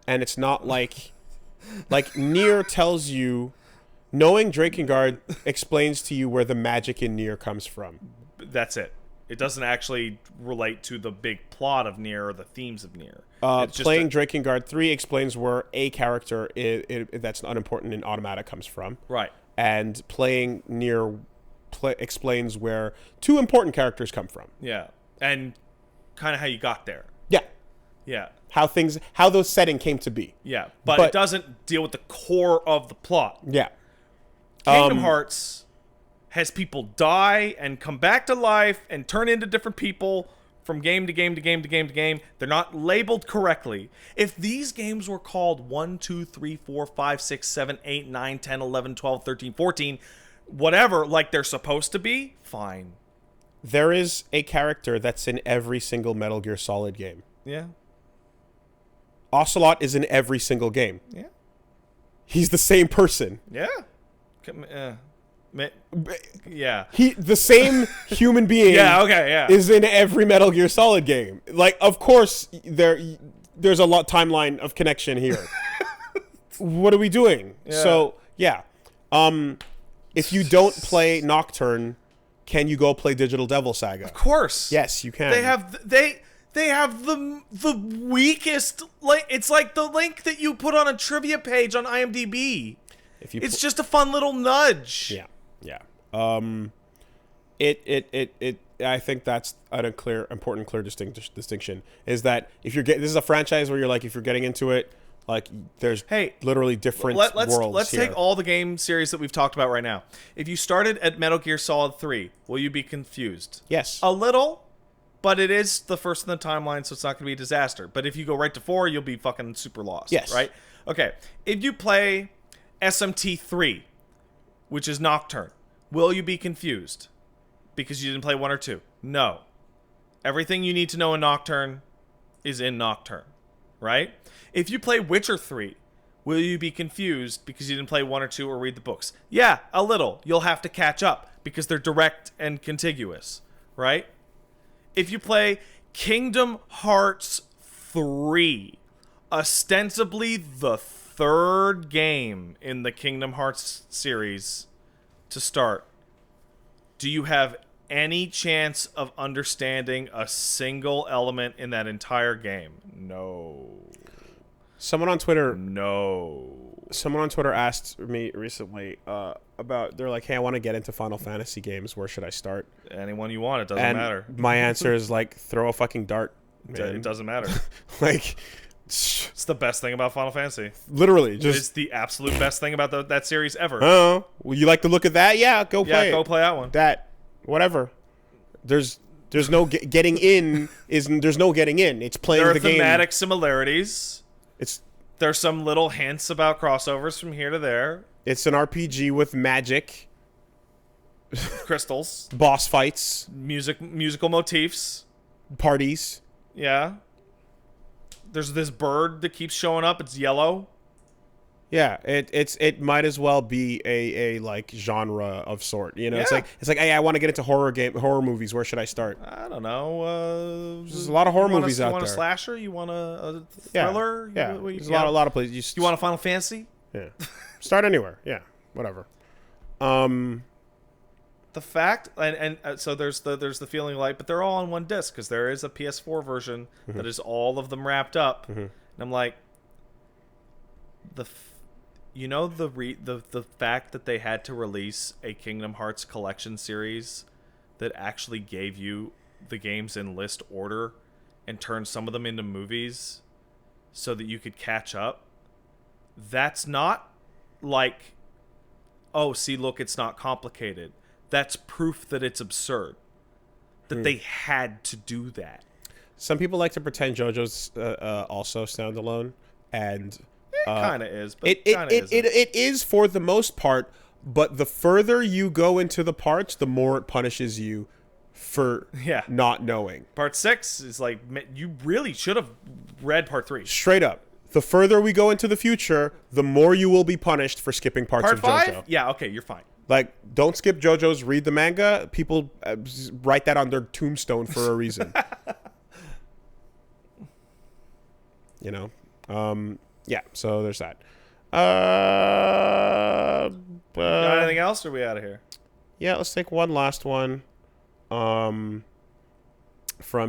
And it's not like Nier tells you, knowing Drakengard explains to you where the magic in Nier comes from. That's it. It doesn't actually relate to the big plot of Nier or the themes of Nier. Playing Drakengard 3 explains where a character that's unimportant in Automata comes from. Right. And playing Nier explains where two important characters come from. Yeah. And kind of how you got there. Yeah. Yeah. How those setting came to be. Yeah. But it doesn't deal with the core of the plot. Yeah. Kingdom Hearts has people die and come back to life and turn into different people from game to game to game to game to game. They're not labeled correctly. If these games were called 1, 2, 3, 4, 5, 6, 7, 8, 9, 10, 11, 12, 13, 14, whatever, like they're supposed to be, fine. There is a character that's in every single Metal Gear Solid game. Yeah. Ocelot is in every single game. Yeah. He's the same person. Yeah. Yeah. The same human being is in every Metal Gear Solid game. Like, of course, there's a timeline of connection here. What are we doing? Yeah. So, yeah. If you don't play Nocturne, can you go play Digital Devil Saga? Of course. Yes, you can. They have the weakest, like, it's like the link that you put on a trivia page on IMDb. It's just a fun little nudge. Yeah. Yeah. I think that's important clear distinction is that if you're this is a franchise where you're like, if you're getting into it, like there's literally different worlds. Let's take all the game series that we've talked about right now. If you started at Metal Gear Solid 3, will you be confused? Yes. A little, but it is the first in the timeline, so it's not going to be a disaster. But if you go right to 4, you'll be fucking super lost. Yes. Right? Okay. If you play SMT 3, which is Nocturne, will you be confused because you didn't play 1 or 2? No. Everything you need to know in Nocturne is in Nocturne, right? If you play Witcher 3, will you be confused because you didn't play 1 or 2 or read the books? Yeah, a little. You'll have to catch up because they're direct and contiguous, right? If you play Kingdom Hearts 3, ostensibly the third game in the Kingdom Hearts series to start, do you have any chance of understanding a single element in that entire game? No. Someone on Twitter asked me recently about, they're like, hey, I want to get into Final Fantasy games. Where should I start? Anyone you want. It doesn't matter. My answer is like, throw a fucking dart, man. It doesn't matter. Like, it's the best thing about Final Fantasy. Literally, just it's the absolute best thing about that series ever. Oh, well, you like the look of that? Yeah, go play it. Go play that one. That, whatever. There's no getting in. There's no getting in. It's playing the game. There are thematic similarities. There's some little hints about crossovers from here to there. It's an RPG with magic, crystals, boss fights, musical motifs, parties. Yeah. There's this bird that keeps showing up. It's yellow. Yeah, it might as well be a like genre of sort. You know, Yeah. it's like hey, I want to get into horror movies. Where should I start? I don't know. There's a lot of horror movies out there. You want a slasher? You want a thriller? Yeah. There's a lot of places. You want a Final Fantasy? Yeah. Start anywhere. Yeah. Whatever. The fact and so there's the Feeling Light, but they're all on one disc because there is a PS4 version that is all of them wrapped up, and I'm like, the fact that they had to release a Kingdom Hearts collection series that actually gave you the games in list order and turned some of them into movies so that you could catch up. that's not like, oh, see, look, it's not complicated. That's proof that it's absurd. That they had to do that. Some people like to pretend JoJo's also standalone, and It kind of is, but it is for the most part. But the further you go into the parts, the more it punishes you for not knowing. Part 6 is like, you really should have read part 3. Straight up. The further we go into the future, the more you will be punished for skipping parts Part of 5? JoJo. Yeah, okay, you're fine. Like, don't skip JoJo's, read the manga. People write that on their tombstone for a reason. You know? Yeah, so there's that. Got anything else, or are we out of here? Yeah, let's take one last one. From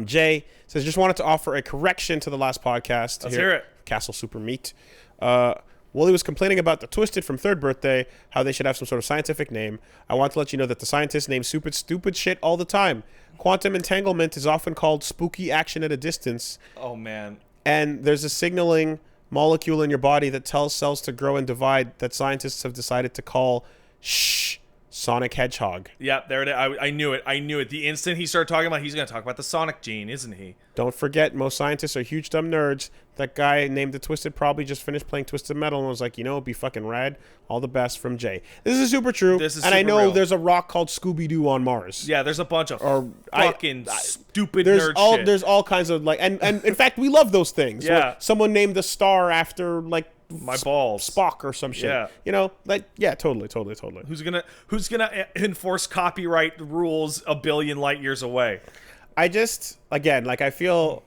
Jay. Says, just wanted to offer a correction to the last podcast. Let's hear it. Castle Super Meat. Wooly was complaining about the Twisted from Third Birthday, how they should have some sort of scientific name. I want to let you know that the scientists name stupid shit all the time. Quantum entanglement is often called spooky action at a distance. Oh, man. And there's a signaling molecule in your body that tells cells to grow and divide that scientists have decided to call Sonic Hedgehog. Yeah, there it is. I knew it. I knew it. The instant he started talking about, he's going to talk about the Sonic gene, isn't he? Don't forget, most scientists are huge dumb nerds. That guy named the Twisted probably just finished playing Twisted Metal and was like, it'd be fucking rad. All the best from Jay. This is super true. I know real. There's a rock called Scooby-Doo on Mars. Yeah, there's a bunch of stupid there's nerd all shit. There's all kinds of and in fact we love those things. Yeah. Where someone named the star after like my balls, Spock or some shit. Yeah. Totally. Who's gonna enforce copyright rules a billion light years away? I just I feel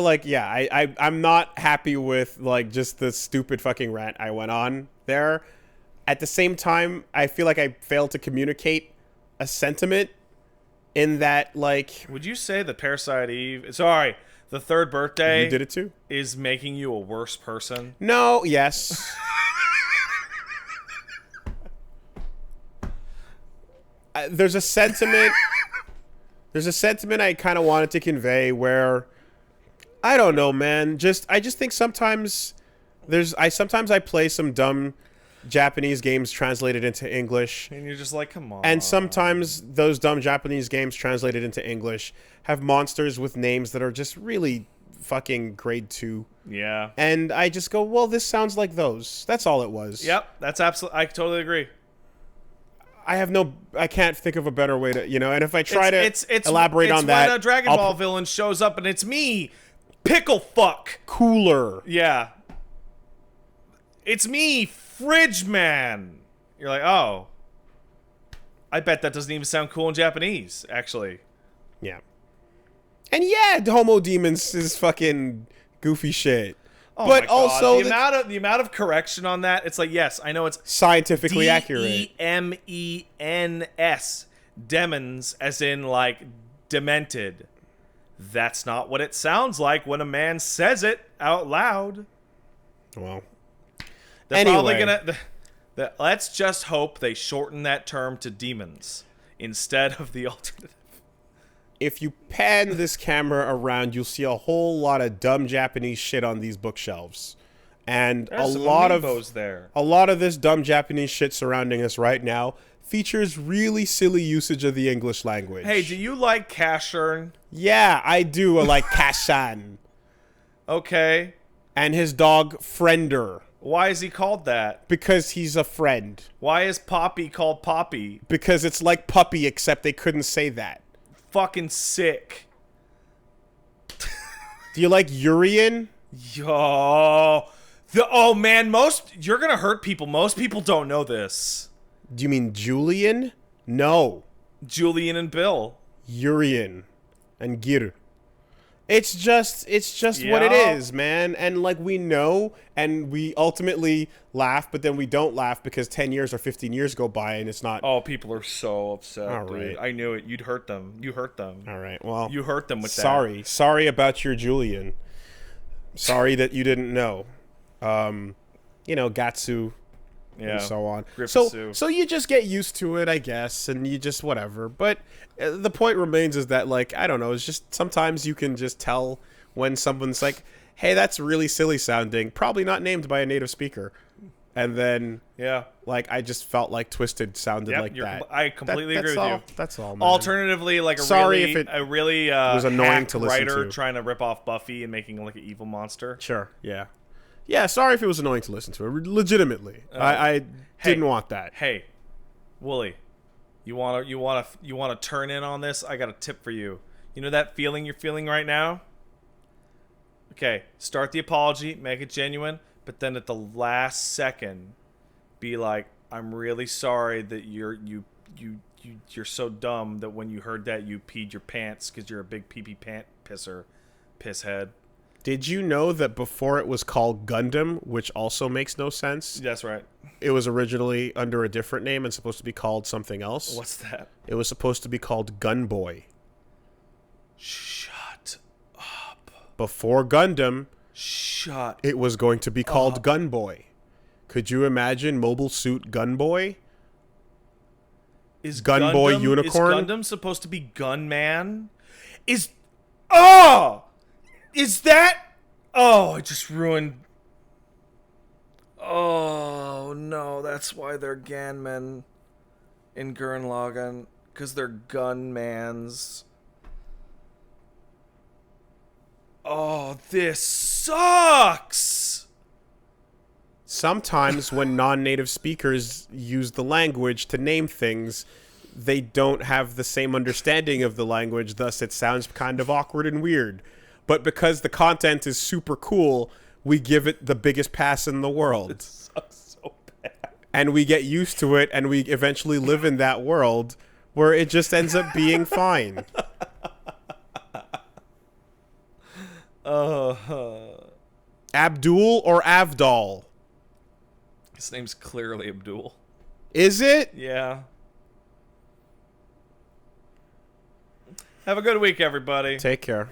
like I'm not happy with like just the stupid fucking rant I went on there. At the same time, I feel like I failed to communicate a sentiment in that like. Would you say the Parasite Eve? Sorry, the Third Birthday. You did it too. Is making you a worse person? No. Yes. There's a sentiment. There's a sentiment I kind of wanted to convey where. I don't know, man. I just think sometimes I play some dumb Japanese games translated into English. And you're just like, come on. And sometimes those dumb Japanese games translated into English have monsters with names that are just really fucking grade 2. Yeah. And I just go, well, this sounds like those. That's all it was. Yep. That's absolutely. I totally agree. I can't think of a better way to, and if I try to elaborate on that. It's when a Dragon Ball villain shows up and it's me. Pickle fuck. Cooler. Yeah. It's me, Fridge Man. You're like, oh. I bet that doesn't even sound cool in Japanese, actually. Yeah. And yeah, Homo Demons is fucking goofy shit. Oh but my God. also the amount of correction on that, it's like, yes, I know it's scientifically accurate. Demens. Demons, as in like demented. That's not what it sounds like when a man says it out loud. Well, they're probably gonna. Let's just hope they shorten that term to demons instead of the alternative. If you pan this camera around, you'll see a whole lot of dumb Japanese shit on these bookshelves, and There's a lot of this dumb Japanese shit surrounding us right now features really silly usage of the English language. Hey, do you like Cashern? Yeah, I do. I like Kashan. Okay. And his dog, Friender. Why is he called that? Because he's a friend. Why is Poppy called Poppy? Because it's like puppy, except they couldn't say that. Fucking sick. Do you like Urien? Yo. Man, you're gonna hurt people. Most people don't know this. Do you mean Julien? No. Julien and Bill. Urien and Gir. It's just what it is, man. And like we know, and we ultimately laugh, but then we don't laugh because 10 years or 15 years go by and it's not. Oh, people are so upset. All dude. right. I knew it. You'd hurt them. You hurt them. All right. Well, you hurt them with that. Sorry about your Julien. Sorry that you didn't know. Gatsu. And so on. So you just get used to it, I guess, and you just whatever. But the point remains is that, like, I don't know, it's just sometimes you can just tell when someone's like, hey, that's really silly sounding. Probably not named by a native speaker. And then, Yeah. like, I just felt like Twisted sounded Yep, like that. I completely agree with you. That's all, man. Alternatively, like Sorry a if it really was annoying hacked to listen writer to. trying to rip off Buffy and making like an evil monster. Sure, yeah. Yeah, sorry if it was annoying to listen to. Legitimately. I didn't want that. Hey, Wooly, you wanna turn in on this? I got a tip for you. You know that feeling you're feeling right now? Okay, start the apology, make it genuine, but then at the last second, be like, I'm really sorry that you're so dumb that when you heard that you peed your pants because you're a big pee-pee pant pisshead. Did you know that before it was called Gundam, which also makes no sense, That's right. it was originally under a different name and supposed to be called something else? What's that? It was supposed to be called Gunboy. Shut up. Before Gundam, Shut. it was going to be called Gunboy. Could you imagine Mobile Suit Gunboy? Is Gunboy Gundam, Unicorn? Is Gundam supposed to be Gunman? Is that? Oh, I just ruined. Oh no, that's why they're Ganmen in Gurren Lagann, because they're Gunmans. Oh, this sucks. Sometimes when non-native speakers use the language to name things, they don't have the same understanding of the language, thus it sounds kind of awkward and weird. But because the content is super cool, we give it the biggest pass in the world. It sucks so bad. And we get used to it, and we eventually live in that world where it just ends up being fine. Abdul or Avdol? His name's clearly Abdul. Is it? Yeah. Have a good week, everybody. Take care.